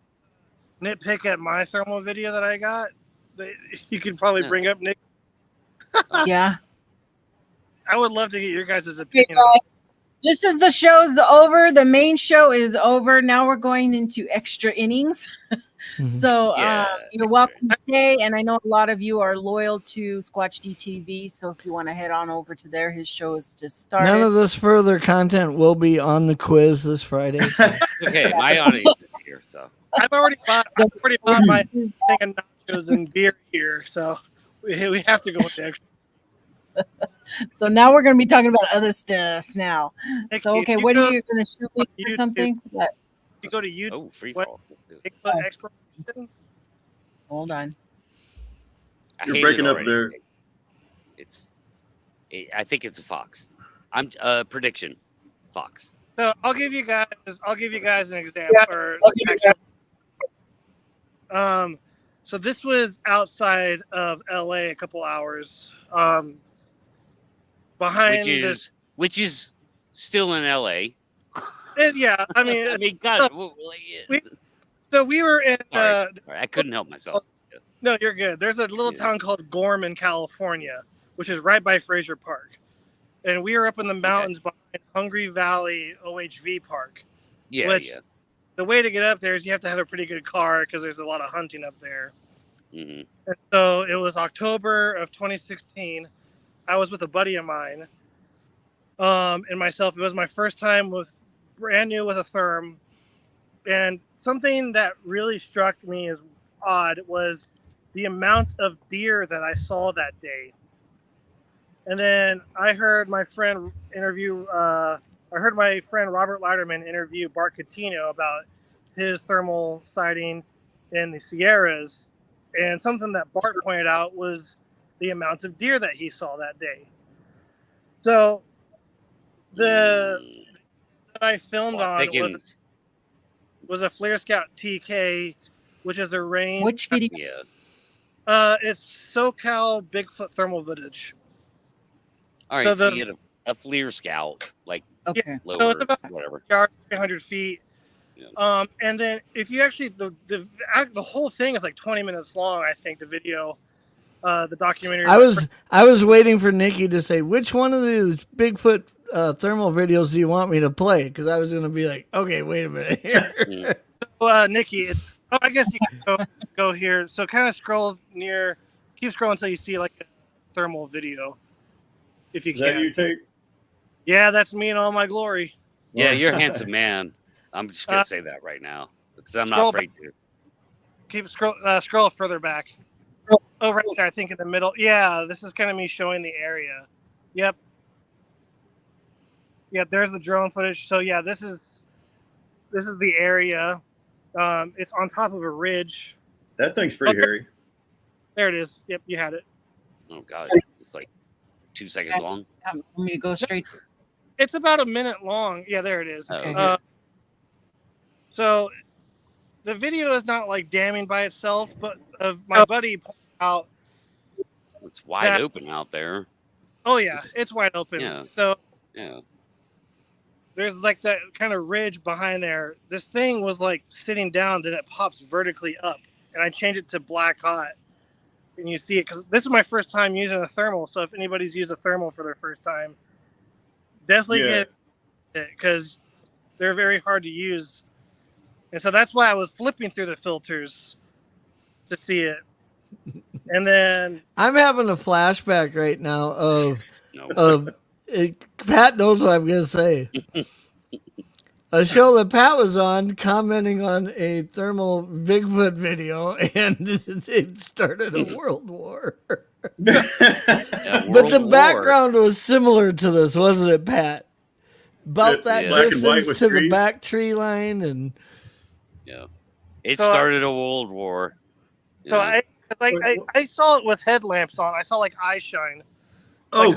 nitpick at my thermal video that I got? You could probably bring up Nick. Yeah, I would love to get your guys' opinion. Okay, guys, this is the show's over. The main show is over. Now we're going into extra innings. So you're welcome to stay, and I know a lot of you are loyal to Squatch DTV, so if you want to head on over to there, his show is just started. None of this further content will be on the quiz this Friday. Okay, my audience is here, so I've already bought my thing of nachos and beer here, so we have to go with the extra. So now we're going to be talking about other stuff now. Nikki, So okay, what are you going to shoot me or something? What? You go to YouTube. Oh, free fall. Bigfoot exploration. Hold on. You're breaking up there. I think it's a fox. I'm prediction, fox. So I'll give you guys an example. So this was outside of LA a couple hours. Behind which is still in LA. Yeah, I mean, God. So we were in. Sorry, I couldn't help myself. No, you're good. There's a little town called Gorman, California, which is right by Fraser Park, and we were up in the mountains behind Hungry Valley OHV Park. Yeah. The way to get up there is you have to have a pretty good car because there's a lot of hunting up there. Mm-hmm. And so it was October of 2016. I was with a buddy of mine, and myself. It was my first time brand new with a therm. And something that really struck me as odd was the amount of deer that I saw that day. And then I heard my friend Robert Leiderman interview Bart Catino about his thermal sighting in the Sierras. And something that Bart pointed out was the amount of deer that he saw that day. So that I filmed on was a Flare Scout TK, which is a range. Which video? It's SoCal Bigfoot thermal footage. All right, so you had a Flare Scout, like lower, so it's about whatever, 300 feet. Yeah. And then if you actually the whole thing is like 20 minutes long. I think the video, the documentary. I was waiting for Nikki to say which one of these Bigfoot thermal videos do you want me to play? Because I was going to be like, okay, wait a minute here. Nikki, it's. Oh, I guess you can go here. So kind of scroll near. Keep scrolling until you see like a thermal video, if you Is can. that you, Tate? Yeah, that's me in all my glory. Yeah, you're a handsome man. I'm just gonna say that right now because I'm not afraid to. Keep scroll further back. Oh, right there. I think in the middle. Yeah, this is kind of me showing the area. Yep. Yep. There's the drone footage. So yeah, this is the area. It's on top of a ridge. That thing's pretty hairy. There it is. Yep, you had it. Oh god, it's like 2 seconds long. Want me to go straight? It's about a minute long. Yeah, there it is. Okay. So the video is not like damning by itself, but my buddy pointed out it's wide open out there. Oh yeah, it's wide open. Yeah. So yeah, there's like that kind of ridge behind there. This thing was like sitting down, then it pops vertically up, and I changed it to black hot, and you see it because this is my first time using a thermal. So if anybody's used a thermal for their first time, definitely get it because they're very hard to use. And so that's why I was flipping through the filters to see it. And then I'm having a flashback right now of Pat knows what I'm going to say. A show that Pat was on commenting on a thermal Bigfoot video, and it started a world war. Yeah, but the background was similar to this, wasn't it, Pat? About that distance to the back tree line, and it started a world war. So I saw it with headlamps on. I saw like eye shine. Oh,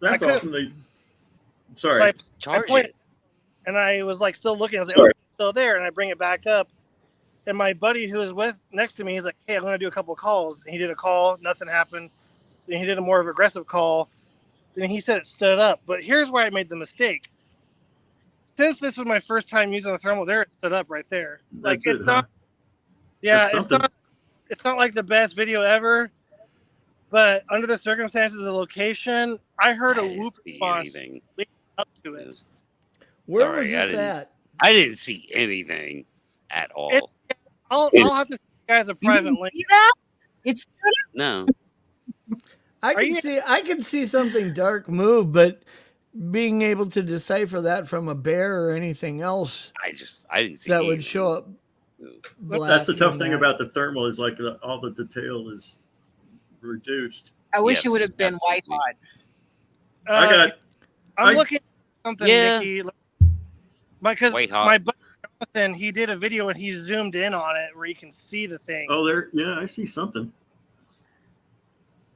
that's awesome. Sorry. So I pointed, and I was like still looking. I was like, oh, it's still there. And I bring it back up. And my buddy who was next to me, he's like, hey, I'm going to do a couple of calls. And he did a call. Nothing happened. Then he did a more of an aggressive call. Then he said it stood up. But here's where I made the mistake. Since this was my first time using the thermal, there it stood up right there. Like it's not. Yeah, it's not like the best video ever. But under the circumstances of the location, I heard a whoop response leading up to it. Where was this at? I didn't see anything at all. I'll have to see you guys a private link. See that? It's no. I can see something dark move, but being able to decipher that from a bear or anything else, I didn't see that would show up. That's the tough thing about the thermal is like all the detail is reduced. I wish it would have been white hot. I'm looking at something, Nikki. Because my buddy Jonathan, he did a video and he zoomed in on it where you can see the thing. Oh, there, yeah, I see something.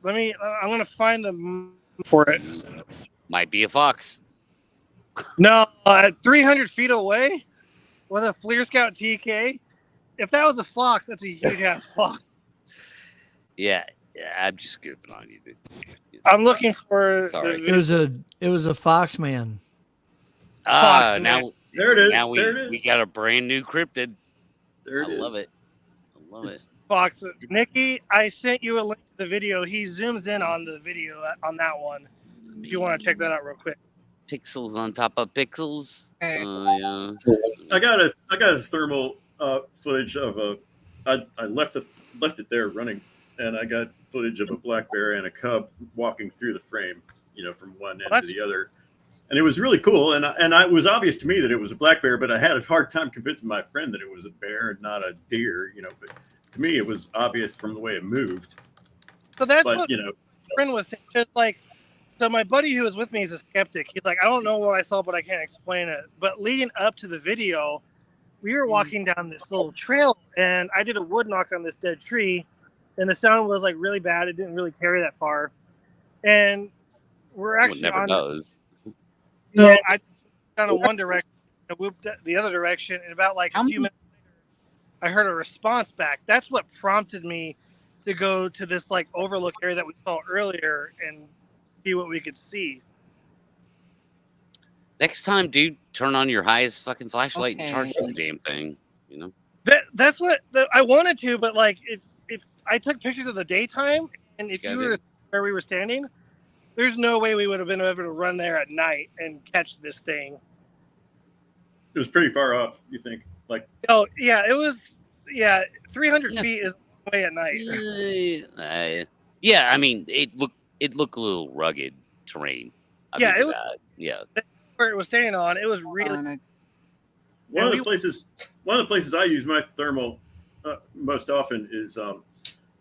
I'm gonna find the for it. Might be a fox. No, 300 feet away with a FLIR Scout TK. If that was a fox, that's a huge ass fox. Yeah, I'm just goofing on you, dude. I'm looking for. It was a fox man. Now there it is. Now we got a brand new cryptid. There it is. I love it. I love it. Fox, Nikki, I sent you a link to the video. He zooms in on the video on that one. If you want to check that out real quick. Pixels on top of pixels. Yeah. I got a thermal footage of I left it there running, and I got footage of a black bear and a cub walking through the frame, from one end to the other, and it was really cool. And it was obvious to me that it was a black bear, but I had a hard time convincing my friend that it was a bear and not a deer. But to me, it was obvious from the way it moved. So that's what my friend was saying. Just like. So my buddy who was with me is a skeptic. He's like, I don't know what I saw, but I can't explain it. But leading up to the video, we were walking down this little trail, and I did a wood knock on this dead tree, and the sound was like really bad. It didn't really carry that far, and we're actually never does. So I down in one direction, and whooped the other direction, and about like a few minutes later, I heard a response back. That's what prompted me to go to this like overlook area that we saw earlier and see what we could see. Next time, dude, turn on your highest fucking flashlight and charge the damn thing. That's what I wanted to, but like if I took pictures of the daytime, and if you were where we were standing, there's no way we would have been able to run there at night and catch this thing. It was pretty far off, you think? Like, oh yeah, it was 300 feet is way at night. Yeah, I mean, it looked a little rugged terrain. It was, yeah. Where it was standing on, it was really. One of the places I use my thermal most often is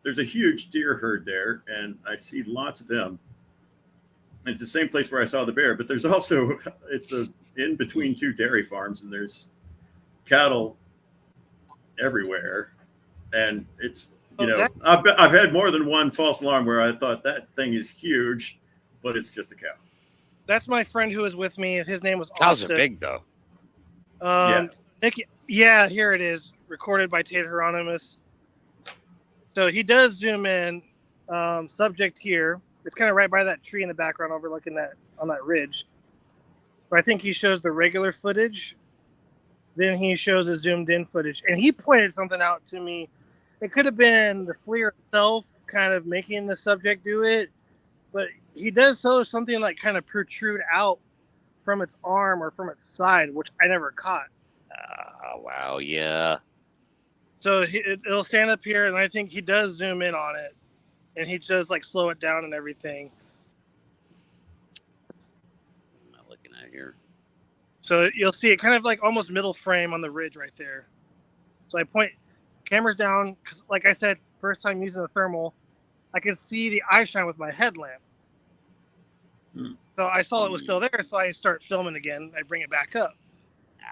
there's a huge deer herd there, and I see lots of them. And it's the same place where I saw the bear, but there's also it's in between two dairy farms, and there's cattle everywhere, and it's I've had more than one false alarm where I thought that thing is huge, but it's just a cow. That's my friend who was with me. His name was Cows Austin. are big though. Nikki, here it is, recorded by Tate Hieronymus. So he does zoom in. Subject here. It's kind of right by that tree in the background, overlooking on that ridge. So I think he shows the regular footage. Then he shows the zoomed in footage, and he pointed something out to me. It could have been the FLIR itself, kind of making the subject do it, but he does show something like kind of protrude out from its arm or from its side, which I never caught. Wow, yeah. So it'll stand up here, and I think he does zoom in on it, and he does like slow it down and everything. I'm not looking at here. So you'll see it kind of like almost middle frame on the ridge right there. So I point cameras down, because like I said, first time using the thermal, I could see the eye shine with my headlamp. So I saw it was still there, so I start filming again. I bring it back up.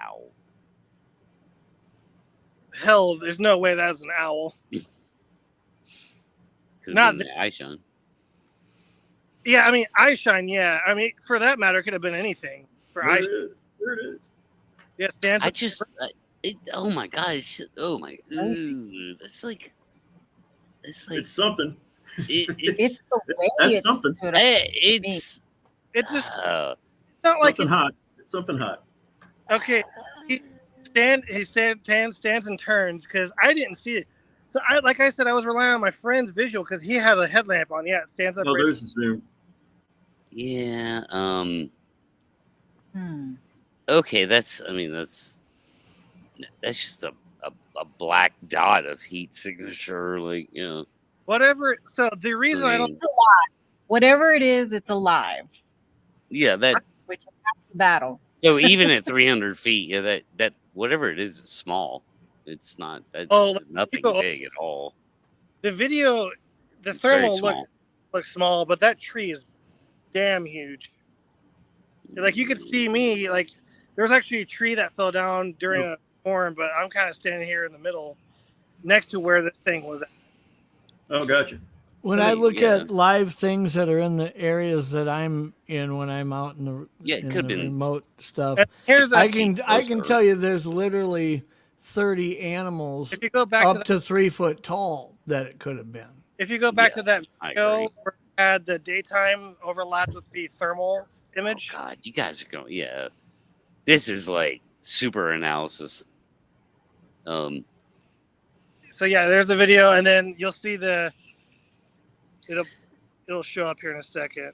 Ow. Hell, there's no way that was an owl. Not the eye shine. Yeah, I mean, eye shine, yeah. I mean, for that matter, it could have been anything. There it is. Yes, oh my gosh. Oh my. Ooh, it's something. It's the way that's something. It's just it's not like something hot. It's something hot. Okay, he stands and turns because I didn't see it. So like I said, I was relying on my friend's visual because he had a headlamp on. Yeah, it stands up. Oh, there's the zoom. Yeah. Okay, that's just a black dot of heat signature, like, you know. Whatever. So the reason I don't. It's alive. Whatever it is, it's alive. Yeah, which is half the battle. So even at 300 feet, yeah, that whatever it is small. It's not. Nothing big at all. The video, the thermal looks small, but that tree is damn huge. Like you could see me. Like there was actually a tree that fell down during a storm, but I'm kind of standing here in the middle, next to where this thing was at. Oh, gotcha. When I look at live things that are in the areas that I'm in, when I'm out in the remote stuff, I can tell you there's literally 30 animals if you go back up to 3 foot tall that it could have been. If you go back to that video where it had the daytime overlapped with the thermal image. Oh God, you guys are going. Yeah, this is like super analysis. So yeah, there's the video, and then you'll see it'll show up here in a second.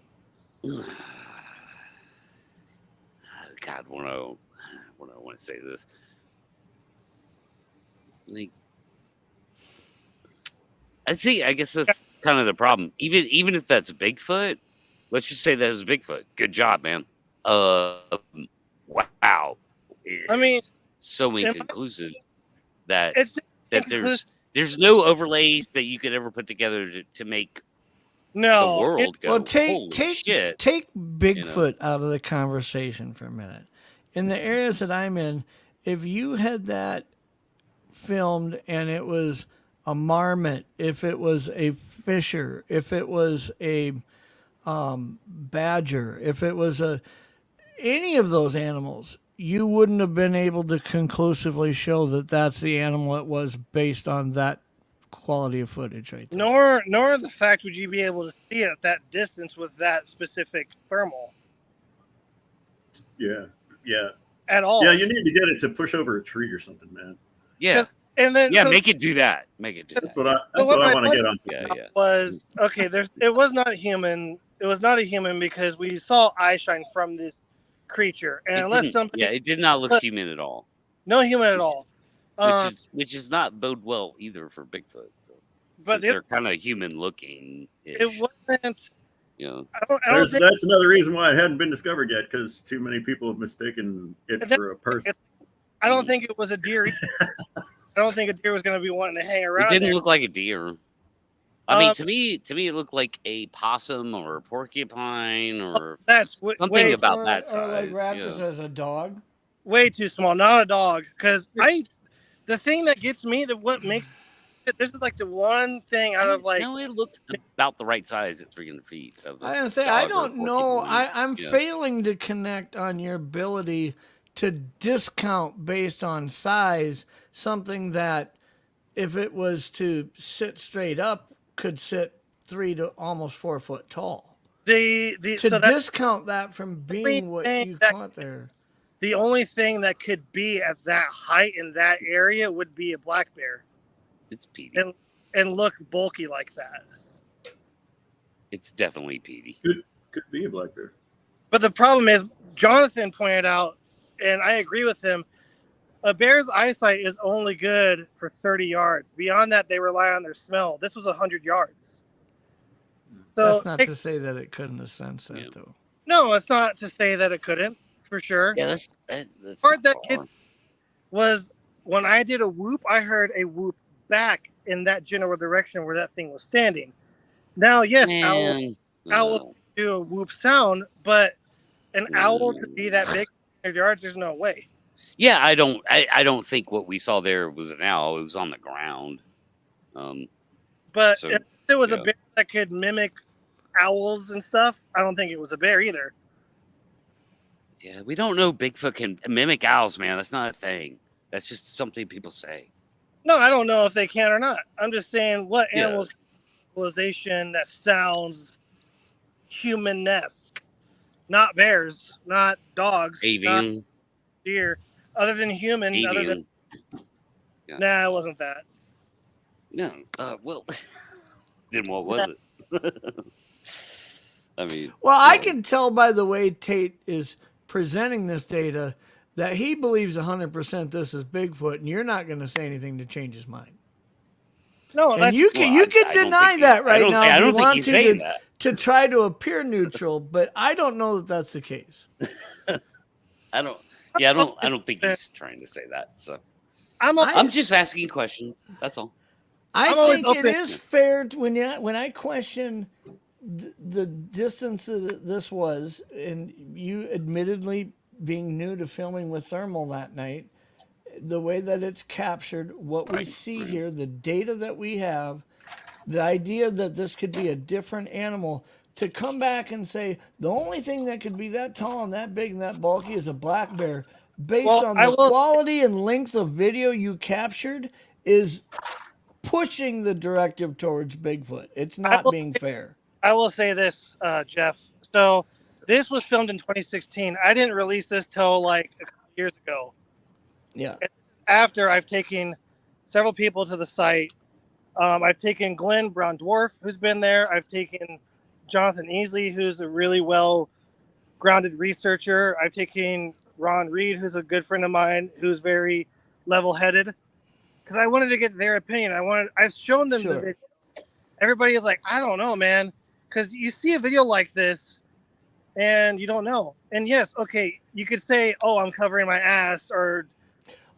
God, when I want to say this, like, I guess that's kind of the problem. Even if that's Bigfoot, let's just say that is Bigfoot. Good job, man. Wow. I mean, so inconclusive that there's no overlays that you could ever put together to make the world go. Well, take Bigfoot out of the conversation for a minute. In the areas that I'm in, if you had that filmed and it was a marmot, if it was a fisher, if it was a badger, if it was any of those animals, you wouldn't have been able to conclusively show that that's the animal it was based on that quality of footage right there. Nor the fact would you be able to see it at that distance with that specific thermal. Yeah. At all. Yeah, you need to get it to push over a tree or something, man. Yeah. And then make it do that. That's what I want to get on. Yeah. Was okay. It was not a human. It was not a human because we saw eye shine from this creature, and unless somebody, it did not look human at all. No human at all. Which is not bode well either for Bigfoot. So, but they're kind of human looking. It wasn't. You know, I don't think that's another reason why it hadn't been discovered yet, because too many people have mistaken it for a person. I don't think it was a deer. I don't think a deer was going to be wanting to hang around. It didn't there. look like a deer. I mean, to me, it looked like a possum or a porcupine or something about that size. Or like raptors as a dog. Way too small, not a dog. Because the thing that gets me, what makes this is like the one thing out of like. No, it looked about the right size at 300 feet. I was say I don't know. I'm failing to connect on your ability to discount based on size something that, if it was to sit straight up, could sit 3 to almost 4 foot tall. To discount that from being what you caught there. The only thing that could be at that height in that area would be a black bear. It's Petey. And look bulky like that. It's definitely Petey. Could be a black bear. But the problem is, Jonathan pointed out, and I agree with him, a bear's eyesight is only good for 30 yards. Beyond that, they rely on their smell. This was 100 yards. So that's not to say that it couldn't have sensed that, though. No, it's not to say that it couldn't, for sure. Yeah, that's part that kid was when I did a whoop, I heard a whoop back in that general direction where that thing was standing. Now, yes, owls do a whoop sound, but an owl to be that big, 100 yards, there's no way. Yeah, I don't think what we saw there was an owl. It was on the ground. But if it was a bear that could mimic owls and stuff, I don't think it was a bear either. Yeah, we don't know Bigfoot can mimic owls, man. That's not a thing. That's just something people say. No, I don't know if they can or not. I'm just saying what animals civilization that sounds human-esque. Not bears, not dogs, avian, not deer. Other than human, avian. Nah, it wasn't that. No, well, then what was it? I mean, well, I can tell by the way Tate is presenting this data that he believes 100% this is Bigfoot, and you're not going to say anything to change his mind. No, and you can deny that right now. I don't think he's saying that to try to appear neutral, but I don't know that that's the case. I don't think he's trying to say that. So I'm just asking questions. That's all. I think it is fair when I question the distance that this was, and you admittedly being new to filming with thermal that night, the way that it's captured, what we see here, the data that we have, the idea that this could be a different animal, to come back and say the only thing that could be that tall and that big and that bulky is a black bear, based on the quality and length of video you captured, is pushing the directive towards Bigfoot. It's not being fair. I will say this, Jeff. So this was filmed in 2016. I didn't release this till like a couple years ago. Yeah. After I've taken several people to the site. I've taken Glenn Brown Dwarf, who's been there. I've taken Jonathan Easley, who's a really well-grounded researcher. I've taken Ron Reed, who's a good friend of mine, who's very level-headed. Because I wanted to get their opinion. I've shown them the video. Everybody is like, I don't know, man. Because you see a video like this, and you don't know. And yes, okay, you could say, oh, I'm covering my ass, or...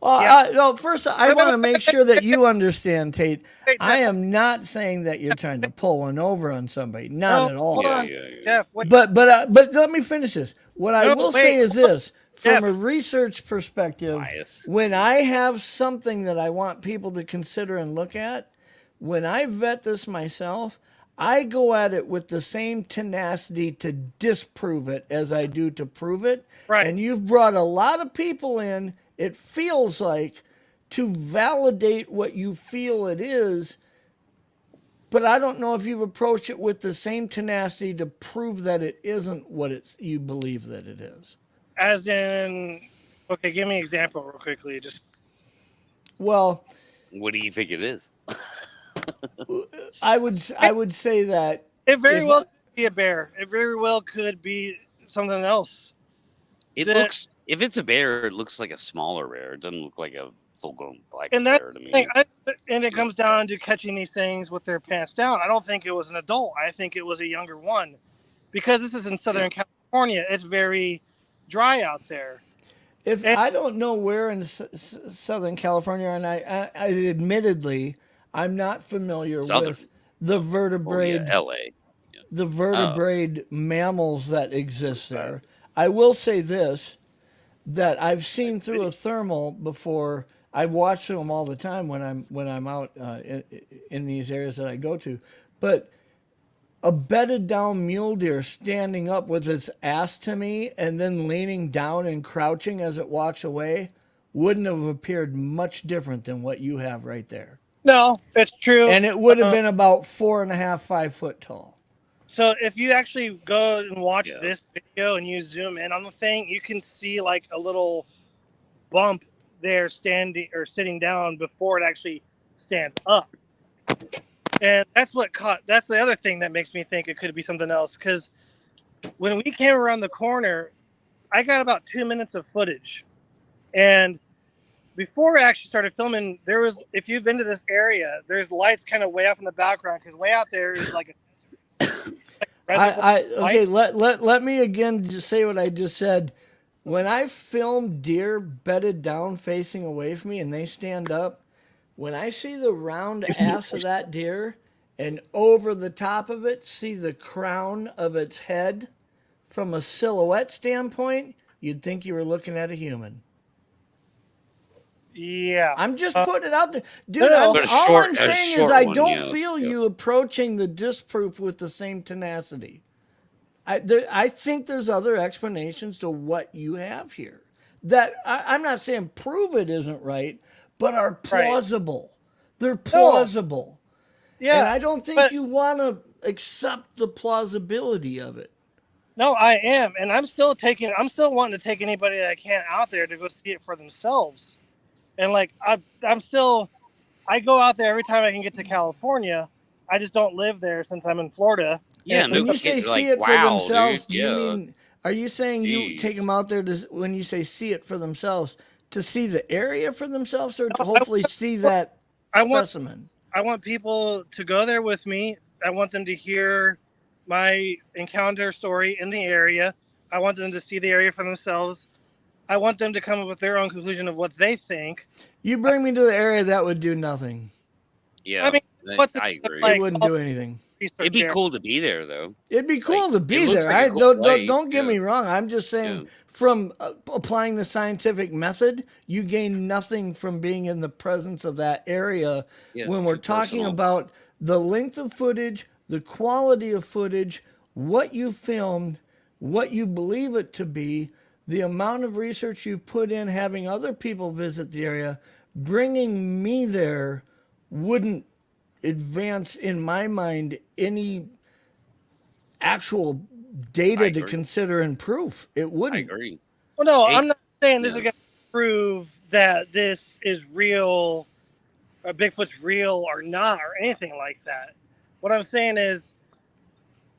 Well, first, I want to make sure that you understand, Tate. I am not saying that you're trying to pull one over on somebody. Not at all. Jeff, but let me finish this. What I will say is this. From a research perspective, when I have something that I want people to consider and look at, when I vet this myself, I go at it with the same tenacity to disprove it as I do to prove it. Right. And you've brought a lot of people in, it feels like, to validate what you feel it is, but I don't know if you've approached it with the same tenacity to prove that it isn't what you believe that it is. As in, okay, give me an example real quickly. Well, what do you think it is? I would say that it very well could be a bear. It very well could be something else. It looks, if it's a bear, it looks like a smaller bear. It doesn't look like a full-grown black and that's bear to the me. thing. And it comes down to catching these things with their pants down. I don't think it was an adult. I think it was a younger one, because this is in Southern California. It's very dry out there. I don't know where in Southern California, and I admittedly, I'm not familiar with the vertebrate, LA. the vertebrate mammals that exist there. I will say this, that I've seen through a thermal before. I've watched them all the time when I'm out in these areas that I go to, but a bedded down mule deer standing up with its ass to me and then leaning down and crouching as it walks away wouldn't have appeared much different than what you have right there. No, it's true. And it would have been about 4.5, 5 foot tall. So if you actually go and watch this video and you zoom in on the thing, you can see like a little bump there standing or sitting down before it actually stands up. And that's the other thing that makes me think it could be something else. Because when we came around the corner, I got about 2 minutes of footage. And before I actually started filming, there was, if you've been to this area, there's lights kind of way off in the background, because way out there is like okay, let me again just say what I just said. When I film deer bedded down facing away from me and they stand up, when I see the round ass of that deer and over the top of it, see the crown of its head from a silhouette standpoint, you'd think you were looking at a human. Yeah. I'm just putting it out there. Dude, all I'm saying is I don't feel you approaching the disproof with the same tenacity. I think there's other explanations to what you have here that I'm not saying prove it isn't right, but are plausible. Right. They're plausible. Yeah. And I don't think you want to accept the plausibility of it. No, I am. And I'm still wanting to take anybody that I can out there to go see it for themselves. And like, I go out there every time I can get to California. I just don't live there since I'm in Florida. Yeah, when you say see it for themselves, do you mean, are you saying you take them out there when you say see it for themselves, to see the area for themselves, or to hopefully see that specimen? I want people to go there with me. I want them to hear my encounter story in the area. I want them to see the area for themselves. I want them to come up with their own conclusion of what they think. You bring me to the area, that would do nothing. Yeah, I mean, I agree. It wouldn't do anything. It'd be cool to be there, though. It'd be cool to be there. Don't get me wrong. I'm just saying, from applying the scientific method, you gain nothing from being in the presence of that area. When we're talking about the length of footage, the quality of footage, what you filmed, what you believe it to be, the amount of research you've put in, having other people visit the area, bringing me there wouldn't advance, in my mind, any actual data to consider and proof. It wouldn't. I agree. Well, no, I'm not saying this is going to prove that this is real, or Bigfoot's real or not, or anything like that. What I'm saying is,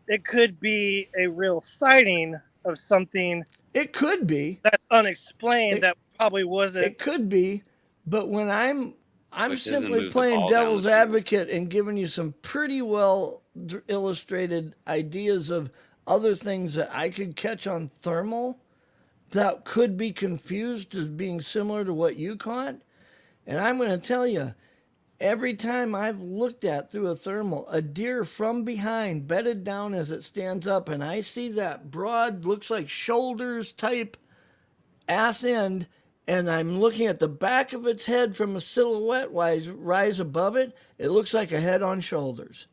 it could be a real sighting of something. It could be. That's unexplained. That probably wasn't. It could be, but when I'm simply playing devil's advocate and giving you some pretty well illustrated ideas of other things that I could catch on thermal that could be confused as being similar to what you caught. And I'm going to tell you, every time I've looked at through a thermal, a deer from behind bedded down as it stands up, and I see that broad, looks like shoulders type ass end, and I'm looking at the back of its head from a silhouette rise above it, it looks like a head on shoulders.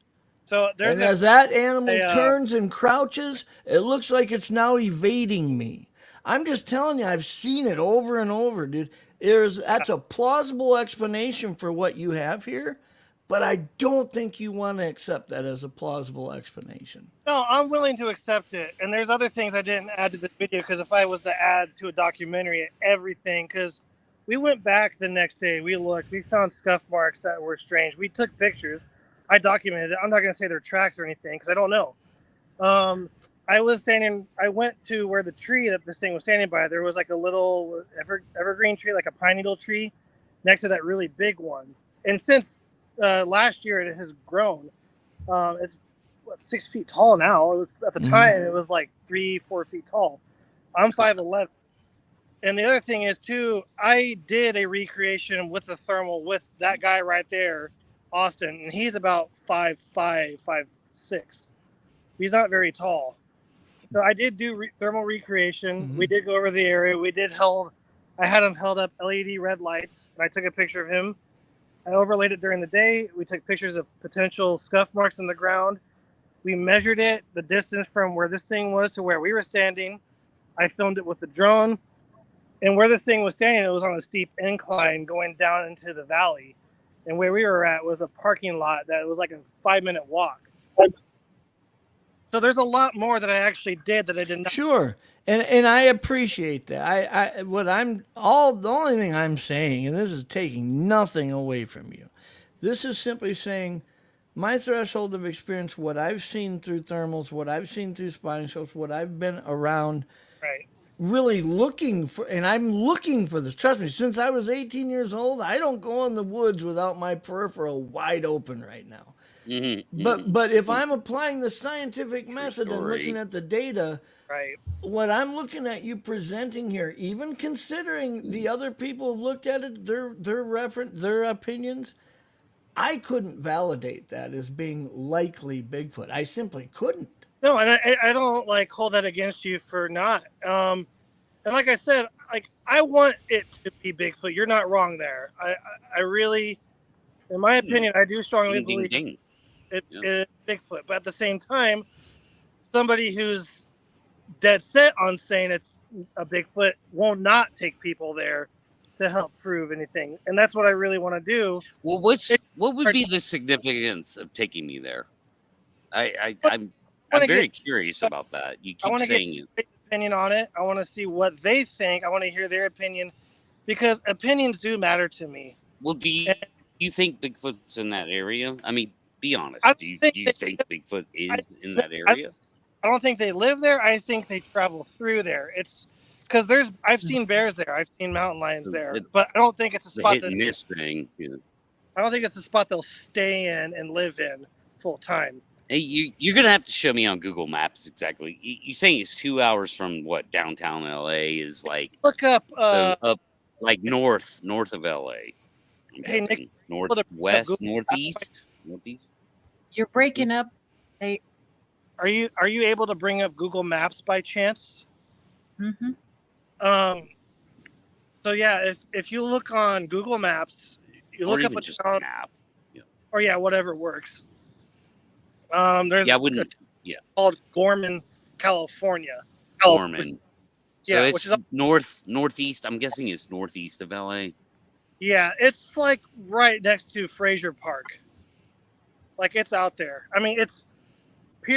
So as that animal turns and crouches, it looks like it's now evading me. I'm just telling you, I've seen it over and over, dude. That's a plausible explanation for what you have here, but I don't think you want to accept that as a plausible explanation. No, I'm willing to accept it. And there's other things I didn't add to the video, because if I was to add to a documentary everything, because we went back the next day, we looked, we found scuff marks that were strange. We took pictures. I documented it. I'm not going to say they're tracks or anything, because I don't know. I went to where the tree that this thing was standing by, there was like a little evergreen tree, like a pine needle tree. next to that really big one. And since last year it has grown. It's 6 feet tall now. At the time, it was like 3-4 feet tall. I'm 5'11". And the other thing is too, I did a recreation with the thermal with that guy right there, Austin, and he's about 5'5", 5'6". He's not very tall. So I did do thermal recreation. We did go over the area. I had him held up LED red lights, and I took a picture of him. I overlaid it during the day. We took pictures of potential scuff marks in the ground. We measured it, the distance from where this thing was to where we were standing. I filmed it with the drone. And where this thing was standing, it was on a steep incline going down into the valley. And where we were at was a parking lot that was like a 5-minute walk. So there's a lot more that I actually did that I did not. Sure. And I appreciate that. The only thing I'm saying, and this is taking nothing away from you, this is simply saying my threshold of experience, what I've seen through thermals, what I've seen through spotting scopes, what I've been around, right, really looking for, and I'm looking for this. Trust me, since I was 18 years old, I don't go in the woods without my peripheral wide open right now. But if I'm applying the scientific method and looking at the data, right, what I'm looking at you presenting here, even considering the other people have looked at it, their opinions, I couldn't validate that as being likely Bigfoot. I simply couldn't. No, and I don't like hold that against you for not. And like I said, like I want it to be Bigfoot. You're not wrong there. I really, in my opinion, I do strongly believe it is Bigfoot. But at the same time, somebody who's dead set on saying it's a Bigfoot will not take people there to help prove anything. And that's what I really want to do. Well, what would be the significance of taking me there? I'm very curious about that. You keep saying it. Opinion on it. I want to see what they think. I want to hear their opinion because opinions do matter to me. Well, do you think Bigfoot's in that area? I mean, be honest. Do you think Bigfoot is in that area? I don't think they live there. I think they travel through there. It's because I've seen bears there. I've seen mountain lions there, but I don't think it's a spot hit and miss thing. Yeah. I don't think it's a spot they'll stay in and live in full time. Hey, you're gonna have to show me on Google Maps exactly. You're saying it's 2 hours from what downtown LA is like. Look up up like north of LA. Hey, Nick, northwest, northeast. You're breaking up. Hey, are you able to bring up Google Maps by chance? Mm-hmm. So yeah, if you look on Google Maps, you look up a town, or whatever works. There's called Gorman, California. Gorman. So it's northeast. I'm guessing it's northeast of LA. Yeah, it's like right next to Fraser Park. Like it's out there. I mean,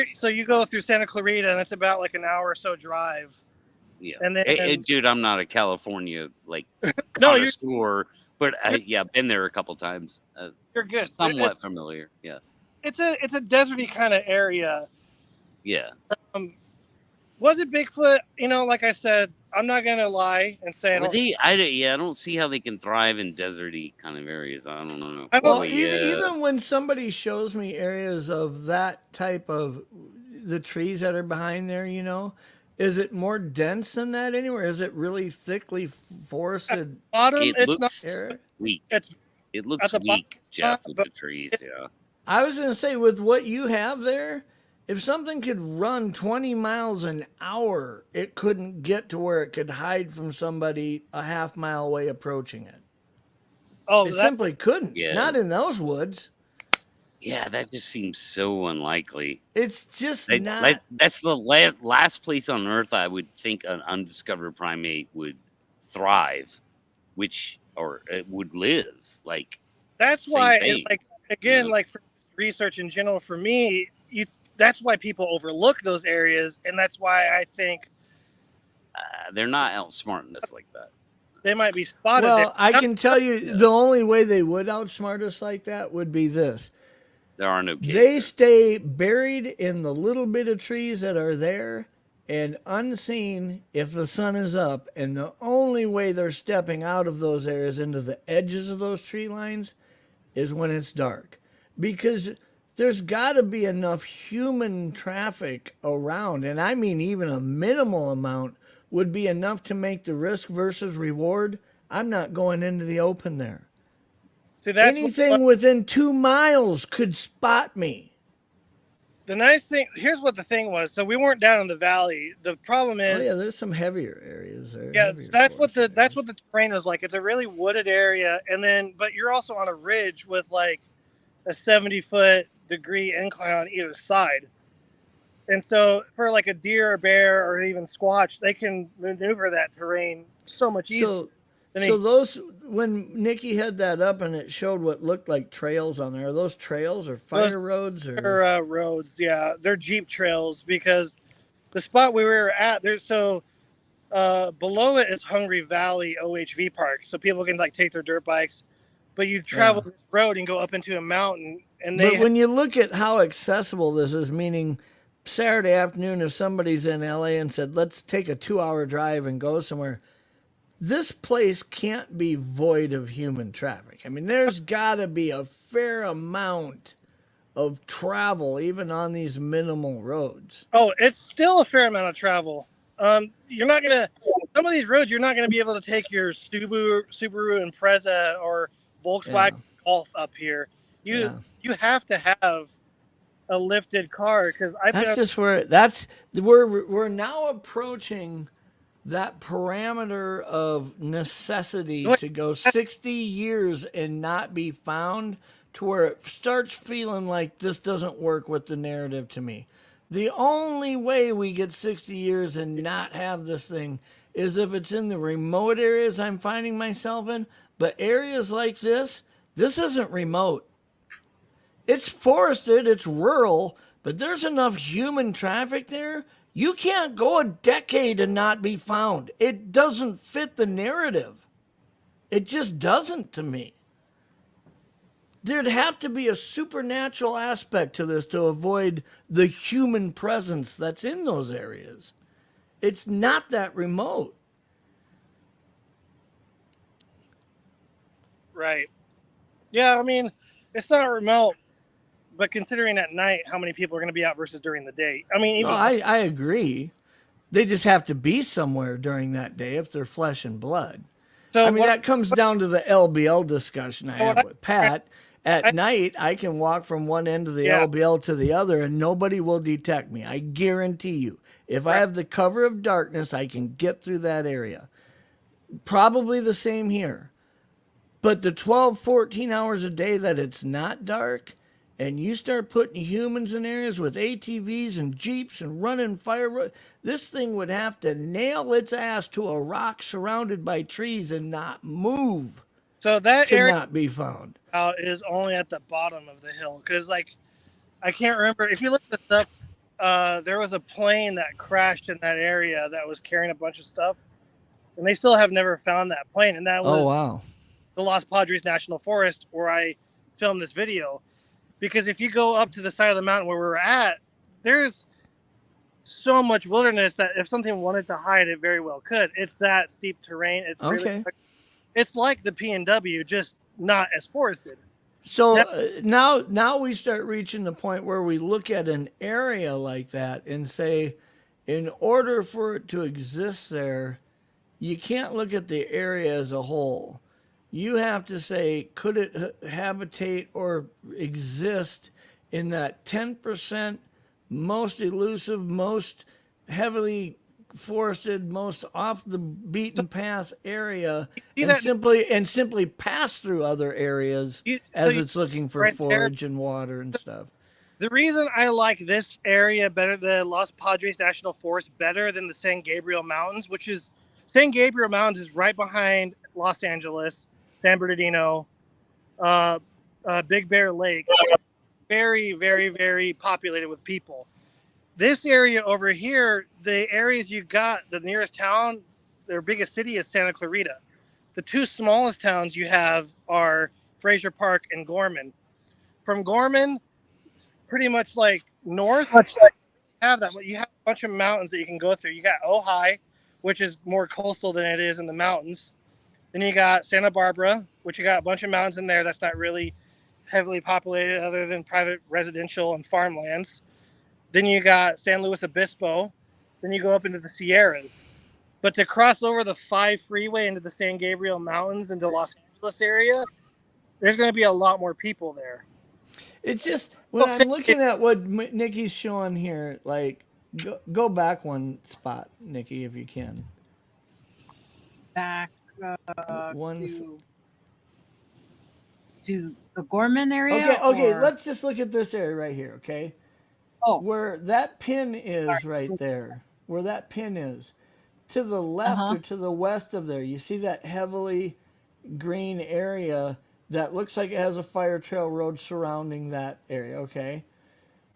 so you go through Santa Clarita, and it's about like an hour or so drive. Yeah. And then, dude, I'm not a California no, connoisseur, but I've been there a couple times. You're good. Somewhat familiar. Yeah. It's a deserty kind of area. Yeah. Was it Bigfoot? Like I said, I'm not gonna lie and say I don't see how they can thrive in deserty kind of areas. I don't know. Even when somebody shows me areas of that type of the trees that are behind there, is it more dense than that anywhere? Is it really thickly forested? It looks weak. It looks weak, Jeff, with the trees. Yeah. I was going to say, with what you have there, if something could run 20 miles an hour, it couldn't get to where it could hide from somebody a half mile away approaching it. Oh, it simply couldn't. Yeah. Not in those woods. Yeah, that just seems so unlikely. It's just not. That's the last place on Earth I would think an undiscovered primate would thrive, or it would live. That's why, for research in general, for me, that's why people overlook those areas, and that's why I think they're not outsmarting us like that. They might be spotted. Well, I can tell you the only way they would outsmart us like that would be this. There are no caves. They stay buried in the little bit of trees that are there, and unseen if the sun is up, and the only way they're stepping out of those areas into the edges of those tree lines is when it's dark, because there's got to be enough human traffic around, and I mean even a minimal amount would be enough to make the risk versus reward. I'm not going into the open there. See, that's anything within 2 miles could spot me. The nice thing, here's what the thing was. So we weren't down in the valley. The problem is, there's some heavier areas there. Yeah, that's what the terrain was like. It's a really wooded area, but you're also on a ridge with like a 70-foot degree incline on either side. And so for like a deer or bear or even squatch, they can maneuver that terrain so much easier. So those, when Nikki had that up and it showed what looked like trails on there, are those trails or fire roads? Or roads, yeah. They're Jeep trails, because the spot we were at, below it is Hungry Valley OHV Park. So people can like take their dirt bikes, but you travel this road and go up into a mountain. But when you look at how accessible this is, meaning Saturday afternoon, if somebody's in LA and said, let's take a 2-hour drive and go somewhere, this place can't be void of human traffic. I mean, there's got to be a fair amount of travel, even on these minimal roads. Oh, it's still a fair amount of travel. You're not going to, some of these roads, you're not going to be able to take your Subaru Impreza or Volkswagen Golf up here. You have to have a lifted car, because we're now approaching that parameter of necessity to go 60 years and not be found, to where it starts feeling like this doesn't work with the narrative to me. The only way we get 60 years and not have this thing is if it's in the remote areas I'm finding myself in. But areas like this isn't remote. It's forested, it's rural, but there's enough human traffic there. You can't go a decade and not be found. It doesn't fit the narrative. It just doesn't to me. There'd have to be a supernatural aspect to this to avoid the human presence that's in those areas. It's not that remote. Right. Yeah, I mean, it's not remote, but considering at night how many people are going to be out versus during the day. I mean, I agree. They just have to be somewhere during that day if they're flesh and blood. So that comes down to the LBL discussion I have with Pat. At night, I can walk from one end of the LBL to the other, and nobody will detect me. I guarantee you. If I have the cover of darkness, I can get through that area. Probably the same here. But the 12, 14 hours a day that it's not dark, and you start putting humans in areas with ATVs and Jeeps and running fire, this thing would have to nail its ass to a rock surrounded by trees and not move. So that area not be found is only at the bottom of the hill, because like I can't remember, if you look this up, there was a plane that crashed in that area that was carrying a bunch of stuff, and they still have never found that plane. And that was the Los Padres National Forest, where I filmed this video. Because if you go up to the side of the mountain where we're at, there's so much wilderness that if something wanted to hide, it very well could. It's that steep terrain. It's really, it's like the PNW, just not as forested. So now we start reaching the point where we look at an area like that and say, in order for it to exist there, you can't look at the area as a whole. You have to say, could it habitate or exist in that 10% most elusive, most heavily forested, most off the beaten path area, and simply pass through other areas as it's looking for forage and water and stuff. The reason I like this area better, the Los Padres National Forest, better than the San Gabriel Mountains, which is, San Gabriel Mountains is right behind Los Angeles, San Bernardino, Big Bear Lake, very, very, very populated with people. This area over here, the areas you got, the nearest town, their biggest city is Santa Clarita. The two smallest towns you have are Fraser Park and Gorman. From Gorman, pretty much like north, have that, but you have a bunch of mountains that you can go through. You got Ojai, which is more coastal than it is in the mountains. Then you got Santa Barbara, which you got a bunch of mountains in there that's not really heavily populated other than private residential and farmlands. Then you got San Luis Obispo. Then you go up into the Sierras. But to cross over the 5 freeway into the San Gabriel Mountains into Los Angeles area, there's going to be a lot more people there. It's just when I'm looking at what Nikki's showing here, like go back one spot, Nikki, if you can. Back to the Gorman area. Okay. Let's just look at this area right here. Okay. Oh, where that pin is right there, where that pin is, to the left or to the west of there, you see that heavily green area that looks like it has a fire trail road surrounding that area, okay?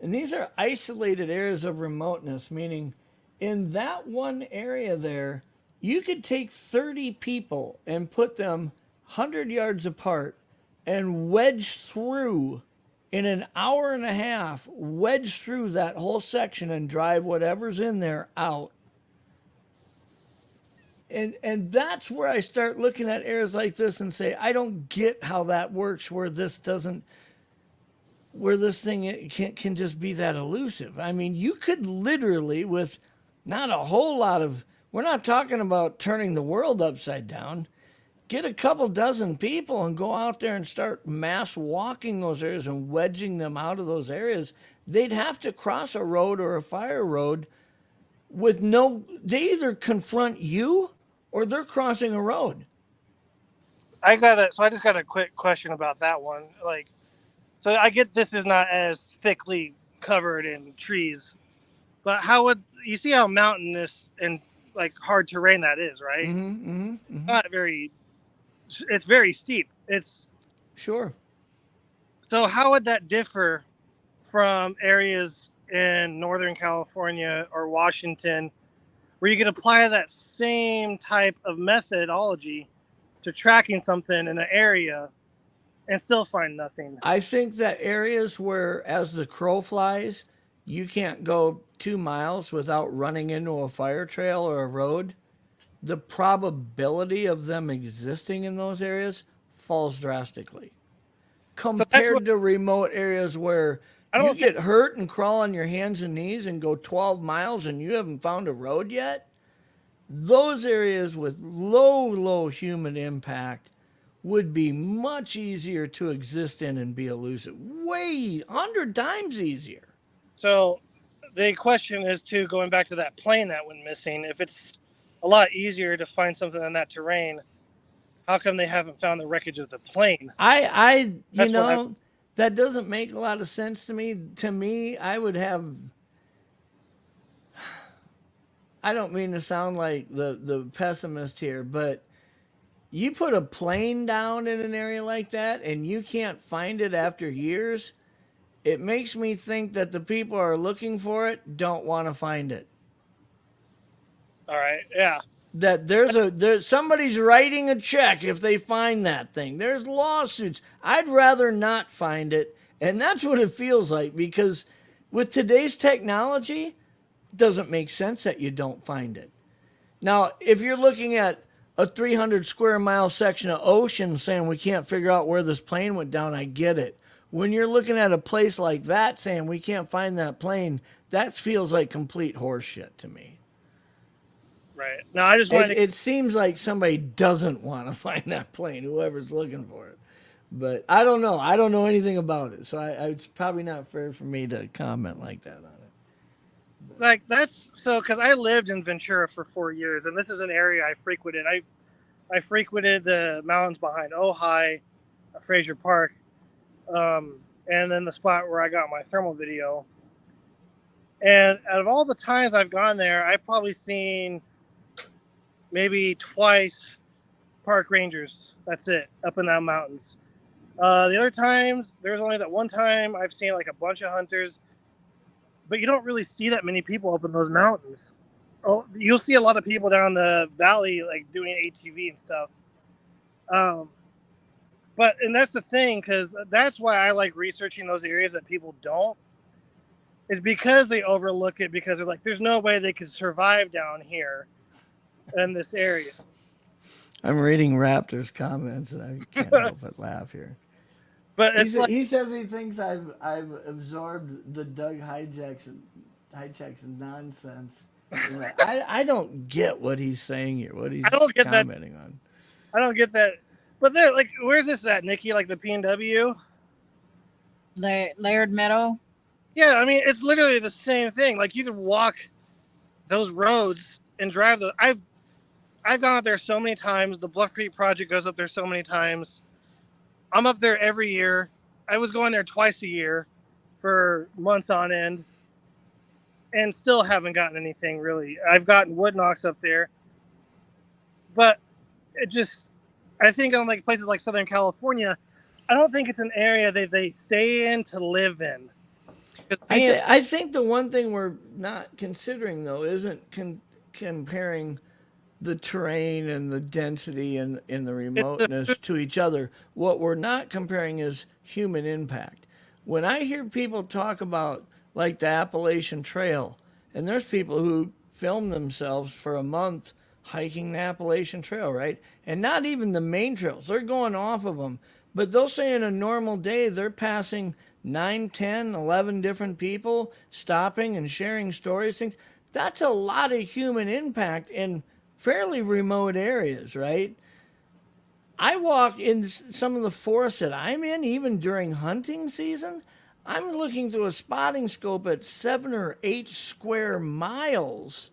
And these are isolated areas of remoteness, meaning in that one area there, you could take 30 people and put them 100 yards apart and wedge through in an hour and a half, wedge through that whole section and drive whatever's in there out. And that's where I start looking at areas like this and say, I don't get how that works where this doesn't, where this thing can just be that elusive. I mean, you could literally, with not a whole lot of, we're not talking about turning the world upside down, get a couple dozen people and go out there and start mass walking those areas and wedging them out of those areas. They'd have to cross a road or a fire road with they either confront you or they're crossing a road. I just got a quick question about that one. So I get this is not as thickly covered in trees, but how would you see how mountainous and hard terrain that is, right? Not very. It's very steep. It's sure. So how would that differ from areas in Northern California or Washington where you could apply that same type of methodology to tracking something in an area and still find nothing? I think that areas where, as the crow flies, you can't go 2 miles without running into a fire trail or a road, the probability of them existing in those areas falls drastically. Compared to remote areas where you get hurt and crawl on your hands and knees and go 12 miles and you haven't found a road yet, those areas with low human impact would be much easier to exist in and be elusive. Way 100 times easier. So the question is, too, going back to that plane that went missing, if it's a lot easier to find something in that terrain, how come they haven't found the wreckage of the plane? That doesn't make a lot of sense to me. To me, I don't mean to sound like the pessimist here, but you put a plane down in an area like that and you can't find it after years, it makes me think that the people who are looking for it don't want to find it. All right, yeah. That there's somebody's writing a check if they find that thing. There's lawsuits. I'd rather not find it, and that's what it feels like, because with today's technology, it doesn't make sense that you don't find it. Now, if you're looking at a 300 square mile section of ocean saying we can't figure out where this plane went down, I get it. When you're looking at a place like that saying we can't find that plane, that feels like complete horseshit to me. Right. Now, I just it seems like somebody doesn't want to find that plane, whoever's looking for it. But I don't know. I don't know anything about it, so it's probably not fair for me to comment like that on it. Because I lived in Ventura for 4 years, and this is an area I frequented. I frequented the mountains behind Ojai, Fraser Park, and then the spot where I got my thermal video. And out of all the times I've gone there, I've probably seen maybe twice park rangers. That's it, up in the mountains. The other times, there's only that one time I've seen a bunch of hunters, but you don't really see that many people up in those mountains. Oh, you'll see a lot of people down the valley, doing ATV and stuff. And that's the thing, because that's why I like researching those areas that people don't. is because they overlook it because they're like, there's no way they could survive down here in this area. I'm reading Raptor's comments and I can't help but laugh here. But he says he thinks I've absorbed the Doug hijacks nonsense. I don't get what he's saying here. What he's commenting on. I don't get that. But there, like, where's this at, Nikki? Like the P&W? Laird Meadow? Yeah, I mean, it's literally the same thing. Like, you could walk those roads and drive the... I've gone up there so many times. The Bluff Creek Project goes up there so many times. I'm up there every year. I was going there twice a year for months on end and still haven't gotten anything, really. I've gotten wood knocks up there. But it just... I think on like places like Southern California, I don't think it's an area that they stay in to live in. I think the one thing we're not considering, though, isn't comparing the terrain and the density and the remoteness to each other. What we're not comparing is human impact. When I hear people talk about like the Appalachian Trail, and there's people who film themselves for a month hiking the Appalachian Trail, right? And not even the main trails. They're going off of them. But they'll say in a normal day, they're passing 9, 10, 11 different people, stopping and sharing stories, things. That's a lot of human impact in fairly remote areas, right? I walk in some of the forests that I'm in, even during hunting season. I'm looking through a spotting scope at 7 or 8 square miles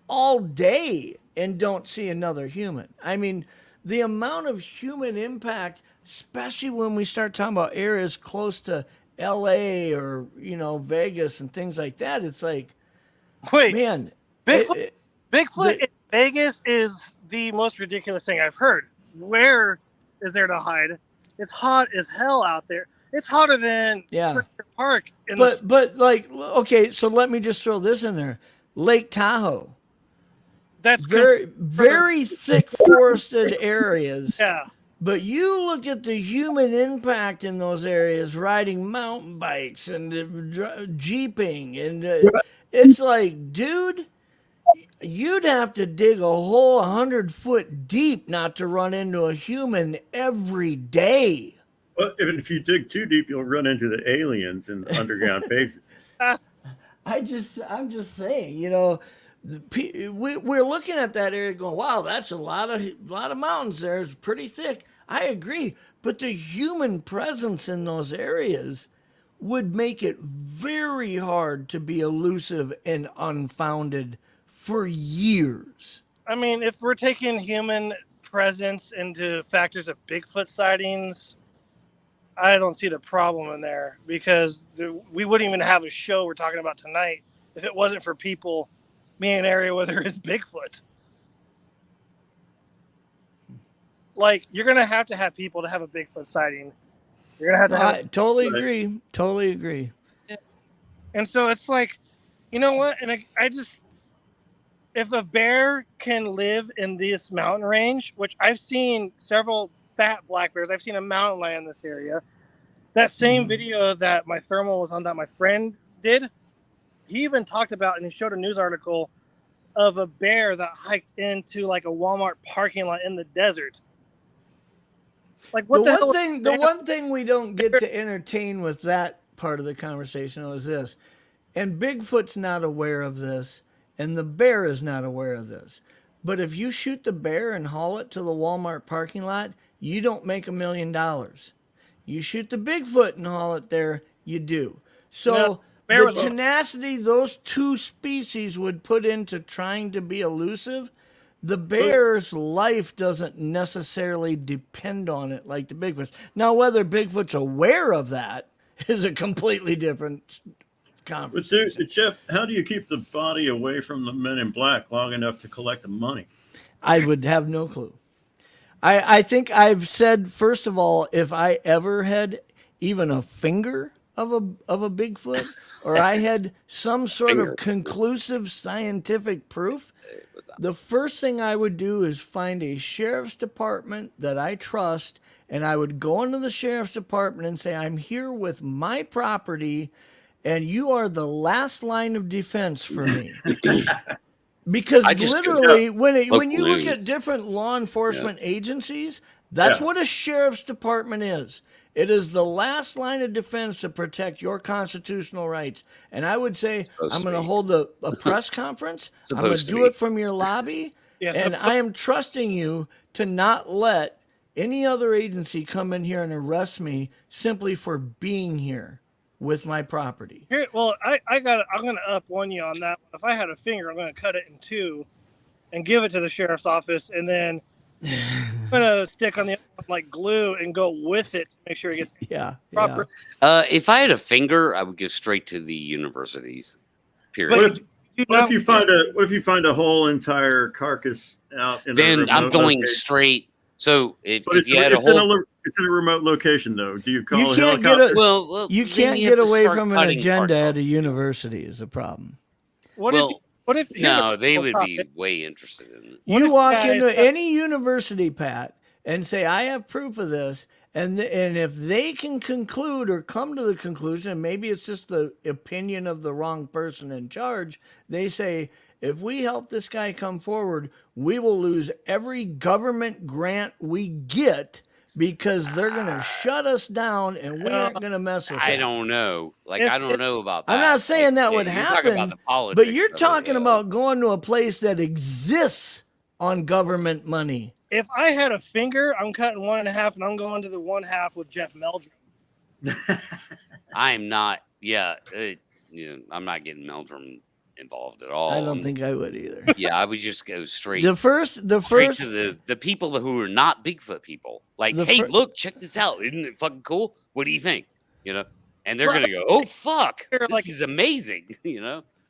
all day and don't see another human. I mean, the amount of human impact, especially when we start talking about areas close to LA or, Vegas and things like that, it's like, wait, man, Bigfoot in Vegas is the most ridiculous thing I've heard. Where is there to hide? It's hot as hell out there. It's hotter than Park. But like, okay, so let me just throw this in there. Lake Tahoe. That's very thick forested areas. Yeah. But you look at the human impact in those areas, riding mountain bikes and jeeping, and it's like, dude, you'd have to dig a hole 100 foot deep not to run into a human every day. Well, if you dig too deep, you'll run into the aliens in the underground bases. I'm just saying, we're looking at that area going, wow, that's a lot of mountains there. It's pretty thick. I agree. But the human presence in those areas would make it very hard to be elusive and unfounded for years. I mean, if we're taking human presence into factors of Bigfoot sightings, I don't see the problem in there because we wouldn't even have a show we're talking about tonight if it wasn't for people being in an area where there is Bigfoot. Like, you're going to have people to have a Bigfoot sighting. You're going to have I totally agree. Totally agree. And so it's like, you know what? And I just, if a bear can live in this mountain range, which I've seen several fat black bears, I've seen a mountain lion in this area. That same video that my thermal was on that my friend did, he even talked about, and he showed a news article of a bear that hiked into like a Walmart parking lot in the desert. Like, what the hell? The one thing we don't get to entertain with that part of the conversation is this, and Bigfoot's not aware of this, and the bear is not aware of this. But if you shoot the bear and haul it to the Walmart parking lot, you don't make $1 million. You shoot the Bigfoot and haul it there, you do. So the tenacity those two species would put into trying to be elusive, the bear's life doesn't necessarily depend on it like the Bigfoot's. Now, whether Bigfoot's aware of that is a completely different conversation. But Jeff, how do you keep the body away from the men in black long enough to collect the money? I would have no clue. I think I've said, first of all, if I ever had even a finger of a Bigfoot, or I had some sort of conclusive scientific proof, the first thing I would do is find a sheriff's department that I trust, and I would go into the sheriff's department and say, I'm here with my property, and you are the last line of defense for me. Because literally, when you look at different law enforcement agencies, that's what a sheriff's department is. It is the last line of defense to protect your constitutional rights. And I would say, I'm going to hold a press conference. I'm going to do it from your lobby. And I am trusting you to not let any other agency come in here and arrest me simply for being here with my property. Here, well, I'm going to up one you on that. If I had a finger, I'm going to cut it in two and give it to the sheriff's office, and then I'm going to stick on the other one like glue and go with it to make sure it gets proper. If I had a finger, I would go straight to the universities. Period. What if you find a whole entire carcass out in then I'm going location? Straight. So if you had it's in a remote location, though. Do you call a helicopter? You can't get away from an agenda at a university is a problem. What if they would be way interested in it. You walk into any university, Pat, and say, I have proof of this, and if they can conclude or come to the conclusion, and maybe it's just the opinion of the wrong person in charge, they say, if we help this guy come forward, we will lose every government grant we get because they're going to shut us down and we aren't going to mess with it. I don't know. I don't know about that. I'm not saying that would happen, about the politics but you're talking about going to a place that exists on government money. If I had a finger, I'm cutting 1.5 and I'm going to the 1/2 with Jeff Meldrum. I'm not. I'm not getting Meldrum involved at all. I don't think I would either. Yeah, I would just go straight. Straight to the people who are not Bigfoot people. Hey, look, check this out. Isn't it fucking cool? What do you think? And they're gonna go, oh fuck, this is amazing.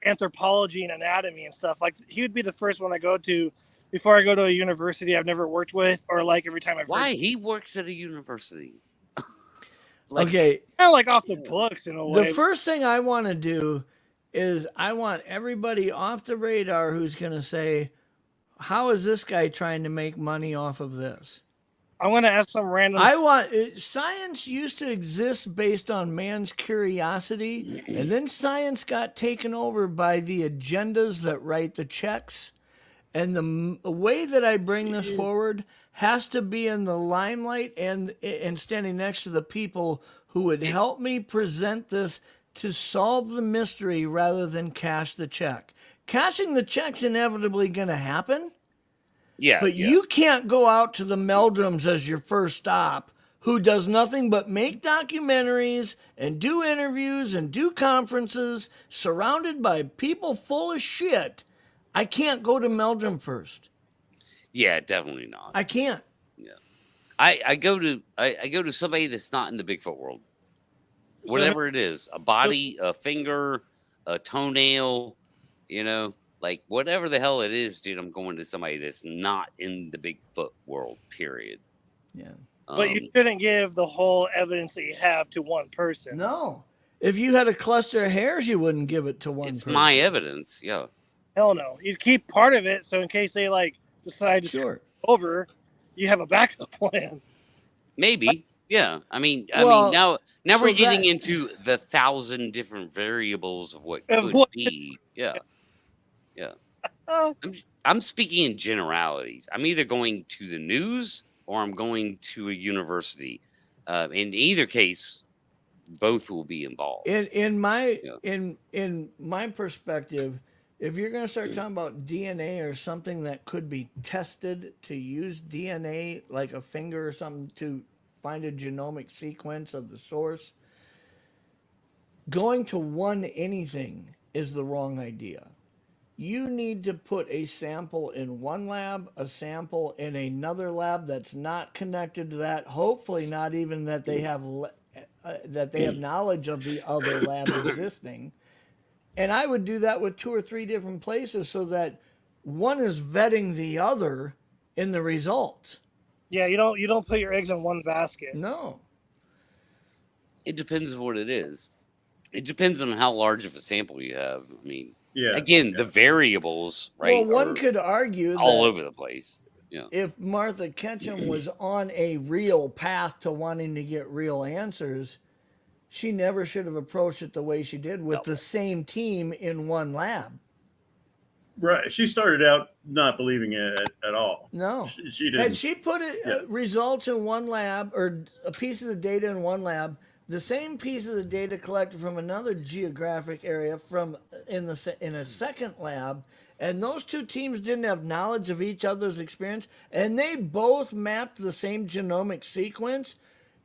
Anthropology and anatomy and stuff. He would be the first one I go to before I go to a university I've never worked with, or every time I've. Why he works at a university? Okay, kind of off the books in a way. The first thing I want to do is I want everybody off the radar who's going to say, how is this guy trying to make money off of this? I want to ask some random. Science used to exist based on man's curiosity, and then science got taken over by the agendas that write the checks. And the way that I bring this forward has to be in the limelight and standing next to the people who would help me present this to solve the mystery rather than cash the check. Cashing the check's inevitably going to happen. Yeah. But you can't go out to the Meldrums as your first stop, who does nothing but make documentaries and do interviews and do conferences surrounded by people full of shit. I can't go to Meldrum first. Yeah, definitely not. I can't. Yeah. I go to somebody that's not in the Bigfoot world. Whatever it is, a body, a finger, a toenail, whatever the hell it is, dude, I'm going to somebody that's not in the Bigfoot world, period. Yeah. But you shouldn't give the whole evidence that you have to one person. No. If you had a cluster of hairs, you wouldn't give it to one person. It's my evidence, yeah. Hell no. You'd keep part of it, so in case they decide to start over, you have a backup plan. Maybe. Yeah, I mean, now we're getting into the 1,000 different variables of what could be. Yeah. I'm speaking in generalities. I'm either going to the news or I'm going to a university. In either case, both will be involved. In my perspective, if you're going to start talking about DNA or something that could be tested to use DNA, like a finger or something, to find a genomic sequence of the source, going to anything is the wrong idea. You need to put a sample in one lab, a sample in another lab that's not connected to that. Hopefully, not even that they have knowledge of the other lab existing. And I would do that with 2 or 3 different places so that one is vetting the other in the results. Yeah, you don't put your eggs in one basket. No. It depends on what it is. It depends on how large of a sample you have. I mean, the variables, right? Well, one could argue that all over the place. Yeah. If Martha Ketchum was on a real path to wanting to get real answers, she never should have approached it the way she did with the same team in one lab. Right. She started out not believing it at all. No. She didn't. Had she put it, results in one lab or a piece of the data in one lab, the same piece of the data collected from another geographic area in a second lab, and those two teams didn't have knowledge of each other's experience, and they both mapped the same genomic sequence,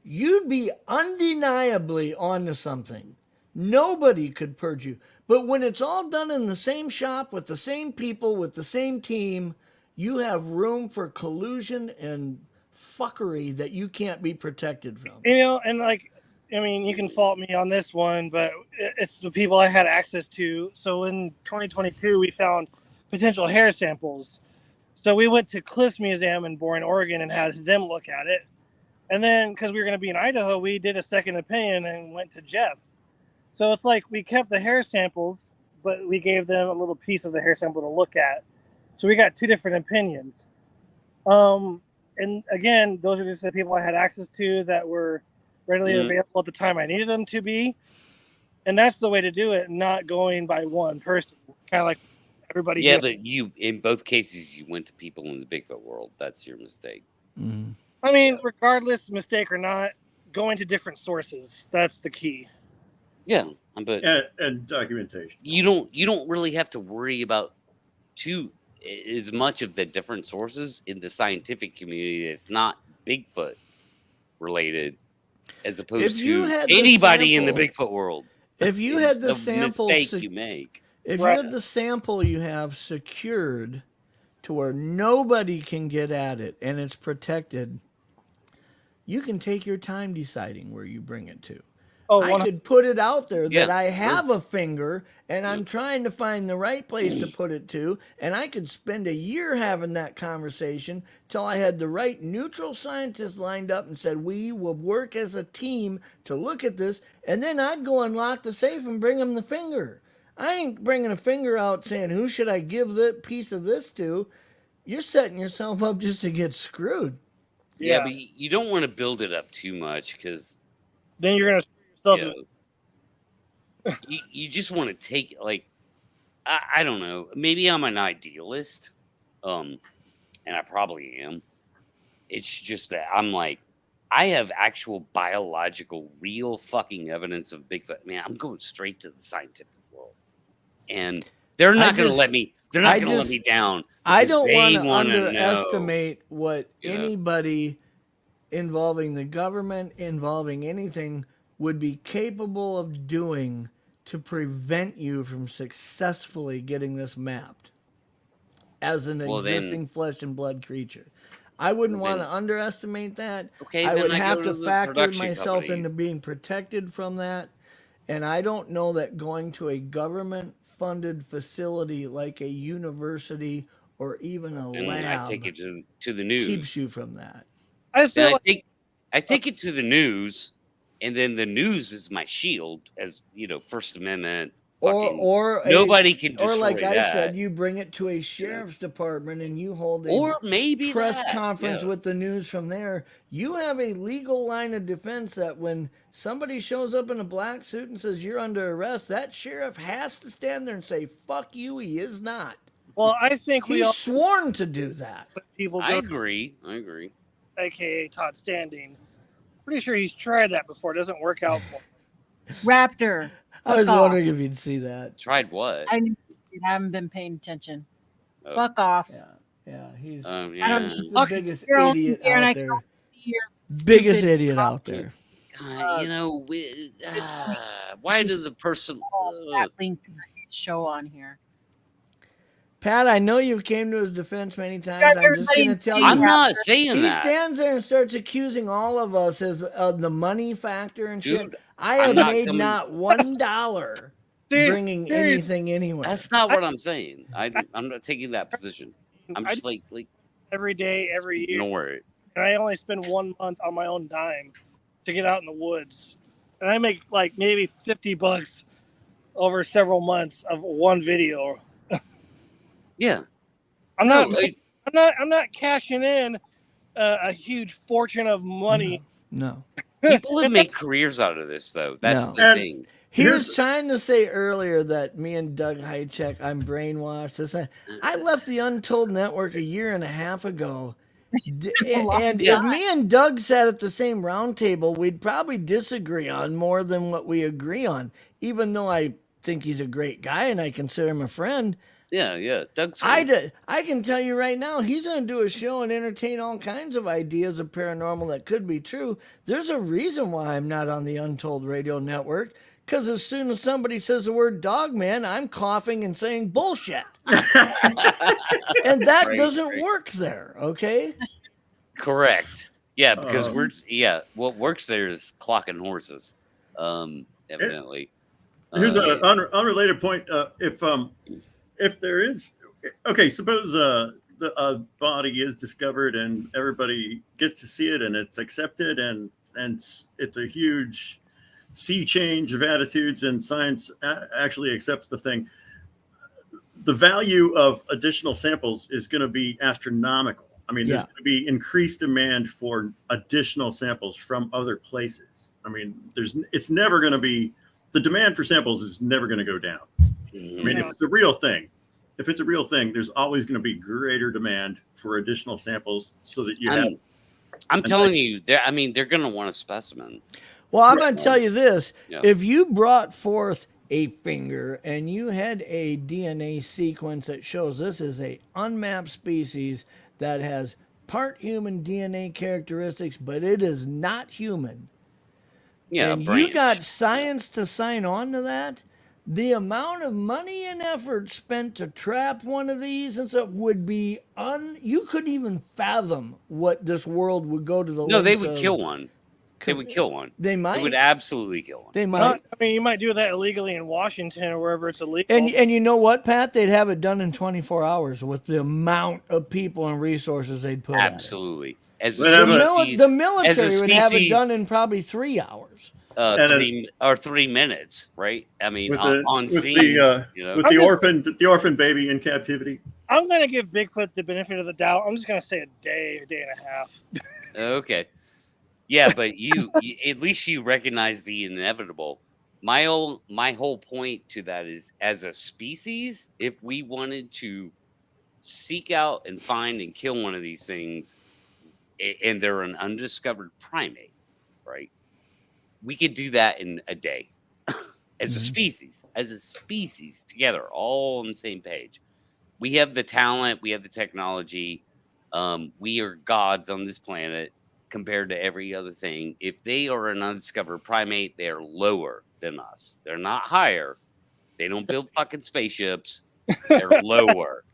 you'd be undeniably onto something. Nobody could purge you. But when it's all done in the same shop with the same people, with the same team, you have room for collusion and fuckery that you can't be protected from. You know, and like, I mean, you can fault me on this one, but it's the people I had access to. So in 2022, we found potential hair samples. So we went to Cliffs Museum in Bourne, Oregon, and had them look at it. And then, because we were going to be in Idaho, we did a second opinion and went to Jeff. So it's like we kept the hair samples, but we gave them a little piece of the hair sample to look at. So we got two different opinions. And again, those are just the people I had access to that were readily available at the time I needed them to be. And that's the way to do it, not going by one person. Kind of like everybody. Yeah, but you, in both cases, you went to people in the Bigfoot world. That's your mistake. Mm. I mean, regardless, mistake or not, going to different sources. That's the key. Yeah, but and documentation. You don't really have to worry about as much of the different sources in the scientific community. It's not Bigfoot related, as opposed to anybody in the Bigfoot world. If you had the sample, mistake you make. If you had the sample you have secured to where nobody can get at it and it's protected, you can take your time deciding where you bring it to. I could put it out there that I have a finger and I'm trying to find the right place to put it to, and I could spend a year having that conversation till I had the right neutral scientists lined up and said, we will work as a team to look at this, and then I'd go unlock the safe and bring them the finger. I ain't bringing a finger out saying, who should I give that piece of this to? You're setting yourself up just to get screwed. Yeah, but you don't want to build it up too much, because then you're going to you just want to take, like, I don't know, maybe I'm an idealist, and I probably am. It's just that I'm like, I have actual biological, real fucking evidence of Bigfoot. Man, I'm going straight to the scientific world, and they're not going to let me. They're not going to let me down. I don't want to underestimate what anybody involving the government, involving anything, would be capable of doing to prevent you from successfully getting this mapped as an existing flesh and blood creature. I wouldn't want to underestimate that. Okay, I would have to factor myself into being protected from that. And I don't know that going to a government-funded facility like a university or even a lab, I take it to the news, keeps you from that. I take it to the news. And then the news is my shield, as you know, First Amendment. Nobody can destroy that. Or like I said, you bring it to a sheriff's department and you hold a press conference with the news from there. You have a legal line of defense that when somebody shows up in a black suit and says you're under arrest, that sheriff has to stand there and say, "Fuck you, he is not." Well, I think he's sworn to do that. I agree. AKA Todd Standing. Pretty sure he's tried that before. It doesn't work out for him. Raptor. I was wondering if you'd see that. Tried what? I haven't been paying attention. Fuck off. Yeah, he's he's the biggest idiot out there. Biggest idiot out there. God, you know, why does the person that link to the show on here? Pat, I know you've came to his defense many times. I'm just going to tell you. I'm not saying he that. He stands there and starts accusing all of us as the money factor and shit. I have made not $1 bringing anything anywhere. That's not what I'm saying. I'm not taking that position. I'm just like every day, every year. Ignore it. And I only spend 1 month on my own dime to get out in the woods, and I make like maybe $50 over several months of one video. Yeah, I'm not cashing in a huge fortune of money. No. People have made careers out of this, though. That's the thing. He was trying to say earlier that me and Doug Hychek, I'm brainwashed. I left the Untold Network 1.5 years ago. And if me and Doug sat at the same round table, we'd probably disagree on more than what we agree on, even though I think he's a great guy and I consider him a friend. Yeah. Doug's I can tell you right now, he's going to do a show and entertain all kinds of ideas of paranormal that could be true. There's a reason why I'm not on the Untold Radio Network, because as soon as somebody says the word dog man, I'm coughing and saying bullshit. And that doesn't work there, okay? Correct. Yeah, because what works there is clocking horses, evidently. Here's an unrelated point. If there is, suppose a body is discovered and everybody gets to see it and it's accepted and it's a huge sea change of attitudes and science actually accepts the thing. The value of additional samples is going to be astronomical. I mean, there's going to be increased demand for additional samples from other places. I mean, it's never going to be, the demand for samples is never going to go down. I mean, if it's a real thing, there's always going to be greater demand for additional samples so that you have. I'm telling you, they're going to want a specimen. Well, I'm going to tell you this. Yeah. If you brought forth a finger and you had a DNA sequence that shows this is a unmapped species that has part human DNA characteristics, but it is not human. Yeah, and you got science to sign on to that, the amount of money and effort spent to trap one of these and stuff would be you couldn't even fathom what this world would go to the No, they would kill one. They would kill one. They might. They would absolutely kill one. They might. I mean, you might do that illegally in Washington or wherever it's illegal. And you know what, Pat? They'd have it done in 24 hours with the amount of people and resources they'd put absolutely. The military would have it done in probably 3 hours. 3 minutes, right? I mean, on scene. With the orphan baby in captivity. I'm going to give Bigfoot the benefit of the doubt. I'm just going to say a day and a half. Okay. Yeah, but you at least you recognize the inevitable. My whole point to that is, as a species, if we wanted to seek out and find and kill one of these things, and they're an undiscovered primate, right? We could do that in a day as a species together, all on the same page. We have the talent, we have the technology. We are gods on this planet compared to every other thing. If they are an undiscovered primate, they are lower than us. They're not higher. They don't build fucking spaceships. They're lower.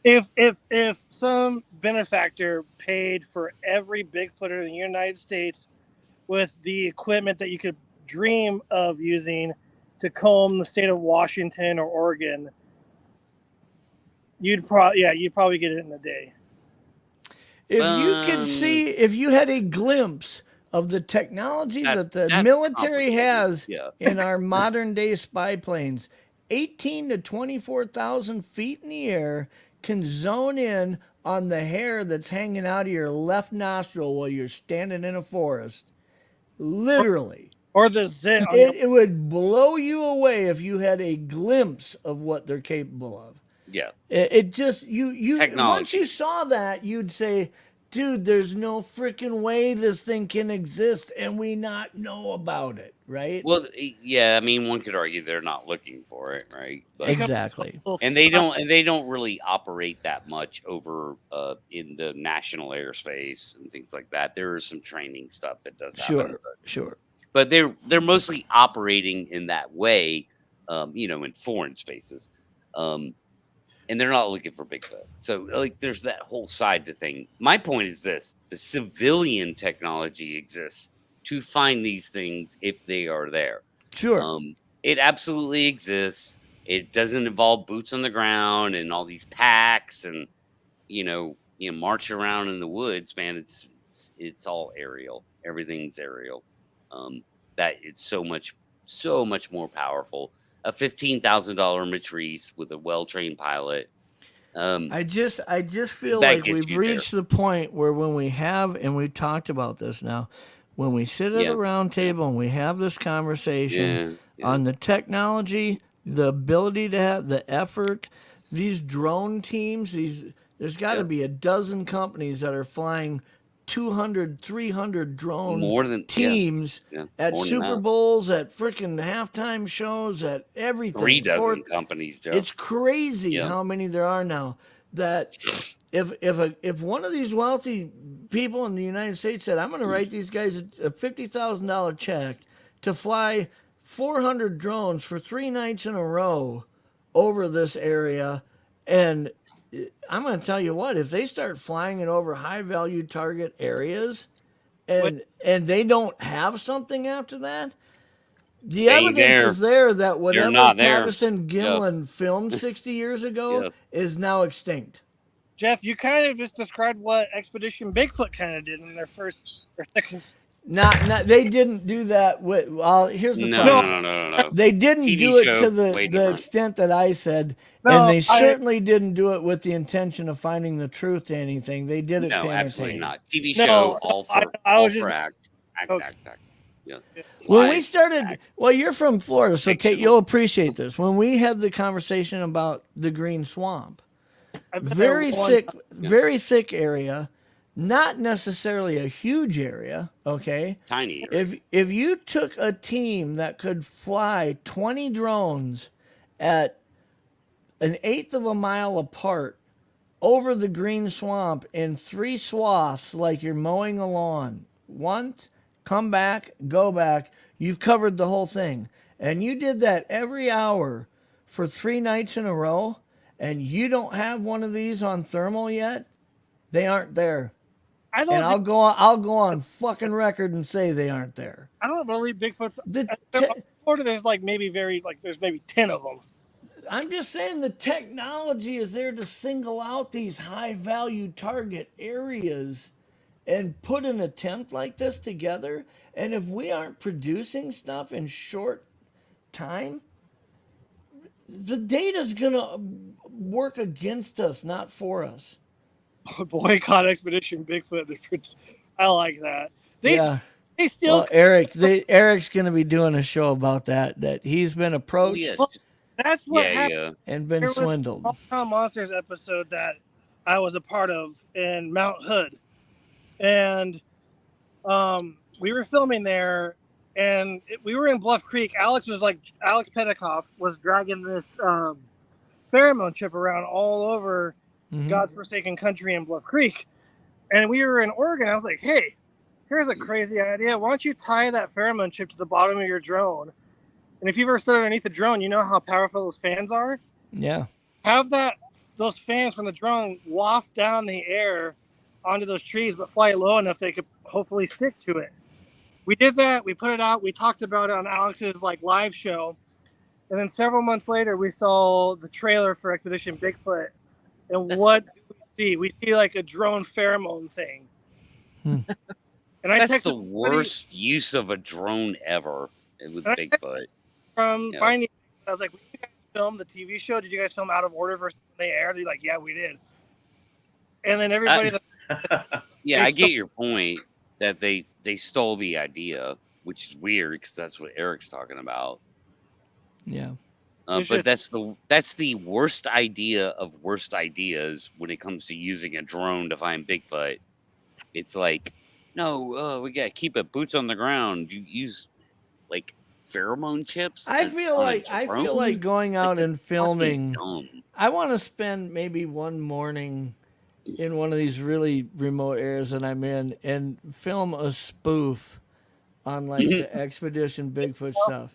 If some benefactor paid for every Bigfooter in the United States with the equipment that you could dream of using to comb the state of Washington or Oregon, you'd probably get it in a day. If you had a glimpse of the technology that the military has in our modern day spy planes, 18 to 24,000 feet in the air, can zone in on the hair that's hanging out of your left nostril while you're standing in a forest. Literally. Or the zit. It would blow you away if you had a glimpse of what they're capable of. Yeah. It just, Technology. Once you saw that, you'd say, dude, there's no freaking way this thing can exist and we not know about it, right? Well, yeah, I mean, one could argue they're not looking for it, right? But, exactly. And they don't really operate that much over in the national airspace and things like that. There is some training stuff that does happen. Sure. But they're mostly operating in that way, in foreign spaces. And they're not looking for Bigfoot. So, there's that whole side to thing. My point is this. The civilian technology exists to find these things if they are there. Sure. It absolutely exists. It doesn't involve boots on the ground and all these packs and, march around in the woods, man. It's all aerial. Everything's aerial. That it's so much more powerful. A $15,000 Matrice with a well-trained pilot. I just feel like we've reached the point where when we have, and we've talked about this now, when we sit at a round table and we have this conversation on the technology, the ability to have the effort, these drone teams, there's got to be a dozen companies that are flying 200, 300 drone teams at Super Bowls, at freaking halftime shows, at everything. 3 dozen companies, Jeff. It's crazy how many there are now. That if one of these wealthy people in the United States said, I'm going to write these guys a $50,000 check to fly 400 drones for 3 nights in a row over this area, and I'm going to tell you what, if they start flying it over high value target areas and they don't have something after that, the evidence is there that whatever Patterson-Gimlin filmed 60 years ago is now extinct. Jeff, you kind of just described what Expedition Bigfoot kind of did in their second. Not they didn't do that with. Well, here's the problem. No. They didn't do it to the extent that I said, and they certainly didn't do it with the intention of finding the truth to anything. They did it to entertain. Absolutely not. TV show, all for act. Yeah. When we started, well, you're from Florida, so you'll appreciate this. When we had the conversation about the Green Swamp, very thick area, not necessarily a huge area, okay? Tiny. If you took a team that could fly 20 drones at 1/8 of a mile apart over the Green Swamp in 3 swaths like you're mowing a lawn, once, come back, go back, you've covered the whole thing. And you did that every hour for 3 nights in a row, and you don't have one of these on thermal yet, they aren't there. I'll go on fucking record and say they aren't there. I don't believe Bigfoot's Florida. There's there's maybe 10 of them. I'm just saying the technology is there to single out these high value target areas and put an attempt like this together. And if we aren't producing stuff in short time, the data's gonna work against us, not for us. Boycott Expedition Bigfoot. I like that. They still. Well, Eric's going to be doing a show about that. That he's been approached. Well, that's what happened. And been swindled. There was a Small Monsters episode that I was a part of in Mount Hood, and we were filming there, and we were in Bluff Creek. Alex Petikoff was dragging this pheromone chip around all over godforsaken country in Bluff Creek, and we were in Oregon. I was like, hey, here's a crazy idea. Why don't you tie that pheromone chip to the bottom of your drone, and if you've ever stood underneath the drone, you know how powerful those fans are. Have those fans from the drone waft down the air onto those trees, but fly low enough they could hopefully stick to it. We did that. We put it out. We talked about it on Alex's live show, and then several months later we saw the trailer for Expedition Bigfoot. And what do we see? We see a drone pheromone thing. And that's the worst use of a drone ever with Bigfoot. Finding, I was like, "Did you guys film the TV show? Did you guys film Out of Order versus when they aired?" They're like, "Yeah, we did." And then everybody. I get your point that they stole the idea, which is weird because that's what Eric's talking about. Yeah. But that's the worst idea of worst ideas when it comes to using a drone to find Bigfoot. It's like, no, we gotta keep it boots on the ground. You use pheromone chips. I feel like going out and filming. I want to spend maybe one morning in one of these really remote areas that I'm in and film a spoof on the Expedition Bigfoot stuff.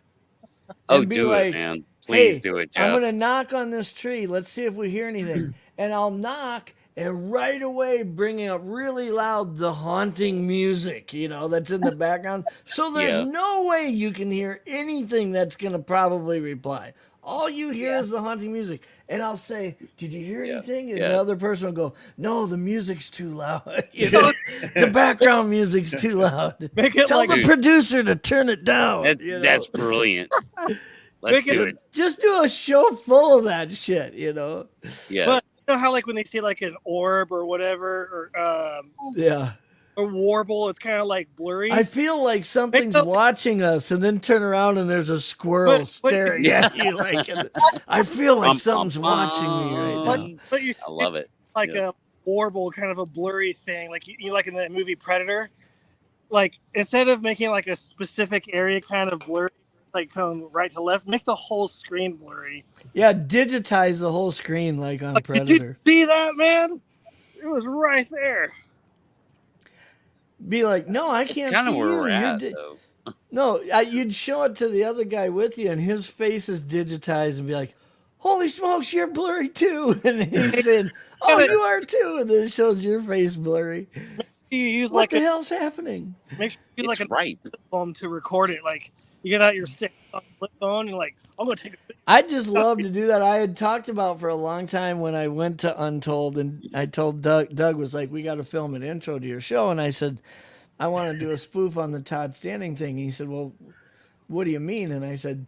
Oh, do it, man. Please do it, Jeff. I'm going to knock on this tree. Let's see if we hear anything. And I'll knock and right away bringing up really loud the haunting music, that's in the background. So there's no way you can hear anything that's going to probably reply. All you hear is the haunting music. And I'll say, did you hear anything? And the other person will go, no, the music's too loud. The background music's too loud. Tell the producer to turn it down. That's brilliant. Let's do it. Just do a show full of that shit, Yeah. But you know how when they see an orb or whatever, or a warble. It's kind of like blurry. I feel like something's watching us, and then turn around and there's a squirrel staring at you. Like, I feel like something's watching me right now. But I love it. Like a warble, kind of a blurry thing, like you like in the movie Predator. Like instead of making like a specific area kind of blurry, it's like come right to left, make the whole screen blurry. Yeah, digitize the whole screen like on Predator. Did you see that, man? It was right there. Be like, no, I can't kind see of where you. we're at, though. No, you'd show it to the other guy with you, and his face is digitized, and be like, "Holy smokes, you're blurry too!" And he's saying, "Oh, you are too," and then it shows your face blurry. You use what the hell's happening? Make sure you use like right. flip phone to record it. Like you get out your flip phone and like, I'm gonna take a picture. I just love to do that. I had talked about for a long time when I went to Untold, and I told Doug. Doug was like, "We got to film an intro to your show," and I said, "I want to do a spoof on the Todd Standing thing." And he said, "Well, what do you mean?" And I said,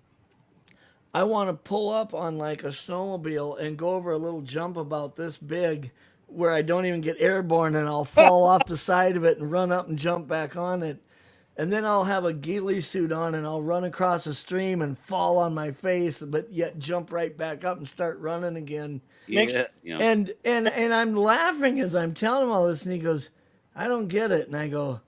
"I want to pull up on like a snowmobile and go over a little jump about this big, where I don't even get airborne, and I'll fall off the side of it and run up and jump back on it." And then I'll have a ghillie suit on, and I'll run across a stream and fall on my face, but yet jump right back up and start running again. Yeah. And I'm laughing as I'm telling him all this, and he goes, "I don't get it." And I go,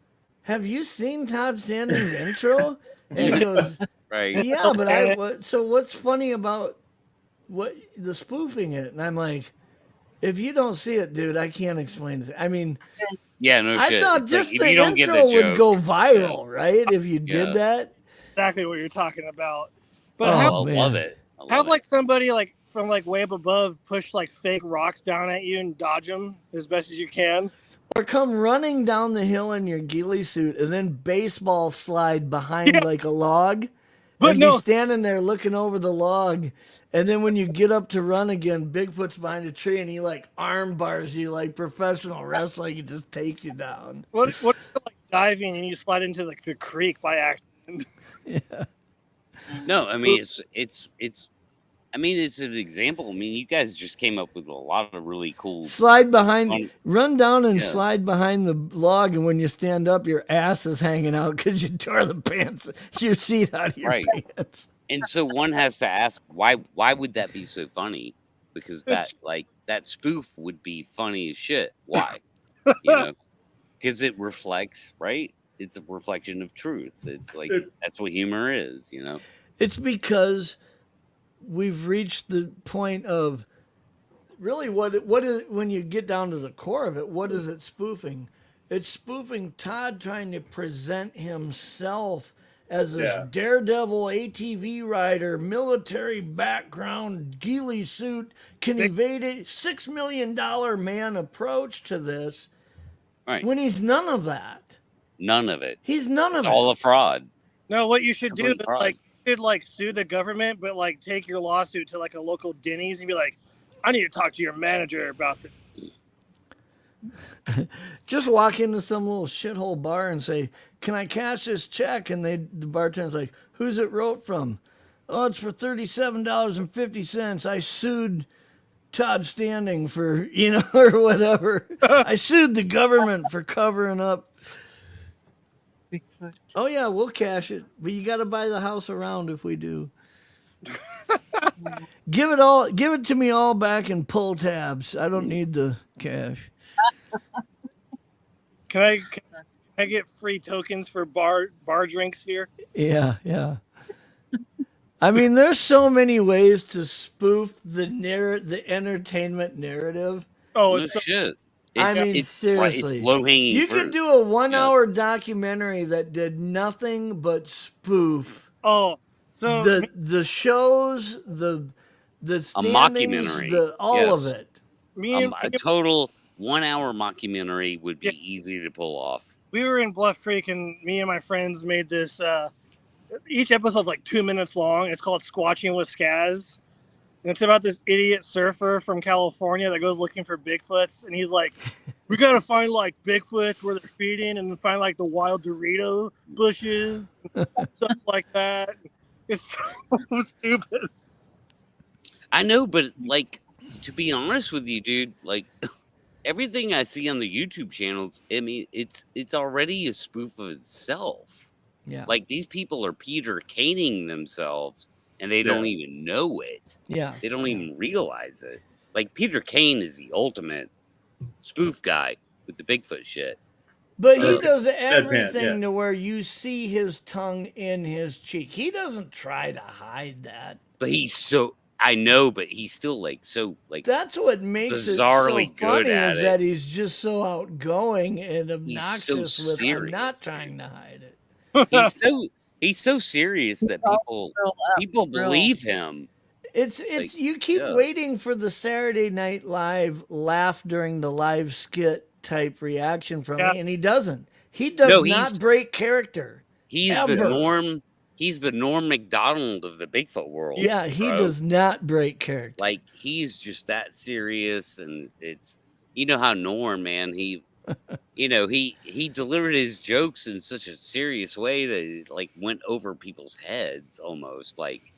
"Have you seen Todd Standing's intro?" And he goes, right. "Yeah, but so what's funny about the spoofing it?" And I'm like, "If you don't see it, dude, I can't explain it." I mean, yeah, no I shit. thought It's just like, the if you don't get intro the would joke, go viral, right? If you did that. Exactly what you're talking about. But I have love it. Have like somebody like from like way up above push like fake rocks down at you and dodge them as best as you can. Or come running down the hill in your ghillie suit and then baseball slide behind like a log. But be standing there looking over the log. And then when you get up to run again, Bigfoot's behind a tree and he like arm bars you like professional wrestling. He just takes you down. What if you're like diving and you slide into like the creek by accident? Yeah. No, I mean it's an example. I mean, you guys just came up with a lot of really cool. Run down and slide behind the log, and when you stand up, your ass is hanging out because you tore your seat out of your pants. And so one has to ask, why would that be so funny? Because that spoof would be funny as shit. Why? Because it reflects, right? It's a reflection of truth. It's like that's what humor is, It's because we've reached the point of really what is when you get down to the core of it, what is it spoofing? It's spoofing Todd trying to present himself as this daredevil ATV rider, military background, ghillie suit, can evade a $6 million man approach to this. Right. When he's none of that. None of it. He's none of it. It's all a fraud. No, what you should do is fraud. sue the government, but like take your lawsuit to like a local Denny's and be like, I need to talk to your manager about this. Just walk into some little shithole bar and say, "Can I cash this check?" And the bartender's like, "Who's it wrote from?" "Oh, it's for $37.50. I sued Todd Standing for, or whatever. I sued the government for covering up." Bigfoot. Oh yeah, we'll cash it, but you got to buy the house around if we do. Give it to me all back in pull tabs. I don't need the cash. Can I get free tokens for bar drinks here? Yeah. I mean, there's so many ways to spoof the entertainment narrative. Oh, no shit. Seriously, it's low-hanging you fruit. could do a 1 hour documentary that did nothing but spoof. Oh, so the shows, the standings, a mockumentary, all of it. A total 1 hour mockumentary would be easy to pull off. We were in Bluff Creek, and me and my friends made this. Each episode's like 2 minutes long. It's called Squatching with Skaz. And it's about this idiot surfer from California that goes looking for Bigfoots. And he's like, we got to find like Bigfoots where they're feeding and find like the wild Dorito bushes and stuff like that. It's so stupid. I know, but like, to be honest with you, dude, like, everything I see on the YouTube channels, I mean, it's already a spoof of itself. Yeah. Like these people are Peter Caning themselves and they don't even know it. Yeah. They don't even realize it. Like Peter Kane is the ultimate spoof guy with the Bigfoot shit. But he does everything to where you see his tongue in his cheek. He doesn't try to hide that. But he's so, I know, but he's still like so like. That's what makes bizarrely it so funny good at is it. that he's just so outgoing and obnoxious so with serious, I'm not trying to hide it. He's so serious that people believe him. It's like, you keep waiting for the Saturday Night Live laugh during the live skit type reaction from me, and he doesn't. He does not break character. He's ever. the Norm. He's the Norm Macdonald of the Bigfoot world. Yeah, he does not break character. Like he's just that serious, and it's how Norm, man, he he delivered his jokes in such a serious way that it like went over people's heads almost. Like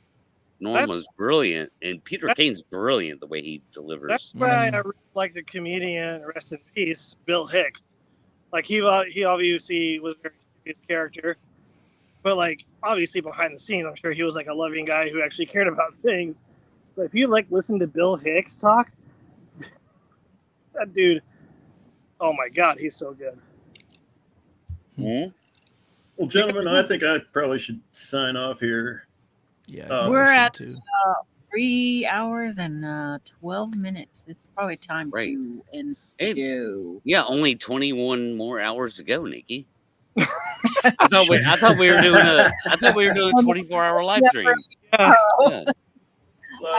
Norm was brilliant, and Peter Kane's brilliant the way he delivers. That's why I really like the comedian, rest in peace, Bill Hicks. Like he obviously was a very serious character, but like obviously behind the scenes, I'm sure he was like a loving guy who actually cared about things. But if you like listen to Bill Hicks talk, that dude, oh my God, he's so good. Mm-hmm. Well, gentlemen, I think I probably should sign off here. Yeah, we're at 3 hours and 12 minutes. It's probably time to end the show. Yeah, only 21 more hours to go, Nikki. I thought we were doing a 24-hour live stream. I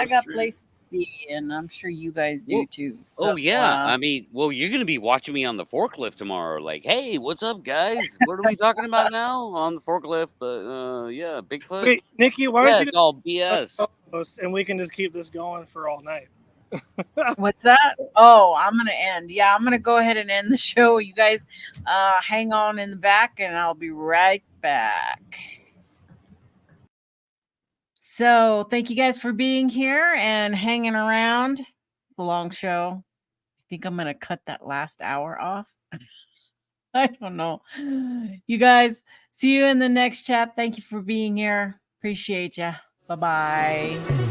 got places to be, and I'm sure you guys do too. So, I mean, you're gonna be watching me on the forklift tomorrow. Like, hey, what's up, guys? What are we talking about now on the forklift? But Bigfoot. Wait, Nikki, why don't you it's all BS, and we can just keep this going for all night. What's that? Oh, I'm gonna end. Yeah, I'm gonna go ahead and end the show. You guys hang on in the back, and I'll be right back. So thank you guys for being here and hanging around. It's a long show. I think I'm going to cut that last hour off. I don't know. You guys, see you in the next chat. Thank you for being here. Appreciate you. Bye-bye.